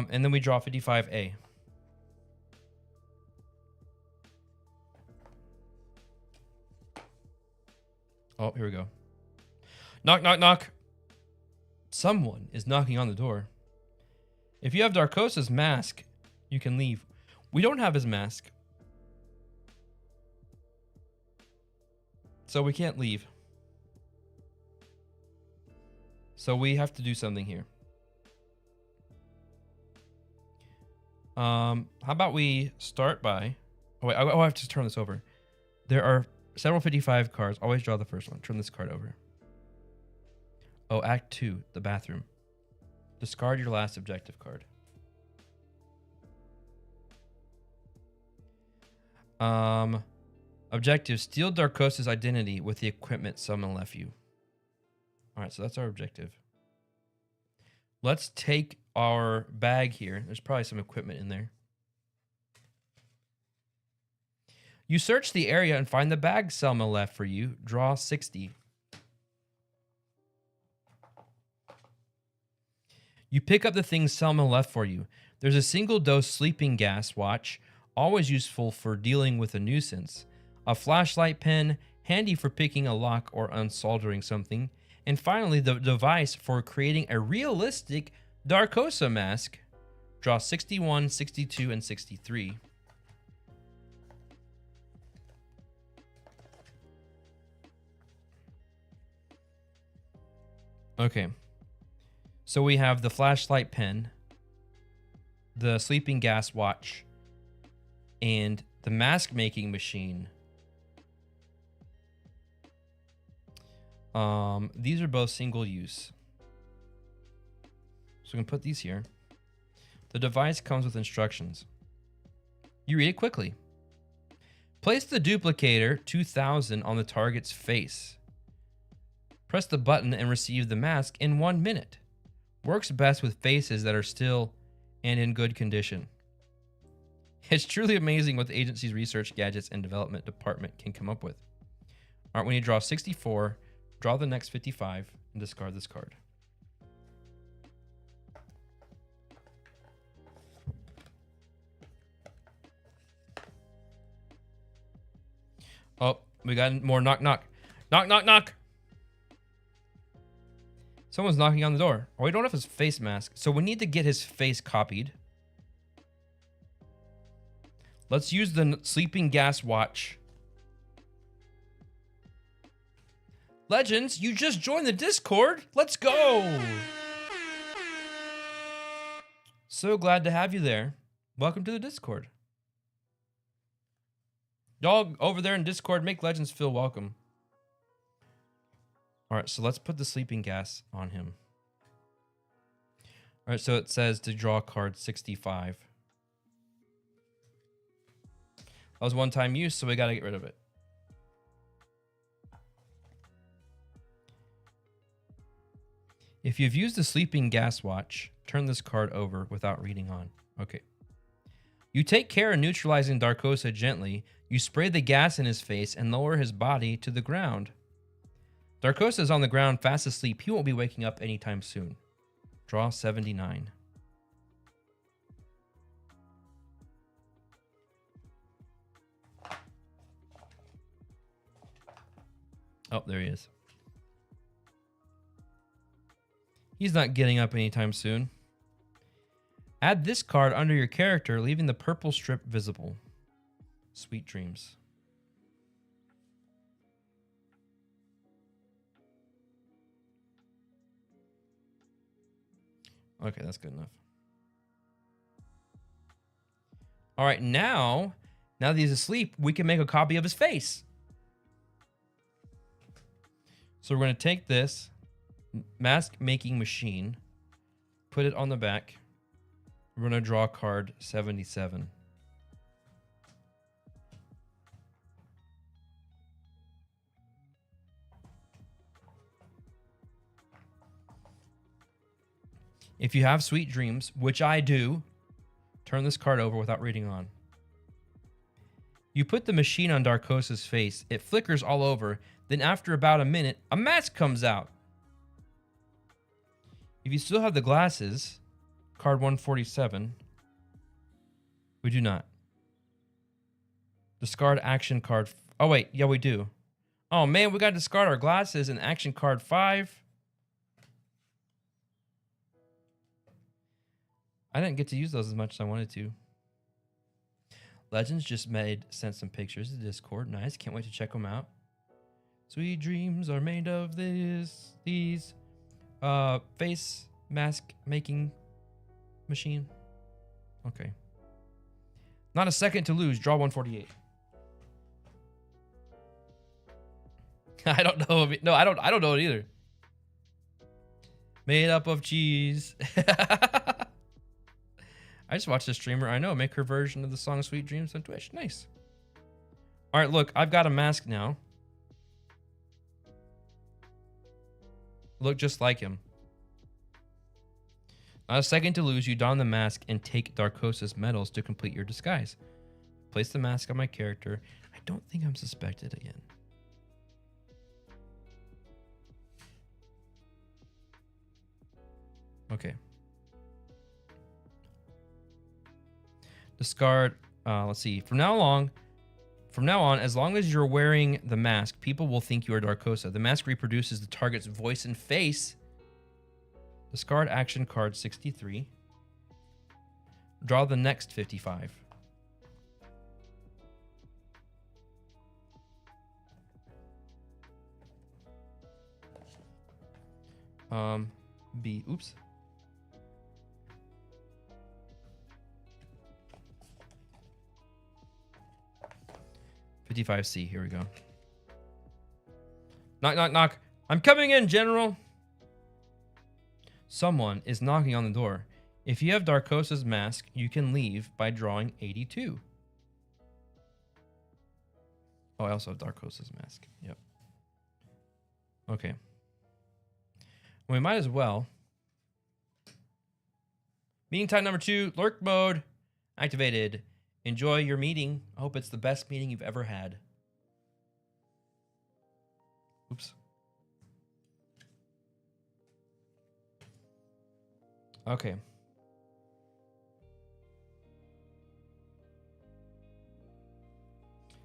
And then we draw 55A. Oh, here we go. Knock, knock, knock. Someone is knocking on the door. If you have Darkosa's mask, you can leave. We don't have his mask. So we can't leave. So we have to do something here. How about we start by... Oh, wait, I have to turn this over. There are several 55 cards. Always draw the first one. Turn this card over. Oh, Act 2, the bathroom. Discard your last objective card. Objective: steal Darkosa's identity with the equipment someone left you. All right, so that's our objective. Let's take our bag here. There's probably some equipment in there. You search the area and find the bag Selma left for you. Draw 60. You pick up the things Selma left for you. There's a single-dose sleeping gas watch, always useful for dealing with a nuisance. A flashlight pen, handy for picking a lock or unsoldering something. And finally, the device for creating a realistic Darkosa mask. Draw 61, 62, and 63. Okay. So we have the flashlight pen, the sleeping gas watch, and the mask making machine. These are both single use. So we can put these here. The device comes with instructions. You read it quickly. Place the duplicator 2000 on the target's face. Press the button and receive the mask in 1 minute. Works best with faces that are still and in good condition. It's truly amazing what the agency's research, gadgets, and development department can come up with. All right, when you draw 64, draw the next 55 and discard this card. Oh, we got more knock, knock. Knock, knock, knock. Someone's knocking on the door. Oh, we don't have his face mask, so we need to get his face copied. Let's use the sleeping gas watch. Legends, you just joined the Discord. Let's go. So glad to have you there. Welcome to the Discord. Y'all over there in Discord, make Legends feel welcome. All right, so let's put the sleeping gas on him. All right, so it says to draw card 65. That was one-time use, so we got to get rid of it. If you've used the sleeping gas watch, turn this card over without reading on. Okay. You take care of neutralizing Darkosa gently. You spray the gas in his face and lower his body to the ground. Darkosa is on the ground, fast asleep. He won't be waking up anytime soon. Draw 79. Oh, there he is. He's not getting up anytime soon. Add this card under your character, leaving the purple strip visible. Sweet dreams. Okay, that's good enough. All right, now that he's asleep, we can make a copy of his face. So we're going to take this mask making machine, put it on the back. We're going to draw card 77. If you have sweet dreams, which I do, turn this card over without reading on. You put the machine on Darkosa's face. It flickers all over. Then after about a minute, a mask comes out. If you still have the glasses, card 147. We do not. Discard action card. Oh, wait. Yeah, we do. Oh, man, we got to discard our glasses and action card 5. I didn't get to use those as much as I wanted to. Legends just sent some pictures to Discord. Nice. Can't wait to check them out. Sweet dreams are made of these face mask making machine. Okay. Not a second to lose. Draw 148. I don't know. No, I don't know it either. Made up of cheese. I just watched a streamer I know make her version of the song Sweet Dreams on Twitch. Nice. All right, look, I've got a mask now. Look just like him. Not a second to lose, you don the mask and take Darkosa's medals to complete your disguise. Place the mask on my character. I don't think I'm suspected again. Okay. Discard. Let's see. From now on, as long as you're wearing the mask, people will think you are Darkosa. The mask reproduces the target's voice and face. Discard action card 63. Draw the next 55. B. Oops. C. Here we go. Knock, knock, knock. I'm coming in, General. Someone is knocking on the door. If you have Darkosa's mask, you can leave by drawing 82. Oh, I also have Darkosa's mask. Yep. Okay. We might as well. Meeting time number 2, lurk mode activated. Enjoy your meeting. I hope it's the best meeting you've ever had. Oops. Okay.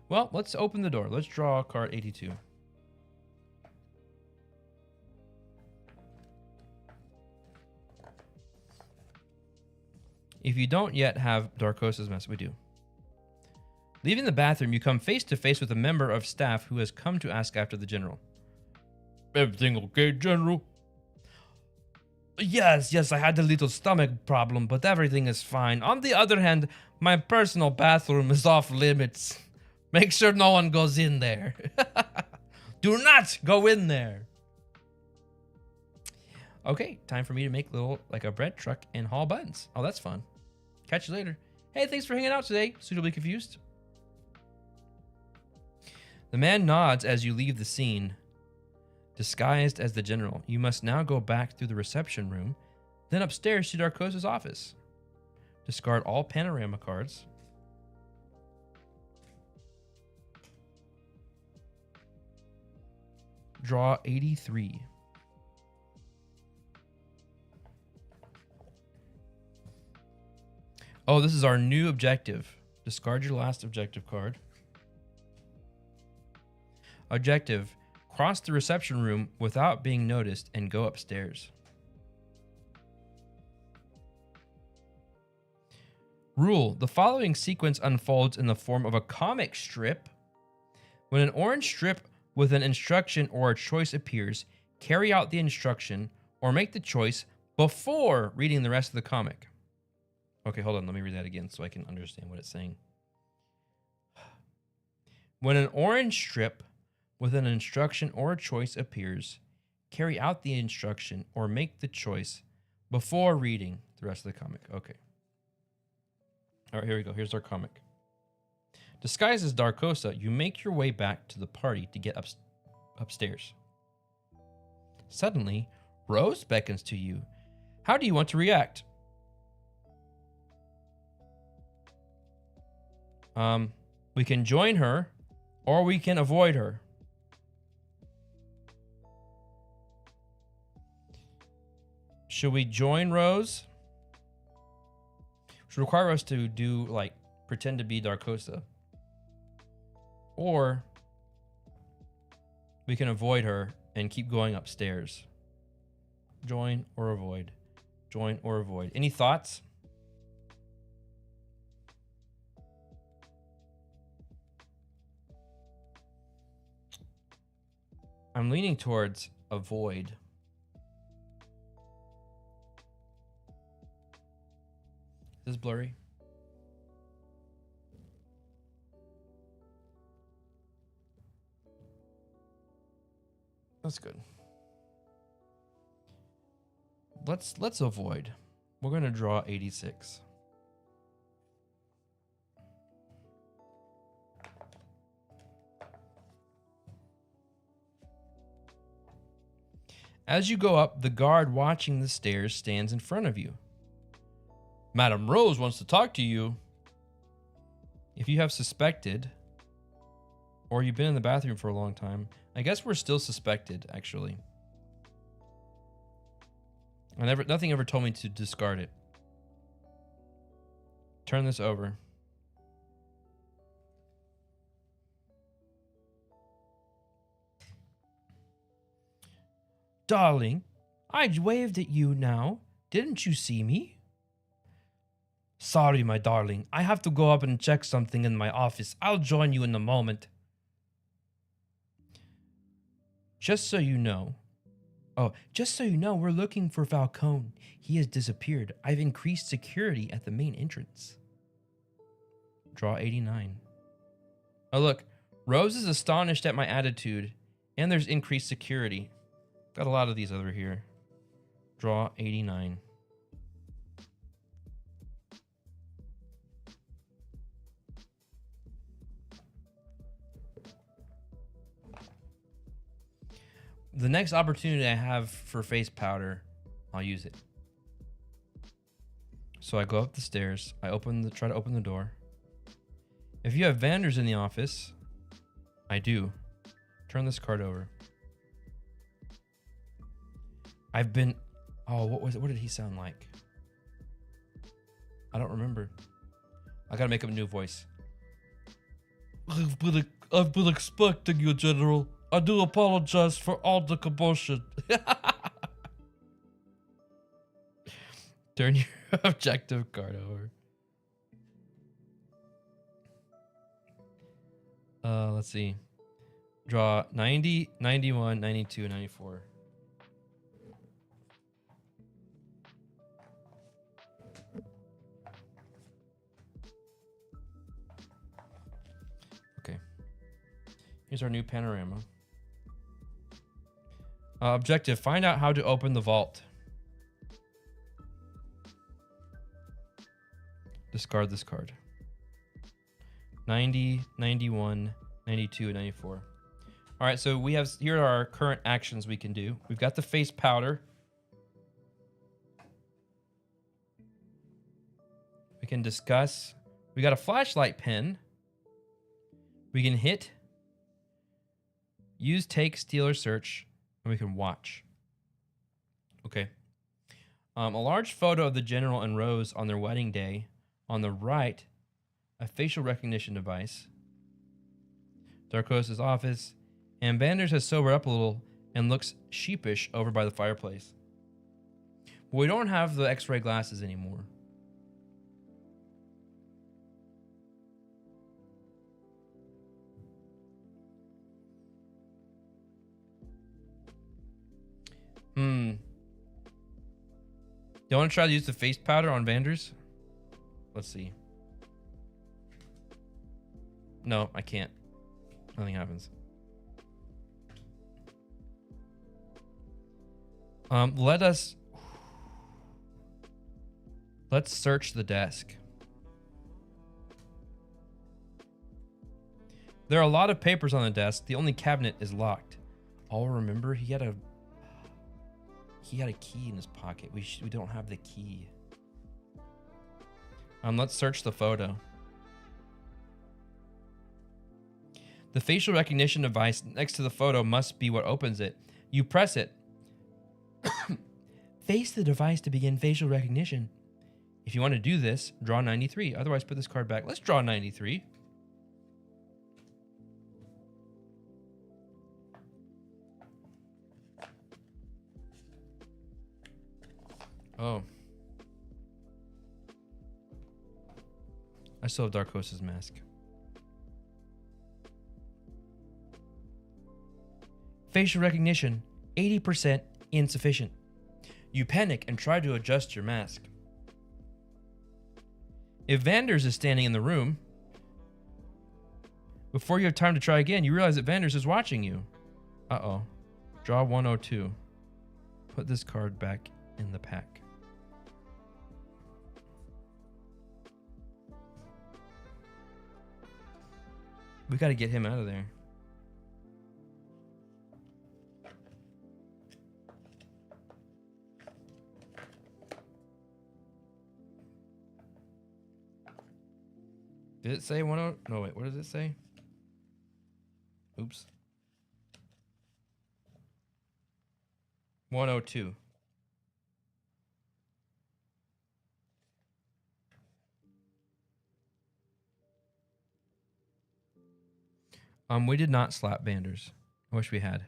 Well, let's open the door. Let's draw card 82. If you don't yet have Darkosa's mask, we do. Leaving the bathroom, you come face to face with a member of staff who has come to ask after the general. Everything okay, General? Yes, I had a little stomach problem, but everything is fine. On the other hand, my personal bathroom is off limits. Make sure no one goes in there. Do not go in there. Okay, time for me to make a bread truck and haul buttons. Oh, that's fun. Catch you later. Hey, thanks for hanging out today. Suitably confused. The man nods as you leave the scene. Disguised as the general, you must now go back through the reception room, then upstairs to Darkosa's office. Discard all panorama cards. Draw 83. Oh, this is our new objective. Discard your last objective card. Objective. Cross the reception room without being noticed and go upstairs. Rule. The following sequence unfolds in the form of a comic strip. When an orange strip with an instruction or a choice appears, carry out the instruction or make the choice before reading the rest of the comic. Okay, hold on. Let me read that again so I can understand what it's saying. When an orange strip with an instruction or a choice appears, carry out the instruction or make the choice before reading the rest of the comic. Okay. All right, here we go. Here's our comic. Disguised as Darkosa, you make your way back to the party to get upstairs. Suddenly, Rose beckons to you. How do you want to react? We can join her, or we can avoid her. Should we join Rose? Should require us to do, like, pretend to be Darkosa. Or we can avoid her and keep going upstairs. Join or avoid. Join or avoid. Any thoughts? I'm leaning towards avoid. Is this blurry? That's good. Let's avoid. We're going to draw 86. As you go up, the guard watching the stairs stands in front of you. Madam Rose wants to talk to you. If you have suspected, or you've been in the bathroom for a long time, I guess we're still suspected, actually. Nothing ever told me to discard it. Turn this over. Darling, I waved at you now. Didn't you see me? Sorry, my darling. I have to go up and check something in my office. I'll join you in a moment. Just so you know, we're looking for Falcone. He has disappeared. I've increased security at the main entrance. Draw 89. Oh, look. Rose is astonished at my attitude, and there's increased security. Got a lot of these over here. Draw 89. The next opportunity I have for face powder, I'll use it. So I go up the stairs. I try to open the door. If you have Vanders in the office, I do. Turn this card over. What did he sound like? I don't remember. I gotta make up a new voice. I've been expecting you, General. I do apologize for all the commotion. Turn your objective card over. Let's see. Draw 90, 91, 92, 94. Okay. Here's our new panorama. Objective, find out how to open the vault. Discard this card. 90, 91, 92, and 94. All right, so here are our current actions we can do. We've got the face powder. We can discuss. We got a flashlight pen. We can hit, use, take, steal, or search, and we can watch. Okay. A large photo of the General and Rose on their wedding day. On the right, a facial recognition device. Darkos's office. And Vanders has sobered up a little and looks sheepish over by the fireplace. But we don't have the X-ray glasses anymore. Do you want to try to use the face powder on Vanders? Let's see. No, I can't. Nothing happens. Let's search the desk. There are a lot of papers on the desk. The only cabinet is locked. Oh, remember he had a key in his pocket. We don't have the key. Let's search the photo. The facial recognition device next to the photo must be what opens it. You press it. Face the device to begin facial recognition. If you want to do this, draw 93. Otherwise, put this card back. Let's draw 93. Oh. I still have Darkos's mask. Facial recognition, 80% insufficient. You panic and try to adjust your mask. If Vanders is standing in the room, before you have time to try again, you realize that Vanders is watching you. Uh-oh. Draw 102. Put this card back in the pack. We got to get him out of there. Did it say 10? No, wait. What does it say? Oops. 102. We did not slap Vanders. I wish we had.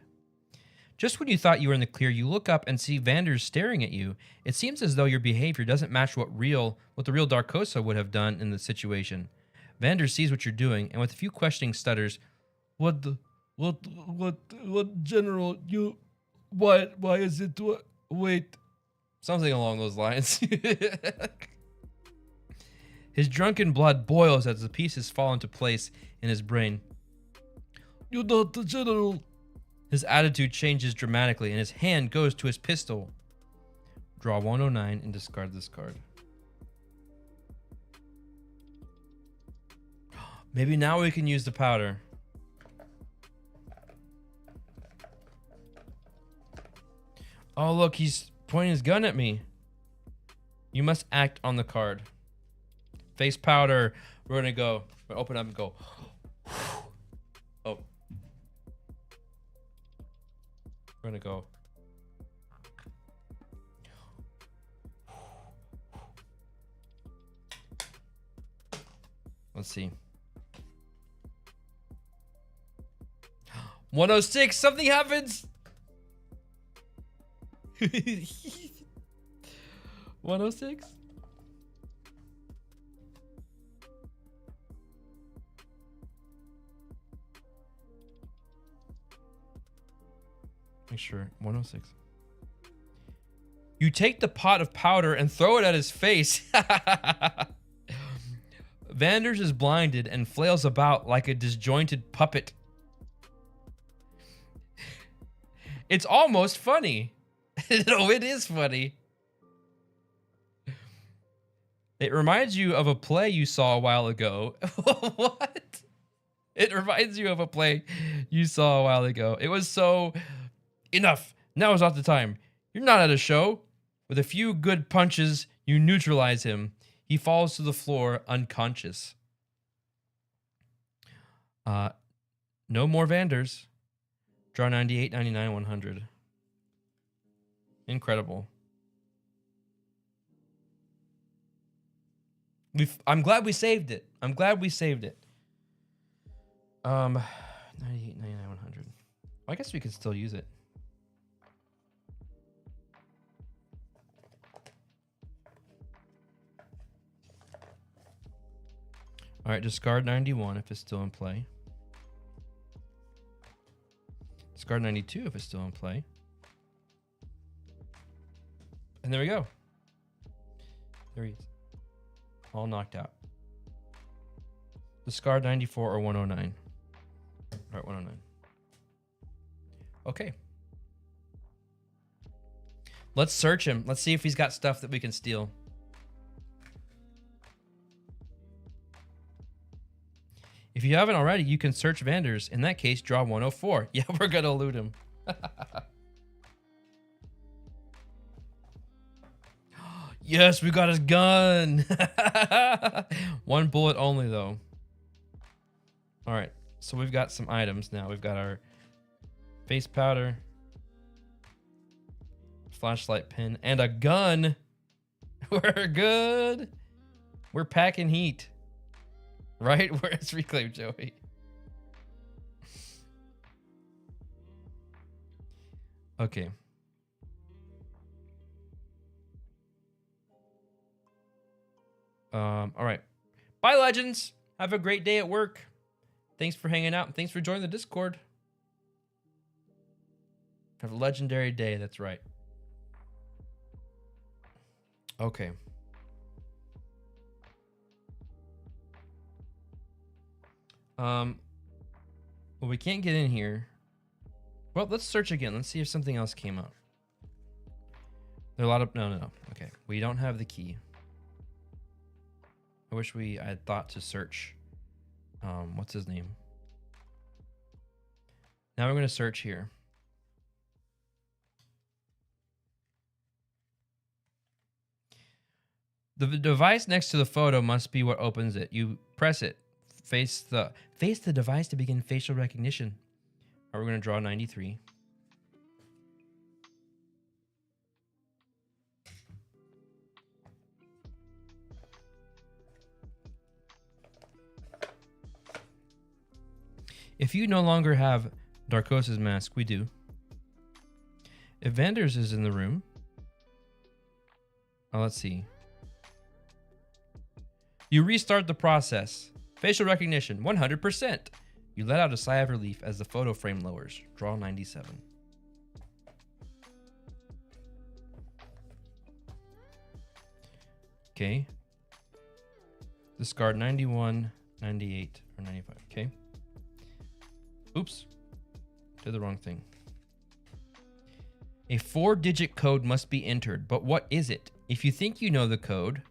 Just when you thought you were in the clear, you look up and see Vanders staring at you. It seems as though your behavior doesn't match what the real Darkosa would have done in the situation. Vanders sees what you're doing, and with a few questioning stutters, what, General, why is it, wait. Something along those lines. His drunken blood boils as the pieces fall into place in his brain. You're not the general. His attitude changes dramatically, and his hand goes to his pistol. Draw 109 and discard this card. Maybe now we can use the powder. Oh, look, he's pointing his gun at me. You must act on the card. Face powder. We're going to go. We're gonna open up and go. Oh. We're going to go. Let's see. 106. Something happens. 106. Make sure. 106. You take the pot of powder and throw it at his face. Vanders is blinded and flails about like a disjointed puppet. It's almost funny. No, it is funny. It reminds you of a play you saw a while ago. What? It reminds you of a play you saw a while ago. It was so... Enough. Now is not the time. You're not at a show. With a few good punches, you neutralize him. He falls to the floor unconscious. No more Vanders. Draw 98, 99, 100. Incredible. I'm glad we saved it. I'm glad we saved it. 98, 99, 100. I guess we could still use it. All right, discard 91 if it's still in play. Discard 92 if it's still in play. And there we go. There he is. All knocked out. Discard 94 or 109. All right, 109. Okay. Let's search him. Let's see if he's got stuff that we can steal. If you haven't already, you can search Vanders. In that case, draw 104. Yeah, we're going to loot him. Yes, we got his gun. One bullet only, though. All right, so we've got some items now. We've got our face powder, flashlight pin, and a gun. We're good. We're packing heat. Right? Where's Reclaim Joey? Okay. All right. Bye, legends. Have a great day at work. Thanks for hanging out and thanks for joining the Discord. Have a legendary day. That's right. Okay. Well, we can't get in here. Well, let's search again. Let's see if something else came up. There are a lot of... No. Okay. We don't have the key. I wish I had thought to search. What's his name? Now we're going to search here. The device next to the photo must be what opens it. You press it. face the device to begin facial recognition. All right, we're gonna draw 93. If you no longer have Darkosa's mask, we do. If Vanders is in the room, let's see. You restart the process. Facial recognition, 100%. You let out a sigh of relief as the photo frame lowers. Draw 97. Okay. Discard 91, 98, or 95. Okay. Oops. Did the wrong thing. A 4-digit code must be entered, but what is it? If you think you know the code,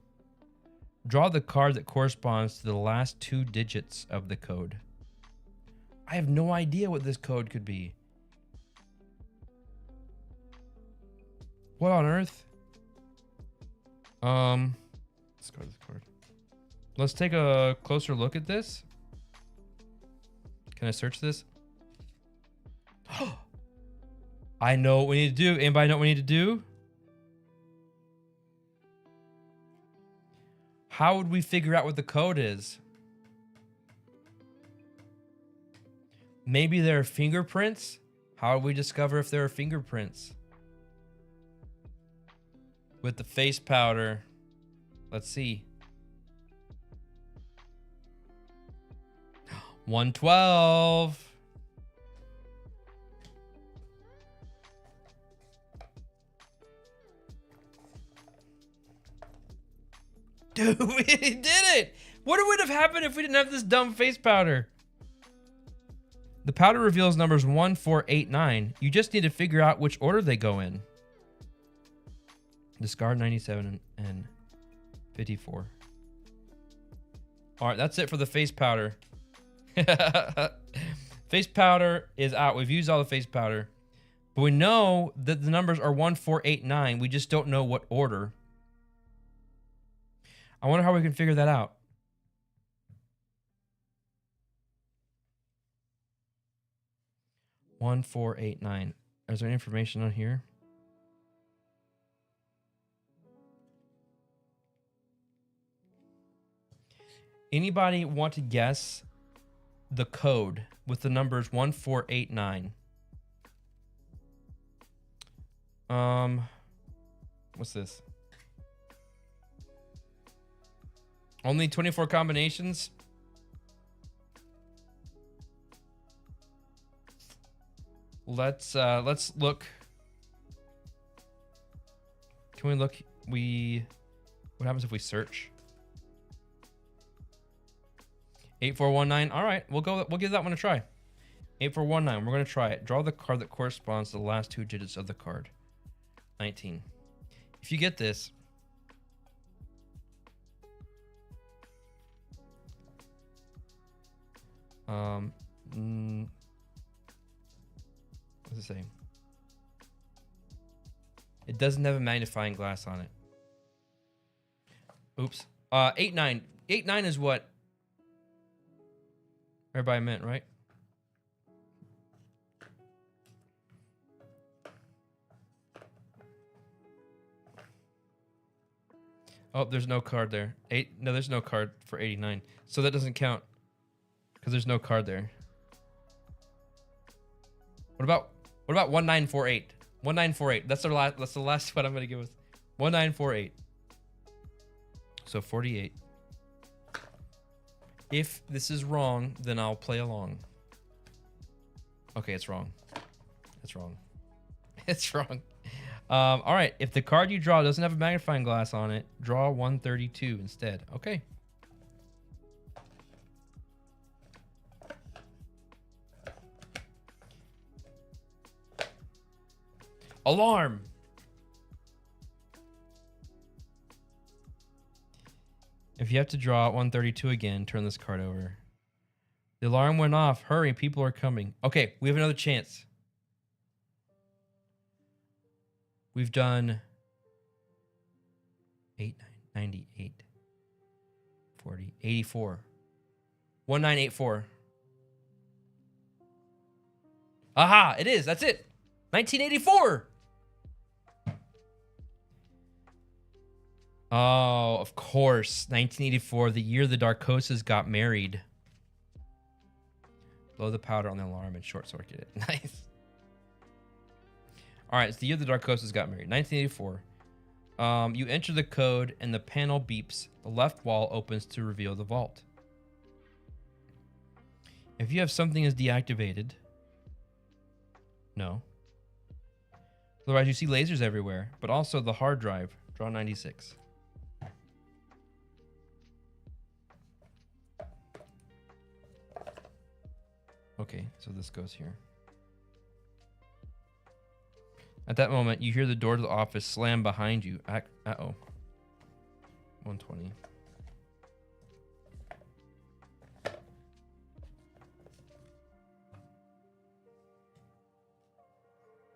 draw the card that corresponds to the last 2 digits of the code. I have no idea what this code could be. What on earth? Discard this card. Let's take a closer look at this. Can I search this? I know what we need to do. Anybody know what we need to do? How would we figure out what the code is? Maybe there are fingerprints? How would we discover if there are fingerprints? With the face powder. Let's see. 112. Dude, we did it! What would have happened if we didn't have this dumb face powder? The powder reveals numbers 1, 4, 8, 9. You just need to figure out which order they go in. Discard 97 and 54. All right, that's it for the face powder. Face powder is out. We've used all the face powder. But we know that the numbers are 1, 4, 8, 9. We just don't know what order. I wonder how we can figure that out. One, 4, 8, 9. Is there information on here? Anybody want to guess the code with the numbers 1, 4, 8, 9? What's this? Only 24 combinations? Let's look. Can we look? What happens if we search? 8419. All right, we'll give that one a try. 8419. We're gonna try it. Draw the card that corresponds to the last 2 digits of the card. 19. If you get this, what does it say? It doesn't have a magnifying glass on it. Oops. 89. 89 is what everybody meant, right? Oh, there's no card there. No, there's no card for 89. So that doesn't count because there's no card there. What about 1948? 1948. That's the last one I'm gonna give us. 1948. So 48. If this is wrong, then I'll play along. Okay, it's wrong. It's wrong. It's wrong. All right. If the card you draw doesn't have a magnifying glass on it, draw 132 instead. Okay. Alarm. If you have to draw 132 again, turn this card over. The alarm went off. Hurry, people are coming. Okay, we have another chance. We've done 8, 9, 98, 40, 84. 1984. Aha, it is. That's it. 1984. Oh, of course. 1984, the year the Darkosas got married. Blow the powder on the alarm and short circuit it. Nice. All right, it's the year the Darkosas got married. 1984. You enter the code and the panel beeps. The left wall opens to reveal the vault. If you have something is deactivated, no. Otherwise, you see lasers everywhere, but also the hard drive. Draw 96. Okay, so this goes here. At that moment, you hear the door to the office slam behind you. Uh-oh. 120.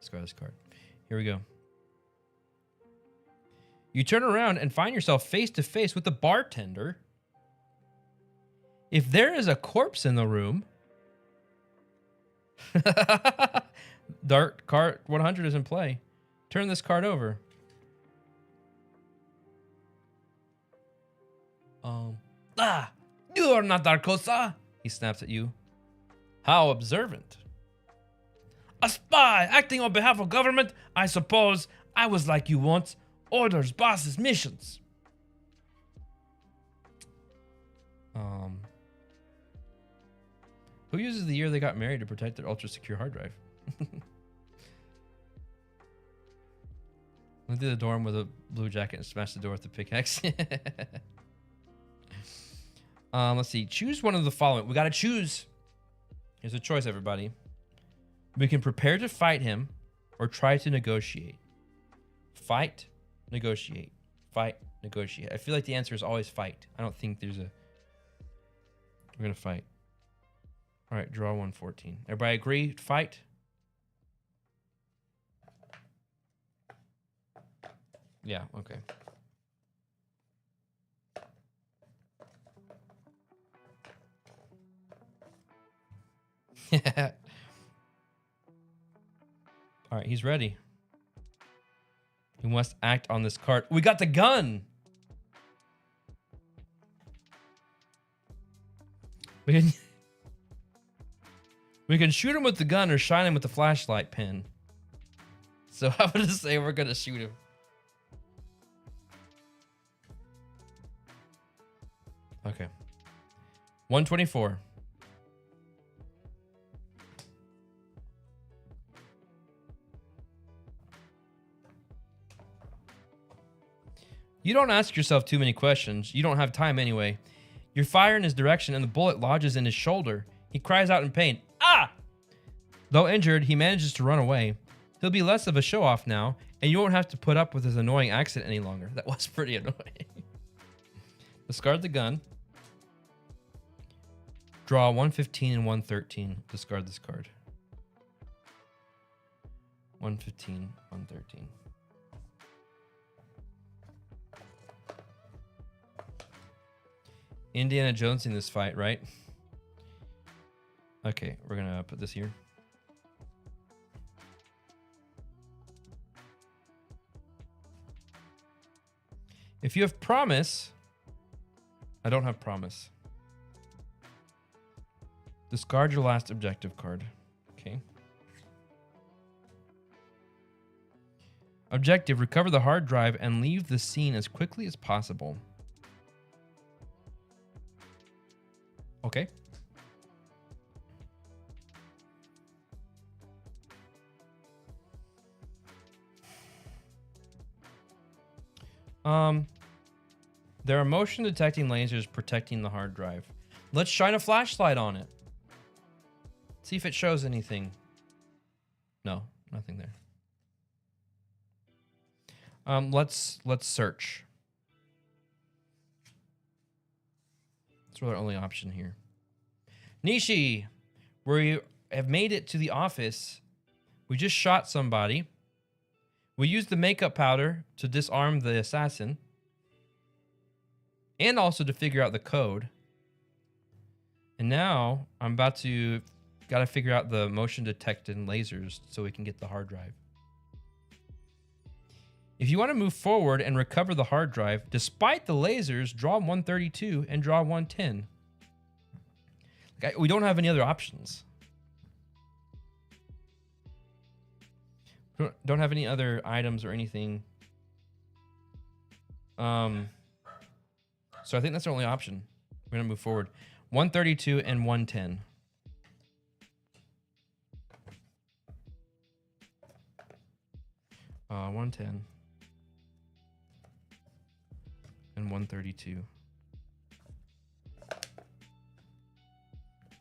Discard this card. Here we go. You turn around and find yourself face to face with the bartender. If there is a corpse in the room... Dark card 100 is in play. Turn this card over. You are not Darkosa, he snaps at you. How observant. A spy acting on behalf of government? I suppose I was like you once. Orders, bosses, missions. Who uses the year they got married to protect their ultra-secure hard drive? Went through the dorm with a blue jacket and smashed the door with the pickaxe. Let's see. Choose one of the following. We got to choose. Here's a choice, everybody. We can prepare to fight him or try to negotiate. Fight, negotiate. Fight, negotiate. I feel like the answer is always fight. I don't think there's a... We're going to fight. All right, draw 114. Everybody agree? Fight? Yeah, okay. All right, he's ready. He must act on this card. We got the gun! We can shoot him with the gun or shine him with the flashlight pin. So I'm going to say we're going to shoot him. Okay. 124. You don't ask yourself too many questions. You don't have time anyway. You fire in his direction and the bullet lodges in his shoulder. He cries out in pain. Ah! Though injured, he manages to run away. He'll be less of a show-off now, and you won't have to put up with his annoying accent any longer. That was pretty annoying. Discard the gun. Draw 115 and 113. Discard this card. 115, 113. Indiana Jones in this fight, right? Okay, we're gonna put this here. If you have promise, I don't have promise. Discard your last objective card. Okay. Objective, recover the hard drive and leave the scene as quickly as possible. Okay. There are motion detecting lasers protecting the hard drive. Let's shine a flashlight on it. See if it shows anything. No, nothing there. Let's search. That's really our only option here. Nishi, we have made it to the office. We just shot somebody. We used the makeup powder to disarm the assassin. And also to figure out the code. And now I'm about to got to figure out the motion detected lasers so we can get the hard drive. If you want to move forward and recover the hard drive, despite the lasers, draw 132 and draw 110. We don't have any other options. We don't have any other items or anything. So I think that's the only option. We're gonna move forward. 132 and 110. Uh, 110 and 132.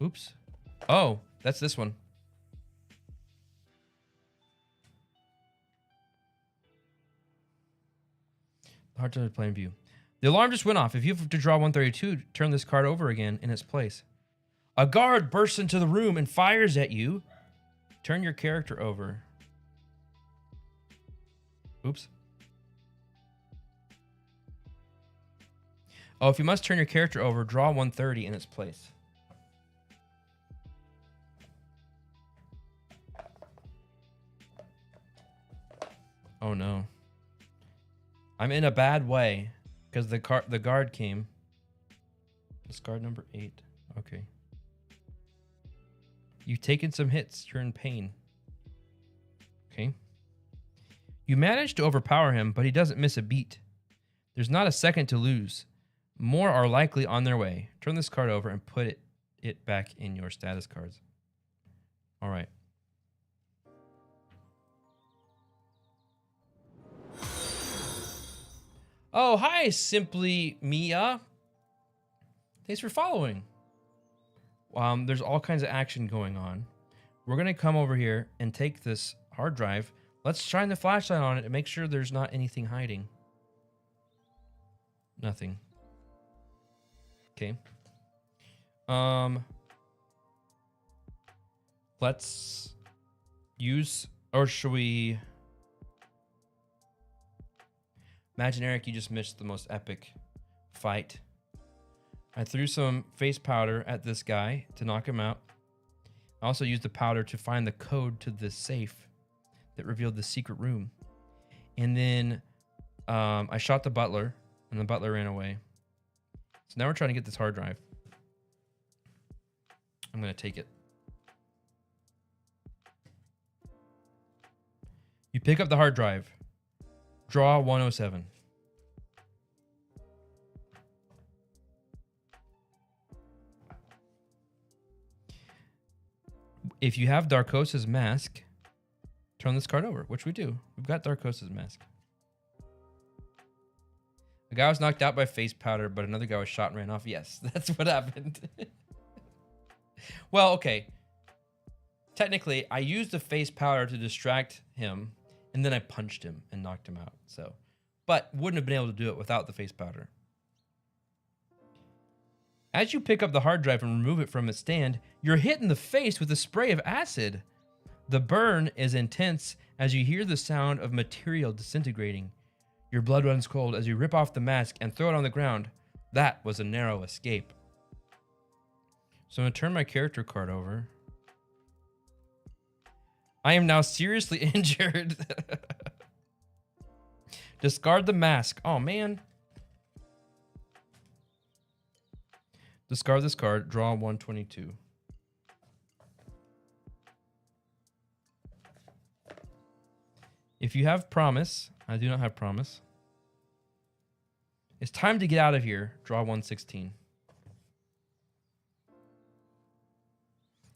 Oops. Oh, that's this one. Hard to plain view. The alarm just went off. If you have to draw 132, turn this card over again in its place. A guard bursts into the room and fires at you. Turn your character over. Oops. Oh, if you must turn your character over, draw 130 in its place. Oh no. I'm in a bad way because the guard came. Discard number 8. Okay. You've taken some hits. You're in pain. Okay. You managed to overpower him, but he doesn't miss a beat. There's not a second to lose. More are likely on their way. Turn this card over and put it back in your status cards. All right. Oh, hi, Simply Mia. Thanks for following. There's all kinds of action going on. We're going to come over here and take this hard drive. Let's shine the flashlight on it and make sure there's not anything hiding. Nothing. Okay. Let's use, or should we... Imagine, Eric, you just missed the most epic fight. I threw some face powder at this guy to knock him out. I also used the powder to find the code to the safe that revealed the secret room. And then I shot the butler, and the butler ran away. So now we're trying to get this hard drive. I'm going to take it. You pick up the hard drive. Draw 107. If you have Darkosa's mask, turn this card over, which we do. We've got Darkosa's mask. A guy was knocked out by face powder, but another guy was shot and ran off. Yes, that's what happened. Well, okay. Technically, I used the face powder to distract him, and then I punched him and knocked him out. So, but wouldn't have been able to do it without the face powder. As you pick up the hard drive and remove it from its stand, you're hit in the face with a spray of acid. The burn is intense as you hear the sound of material disintegrating. Your blood runs cold as you rip off the mask and throw it on the ground. That was a narrow escape. So I'm going to turn my character card over. I am now seriously injured. Discard the mask. Oh, man. Discard this card. Draw 122. If you have promise, I do not have promise. It's time to get out of here. Draw 116.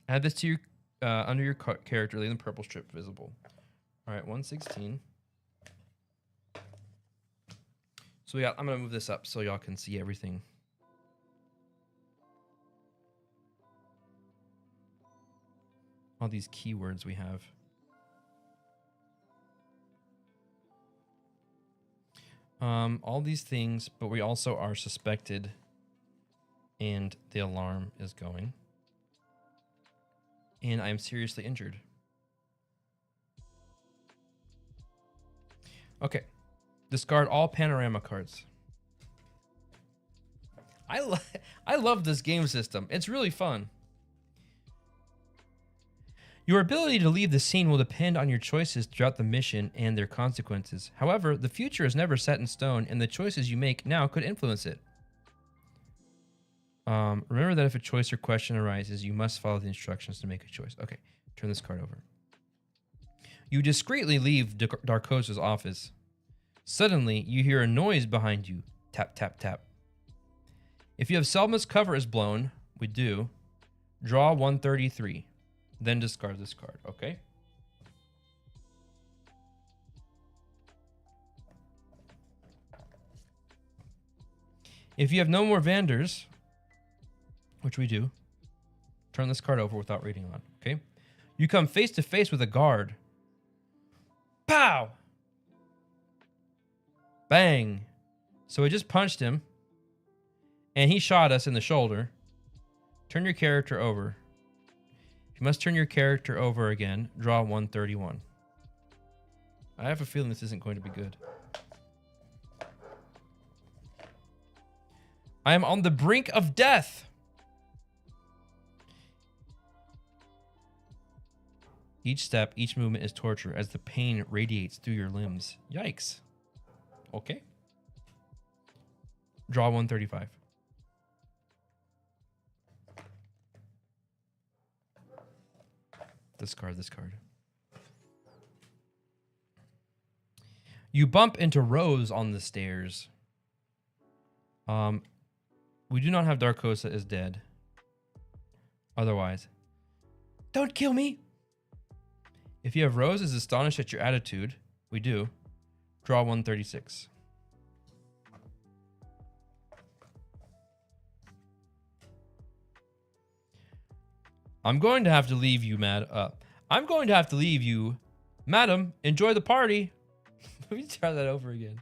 Add this to your under your character, leave the purple strip visible. All right, 116. So I'm gonna move this up so y'all can see everything. All these keywords we have. All these things, but we also are suspected, and the alarm is going. And I am seriously injured. Okay. Discard all panorama cards. I love this game system. It's really fun. Your ability to leave the scene will depend on your choices throughout the mission and their consequences. However, the future is never set in stone, and the choices you make now could influence it. Remember that if a choice or question arises, you must follow the instructions to make a choice. Okay, turn this card over. You discreetly leave Darkosa's office. Suddenly, you hear a noise behind you. Tap, tap, tap. If you have Selma's cover is blown, we do, draw 133. Then discard this card, okay? If you have no more Vanders, which we do, turn this card over without reading on, okay? You come face to face with a guard. Pow! Bang! So we just punched him, and he shot us in the shoulder. Turn your character over. You must turn your character over again. Draw 131. I have a feeling this isn't going to be good. I am on the brink of death. Each step, each movement is torture as the pain radiates through your limbs. Yikes. Okay. Draw 135. Discard this card. You bump into Rose on the stairs. We do not have Darkosa is dead. Otherwise, don't kill me. If you have Rose is astonished at your attitude, we do. Draw 136. I'm going to have to leave you, I'm going to have to leave you. Madam, enjoy the party. Let me try that over again.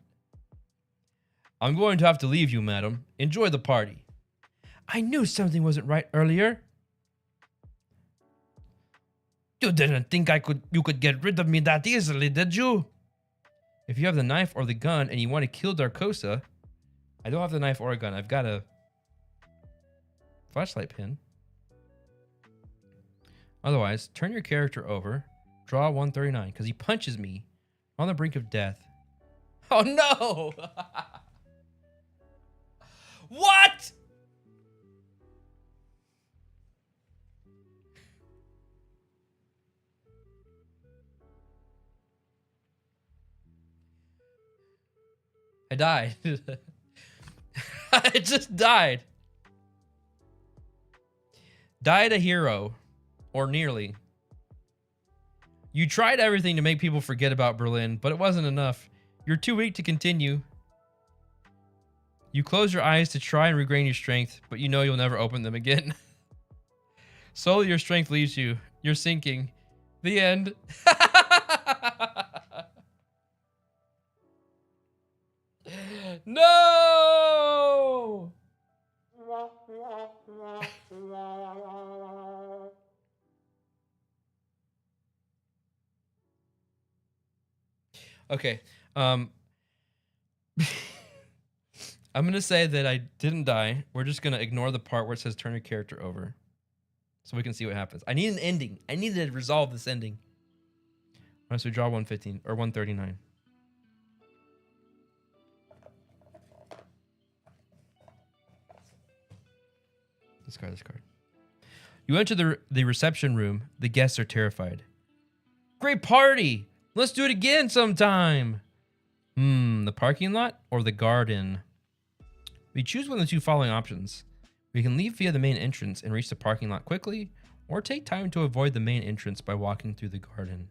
I'm going to have to leave you, madam. Enjoy the party. I knew something wasn't right earlier. You didn't think you could get rid of me that easily, did you? If you have the knife or the gun and you want to kill Darkosa, I don't have the knife or a gun. I've got a flashlight pin. Otherwise, turn your character over, draw 139, because he punches me on the brink of death. Oh no! What? I died. I just died. Died a hero. Or nearly. You tried everything to make people forget about Berlin, but it wasn't enough. You're too weak to continue. You close your eyes to try and regain your strength, but you know you'll never open them again. Slowly your strength leaves you. You're sinking. The end. No! Okay. I'm going to say that I didn't die. We're just going to ignore the part where it says turn your character over. So we can see what happens. I need an ending. I need to resolve this ending. All right, so we draw 115 or 139. Discard this card. You enter the reception room. The guests are terrified. Great party! Let's do it again sometime. The parking lot or the garden? We choose one of the two following options. We can leave via the main entrance and reach the parking lot quickly, or take time to avoid the main entrance by walking through the garden.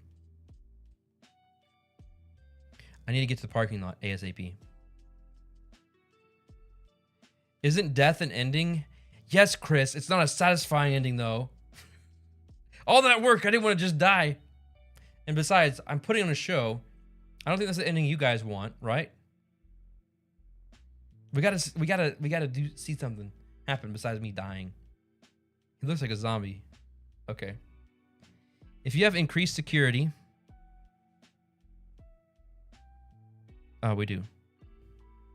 I need to get to the parking lot ASAP. Isn't death an ending? Yes, Chris. It's not a satisfying ending, though. All that work, I didn't want to just die. And besides, I'm putting on a show. I don't think that's the ending you guys want, right? We gotta see something happen besides me dying. He looks like a zombie. Okay. If you have increased security, we do.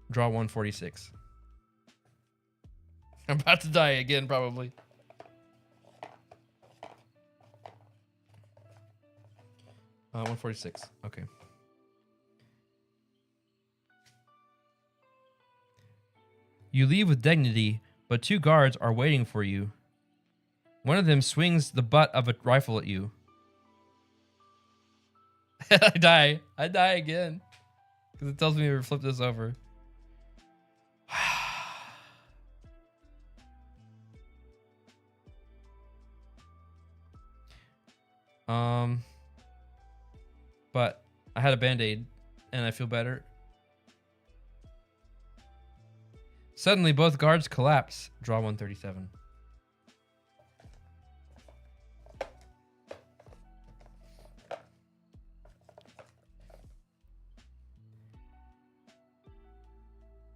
Draw 146. I'm about to die again, probably. Uh, 146. Okay. You leave with dignity, but 2 guards are waiting for you. One of them swings the butt of a rifle at you. I die. I die again. Because it tells me to flip this over. But I had a band-aid and I feel better. Suddenly, both guards collapse. Draw 137.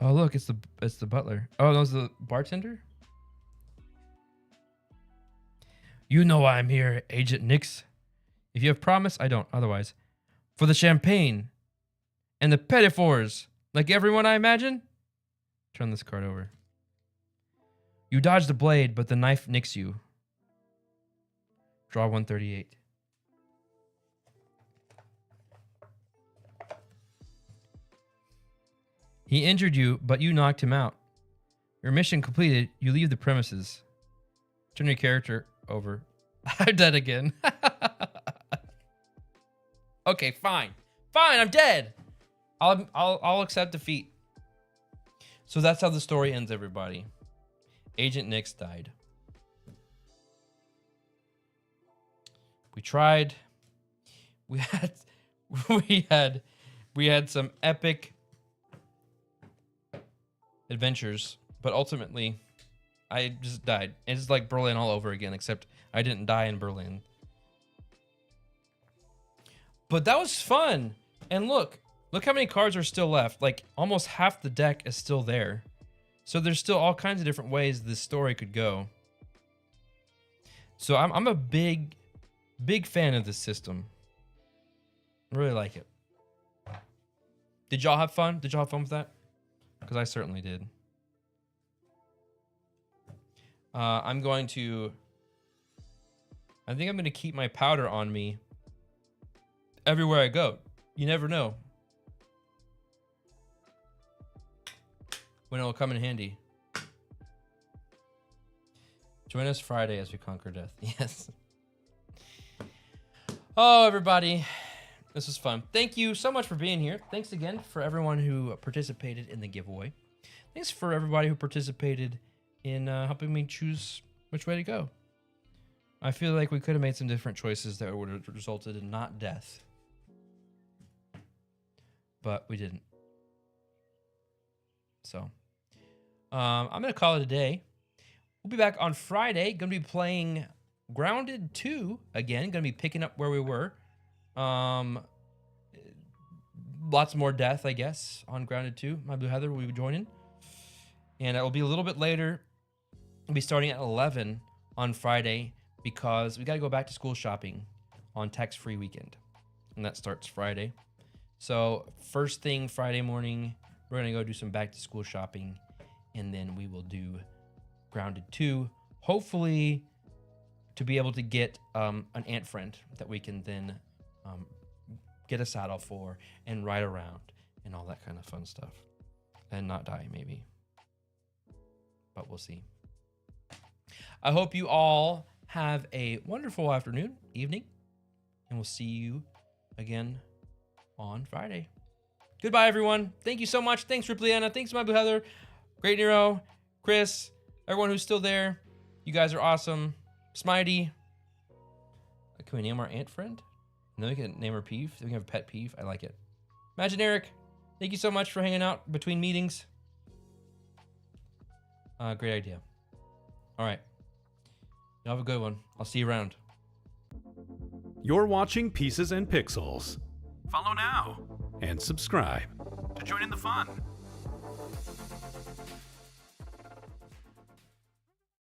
Oh, look, it's the butler. Oh, no, it's the bartender? You know why I'm here, Agent Nix. If you have promise, I don't. Otherwise, for the champagne and the petit fours, like everyone, I imagine. Turn this card over. You dodge the blade, but the knife nicks you. Draw 138. He injured you, but you knocked him out. Your mission completed, you leave the premises. Turn your character over. I'm dead again. Okay, fine. Fine, I'm dead. I'll accept defeat. So that's how the story ends, everybody. Agent Nix died. We tried. We had some epic adventures, but ultimately I just died. It's like Berlin all over again, except I didn't die in Berlin. But that was fun. And look how many cards are still left. Like almost half the deck is still there. So there's still all kinds of different ways this story could go. So I'm a big fan of this system. I really like it. Did y'all have fun? Did y'all have fun with that? Because I certainly did. I think I'm going to keep my powder on me everywhere I go. You never know when it will come in handy. Join us Friday as we conquer death. Yes. Oh, everybody. This was fun. Thank you so much for being here. Thanks again for everyone who participated in the giveaway. Thanks for everybody who participated in helping me choose which way to go. I feel like we could have made some different choices that would have resulted in not death. But we didn't. So, I'm going to call it a day. We'll be back on Friday. Going to be playing Grounded 2 again. Going to be picking up where we were. Lots more death, I guess, on Grounded 2. My Blue Heather will be joining. And it will be a little bit later. We'll be starting at 11 on Friday because we got to go back to school shopping on tax-free weekend. And that starts Friday. So first thing Friday morning, we're going to go do some back-to-school shopping. And then we will do Grounded 2. Hopefully to be able to get an ant friend that we can then get a saddle for and ride around and all that kind of fun stuff. And not die, maybe. But we'll see. I hope you all have a wonderful afternoon, evening, and we'll see you again on Friday. Goodbye, everyone. Thank you so much. Thanks, Ripleyana. Thanks, My Blue Heather. Great Nero, Chris, everyone who's still there. You guys are awesome. Smitey. Can we name our ant friend? And then we can name her Peeve. We can have a pet Peeve. I like it. Imaginaric, thank you so much for hanging out between meetings. Great idea. All right. You have a good one. I'll see you around. You're watching Pieces and Pixels. Follow now and subscribe to join in the fun.